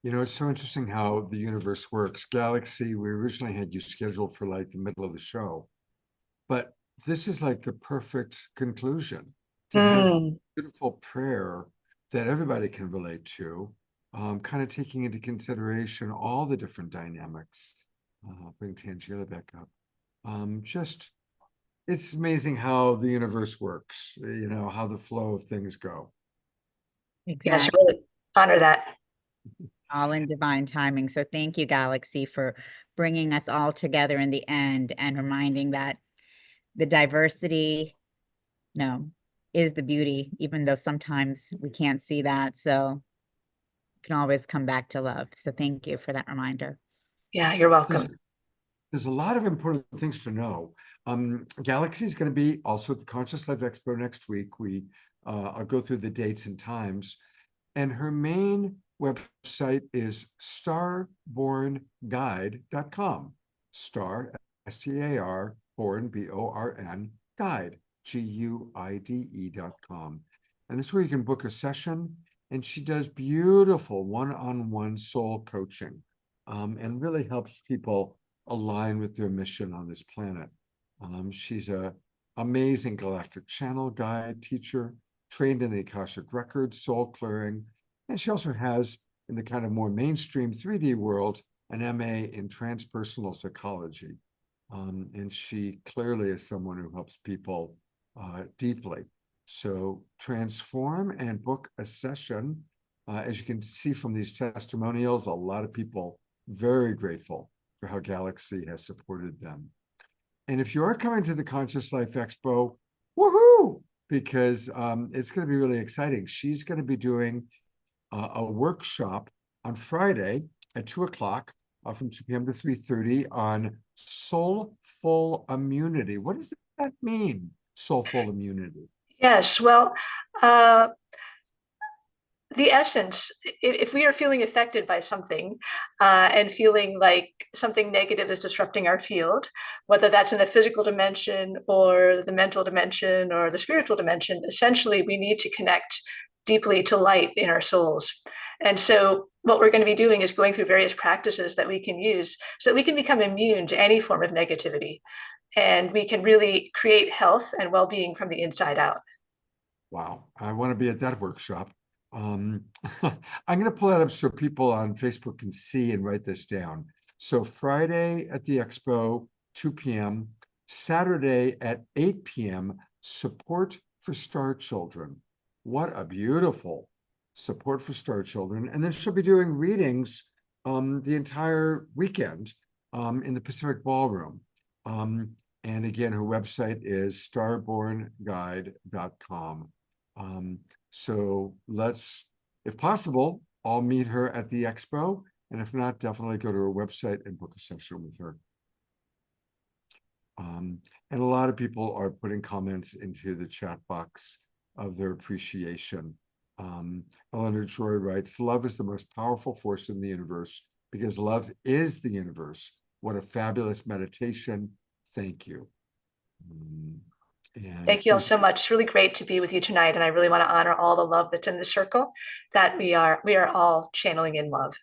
You know, it's so interesting how the universe works. Galaxy, we originally had you scheduled for like the middle of the show, but this is like the perfect conclusion to have a beautiful prayer that everybody can relate to, kind of taking into consideration all the different dynamics. Bring Tangela back up. It's amazing how the universe works, you know, how the flow of things go. Yes, really honor that. All in divine timing. So thank you, Galaxy, for bringing us all together in the end and reminding that the diversity, is the beauty, even though sometimes we can't see that. So you can always come back to love. So thank you for that reminder. Yeah, you're welcome. There's a lot of important things to know. Galaxy is going to be also at the Conscious Life Expo next week. I'll go through the dates and times. And her main website is starbornguide.com. Star, S-T-A-R, born, B-O-R-N, guide, G-U-I-D-E.com. And this is where you can book a session. And she does beautiful one-on-one soul coaching, and really helps people align with their mission on this planet. She's an amazing galactic channel guide, teacher, trained in the Akashic Records, soul clearing, and she also has, in the kind of more mainstream 3D world, an MA in transpersonal psychology. And she clearly is someone who helps people deeply. So transform and book a session. As you can see from these testimonials, a lot of people very grateful for how Galaxy has supported them. And if you are coming to the Conscious Life Expo, woohoo! Because it's going to be really exciting. She's going to be doing a workshop on Friday at 2:00 from 2 p.m. to 3:30 on soulful immunity. What does that mean, soulful immunity? Yes, well, the essence, if we are feeling affected by something and feeling like something negative is disrupting our field, whether that's in the physical dimension or the mental dimension or the spiritual dimension, essentially we need to connect deeply to light in our souls. And so what we're going to be doing is going through various practices that we can use so that we can become immune to any form of negativity. And we can really create health and well-being from the inside out. Wow, I want to be at that workshop. I'm going to pull that up so people on Facebook can see and write this down. So Friday at the Expo, 2 p.m., Saturday at 8 p.m., support for Star Children. What a beautiful support for Star Children. And then she'll be doing readings the entire weekend in the Pacific Ballroom. And again, her website is starbornguide.com. So let's, if possible, I'll meet her at the Expo. And if not, definitely go to her website and book a session with her. And a lot of people are putting comments into the chat box of their appreciation. Eleanor Joy writes, love is the most powerful force in the universe because love is the universe. What a fabulous meditation. Thank you. And thank you all so much. It's really great to be with you tonight. And I really want to honor all the love that's in the circle, that we are all channeling in love.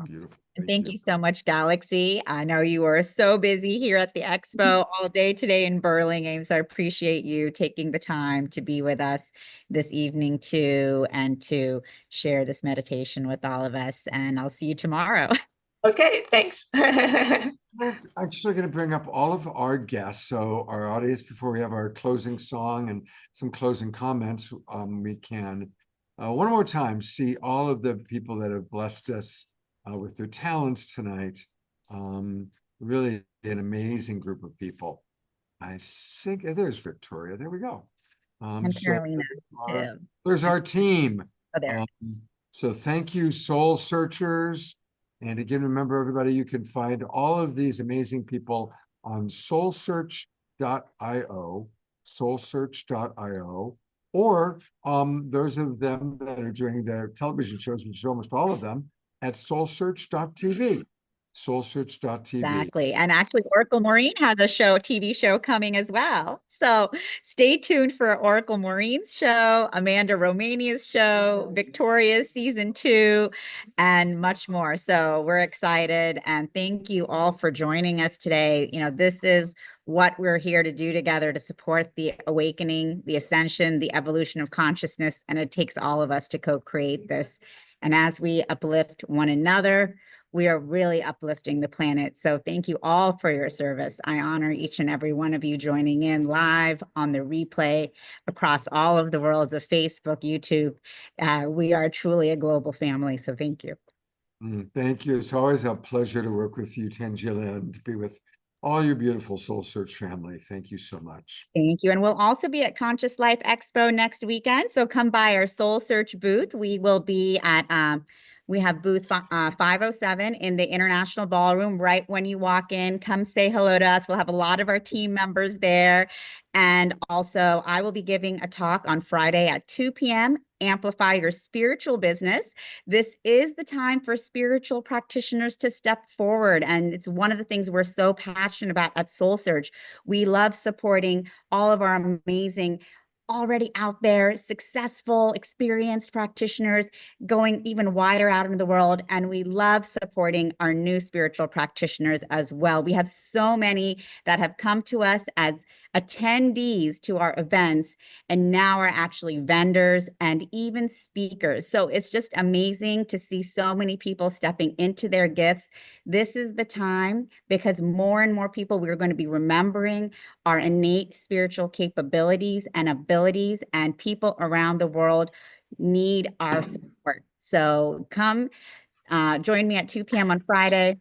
Beautiful. Thank you so much, Galaxy. I know you were so busy here at the Expo all day today in Burlingame, so I appreciate you taking the time to be with us this evening too, and to share this meditation with all of us. And I'll see you tomorrow. Okay, thanks. I'm actually going to bring up all of our guests. So our audience, before we have our closing song and some closing comments, we can one more time see all of the people that have blessed us with their talents tonight. Really an amazing group of people. I think there's Victoria. There we go. And Carolina, too. There's our team. Oh, there. So thank you, Soul Searchers. And again, remember, everybody, you can find all of these amazing people on SoulSearch.io, SoulSearch.io, or those of them that are doing their television shows, which is almost all of them, at SoulSearch.tv. SoulSearch.tv. Exactly. And actually, Oracle Maureen has a TV show coming as well. So stay tuned for Oracle Maureen's show, Amanda Romania's show, Victoria's season 2, and much more. So we're excited. And thank you all for joining us today. You know, this is what we're here to do together to support the awakening, the ascension, the evolution of consciousness. And it takes all of us to co-create this. And as we uplift one another, we are really uplifting the planet. So thank you all for your service. I honor each and every one of you joining in live on the replay across all of the worlds of Facebook, YouTube. We are truly a global family. So thank you. Thank you. It's always a pleasure to work with you, Tangela, and to be with all your beautiful Soul Search family. Thank you so much. Thank you. And we'll also be at Conscious Life Expo next weekend. So come by our Soul Search booth. We will be at we have booth 507 in the International Ballroom. Right when you walk in, come say hello to us. We'll have a lot of our team members there. And also, I will be giving a talk on Friday at 2 p.m. Amplify your spiritual business. This is the time for spiritual practitioners to step forward. And it's one of the things we're so passionate about at Soul Search. We love supporting all of our amazing, already out there, successful, experienced practitioners going even wider out into the world. And we love supporting our new spiritual practitioners as well. We have so many that have come to us as attendees to our events and now are actually vendors and even speakers. So it's just amazing to see so many people stepping into their gifts. This is the time because more and more people, we're going to be remembering our innate spiritual capabilities and abilities, and people around the world need our support. So come join me at 2 p.m. on Friday.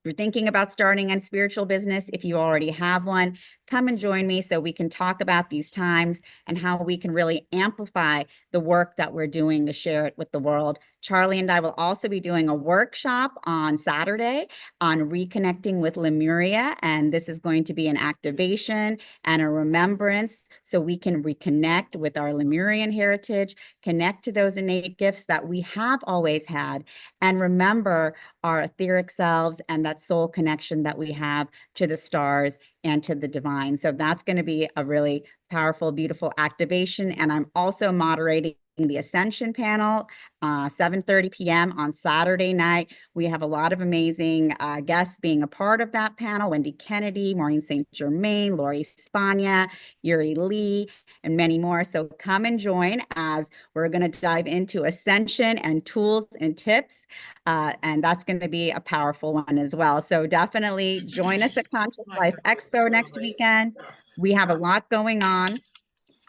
You're thinking about starting a spiritual business. If you already have one, come and join me so we can talk about these times and how we can really amplify the work that we're doing to share it with the world. Charlie and I will also be doing a workshop on Saturday on reconnecting with Lemuria, and this is going to be an activation and a remembrance so we can reconnect with our Lemurian heritage, connect to those innate gifts that we have always had, and remember our etheric selves and that soul connection that we have to the stars and to the divine. So that's going to be a really powerful, beautiful activation. And I'm also moderating the Ascension panel, 7:30 p.m. on Saturday night. We have a lot of amazing guests being a part of that panel: Wendy Kennedy, Maureen St. Germain, Lori Spagna, Yuri Lee, and many more. So come and join as we're going to dive into Ascension and tools and tips. And that's going to be a powerful one as well. So definitely join us at Conscious Life Expo next weekend. We have a lot going on.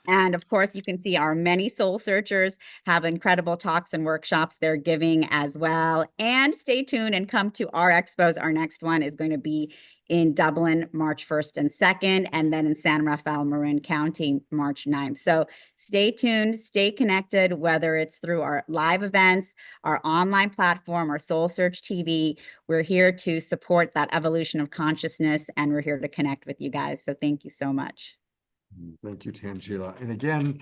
And of course, you can see our many soul searchers have incredible talks and workshops they're giving as well. And stay tuned and come to our expos. Our next one is going to be in Dublin, March 1st and 2nd, and then in San Rafael, Marin County, March 9th. So stay tuned, stay connected, whether it's through our live events, our online platform, or SoulSearchTV. We're here to support that evolution of consciousness, and we're here to connect with you guys. So thank you so much. Thank you, Tangela. And again,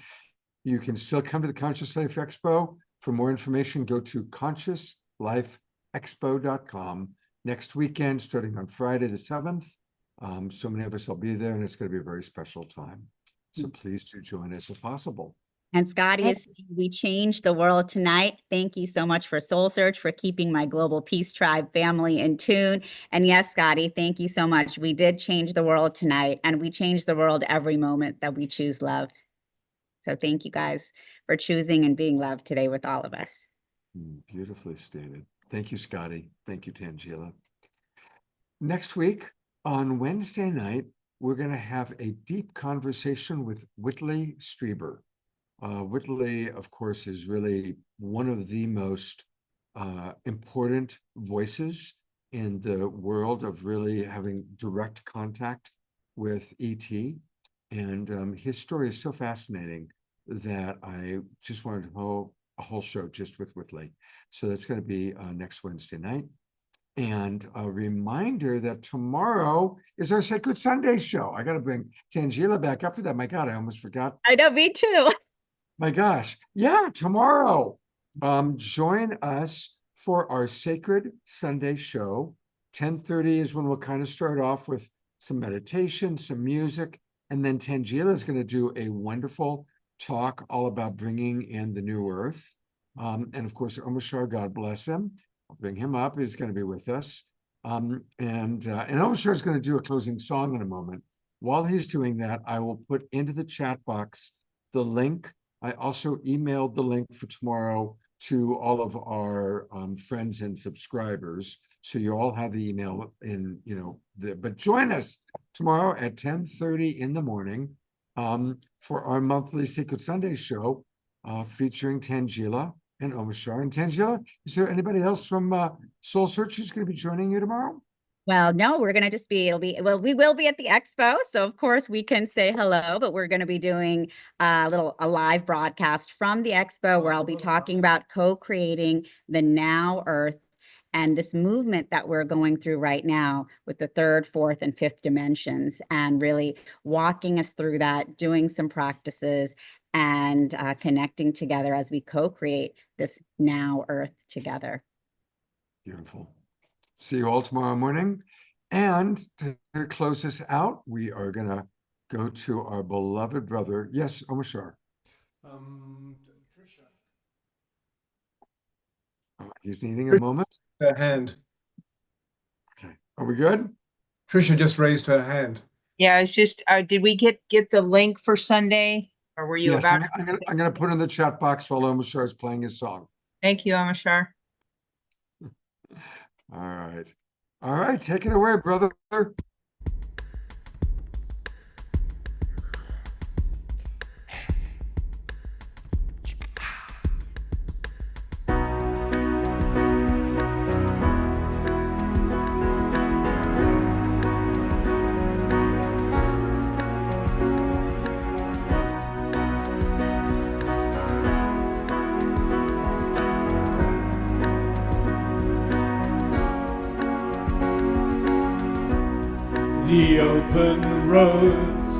you can still come to the Conscious Life Expo. For more information, go to consciouslifeexpo.com. Next weekend, starting on Friday the 7th. So many of us will be there, and it's going to be a very special time. So please do join us if possible. And Scotty is saying, we changed the world tonight. Thank you so much for Soul Search, for keeping my Global Peace Tribe family in tune. And yes, Scotty, thank you so much. We did change the world tonight, and we change the world every moment that we choose love. So thank you guys for choosing and being loved today with all of us. Beautifully stated. Thank you, Scotty. Thank you, Tangela. Next week, on Wednesday night, we're going to have a deep conversation with Whitley Strieber. Whitley, of course, is really one of the most important voices in the world of really having direct contact with ET. And his story is so fascinating that I just wanted to hold a whole show just with Whitley. So that's going to be next Wednesday night. And a reminder that tomorrow is our Sacred Sunday show. I got to bring Tangela back up for that. My God, I almost forgot. I know, me too. My gosh. Yeah, tomorrow. Join us for our Sacred Sunday show. 10:30 is when we'll kind of start off with some meditation, some music, and then Tangela is going to do a wonderful talk all about bringing in the new earth. And of course, Omashar, God bless him. I'll bring him up. He's going to be with us. And Omashar is going to do a closing song in a moment. While he's doing that, I will put into the chat box the link. I also emailed the link for tomorrow to all of our friends and subscribers. So you all have the email in, but join us tomorrow at 10:30 in the morning for our monthly Sacred Sunday show featuring Tangela and Omashar. And Tangela, is there anybody else from Soul Search who's going to be joining you tomorrow? Well, no, we're going to just be, we will be at the expo. So of course we can say hello, but we're going to be doing a live broadcast from the expo where I'll be talking about co-creating the now earth and this movement that we're going through right now with the third, fourth, and fifth dimensions, and really walking us through that, doing some practices and connecting together as we co-create this now earth together. Beautiful. See you all tomorrow morning. And to close this out, we are going to go to our beloved brother. Yes, Omashar. Trisha. He's needing a moment. Her hand. Okay. Are we good? Trisha just raised her hand. Yeah, it's just, did we get the link for Sunday? Or were you Yes, about? I'm going to put in the chat box while Omashar is playing his song. Thank you, Amashar. All right. All right. Take it away, brother. the open roads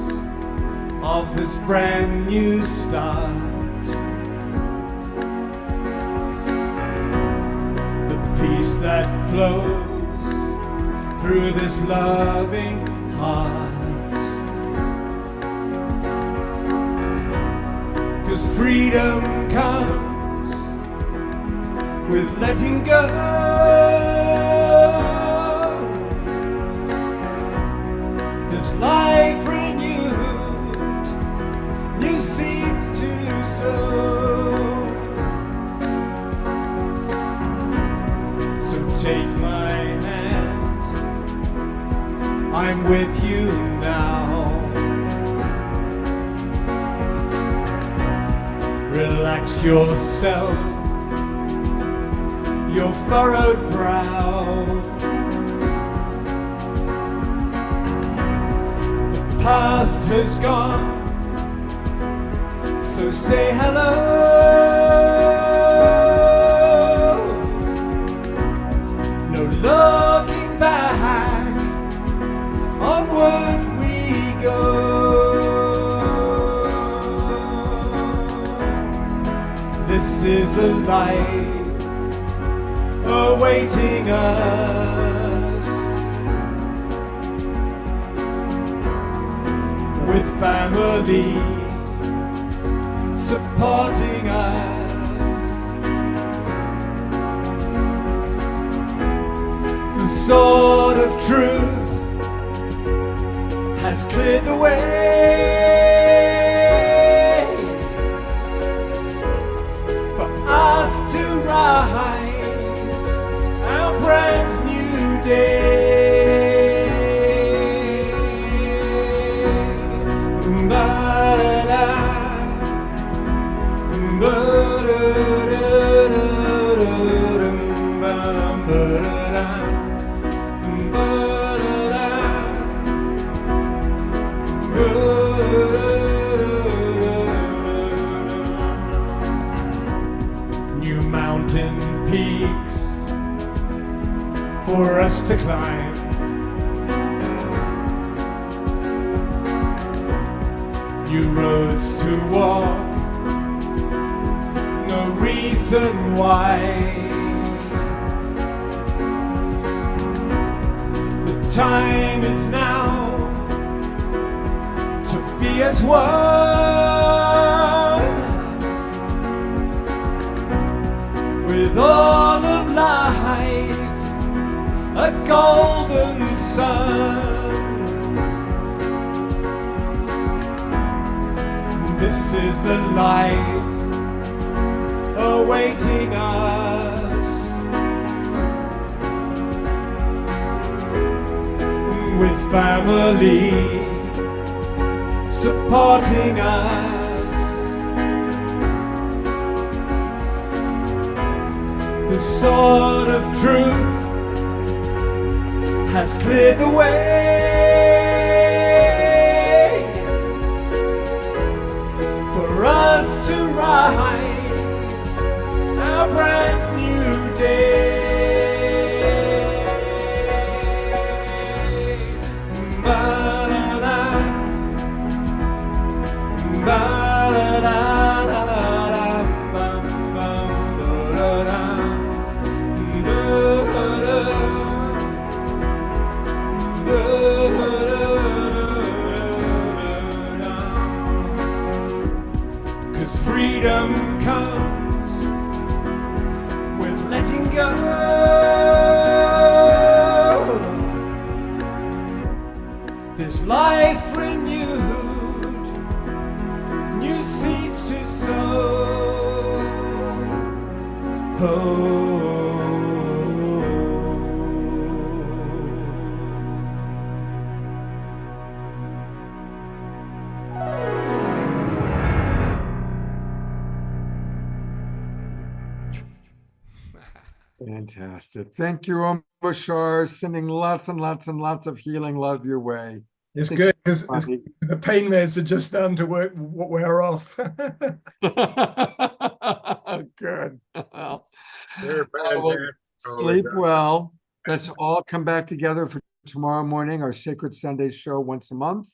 of this brand new start. The peace that flows through this loving heart. 'Cause freedom comes with letting go. This life renewed, new seeds to sow. So take my hand, I'm with you now. Relax yourself, your furrowed brow. The past has gone, so say hello. No looking back, onward we go. This is the life awaiting us, with family supporting us. The sword of truth has cleared the way for us to rise our brand new day. Ba-da-da, ba-da-da-da-da-da, ba-da-da, ba-da-da. New mountain peaks for us to climb. New roads to walk, no reason why. The time is now to be as one, with all of life a golden sun. This is the life awaiting us, with family supporting us. The sword of truth has cleared the way for us to rise our brand new day. Ba-da-da, ba-da-da-da-da, bam-bam-da-da-da, da-da-da, 'cause freedom comes with letting go. This life renewed, new seeds to sow. Fantastic. Thank you, Om Bashar, sending lots and lots and lots of healing love your way. It's Thank good you, because buddy. the pain meds are just starting to wear off. Good. Well, You're well, sleep well. Let's all come back together for tomorrow morning, our Sacred Sunday show once a month.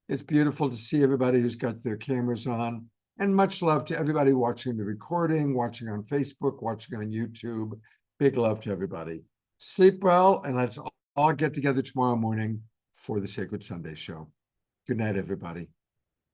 It's beautiful to see everybody who's got their cameras on. And much love to everybody watching the recording, watching on Facebook, watching on YouTube. Big love to everybody. Sleep well, and let's all get together tomorrow morning for the Sacred Sunday show. Good night, everybody.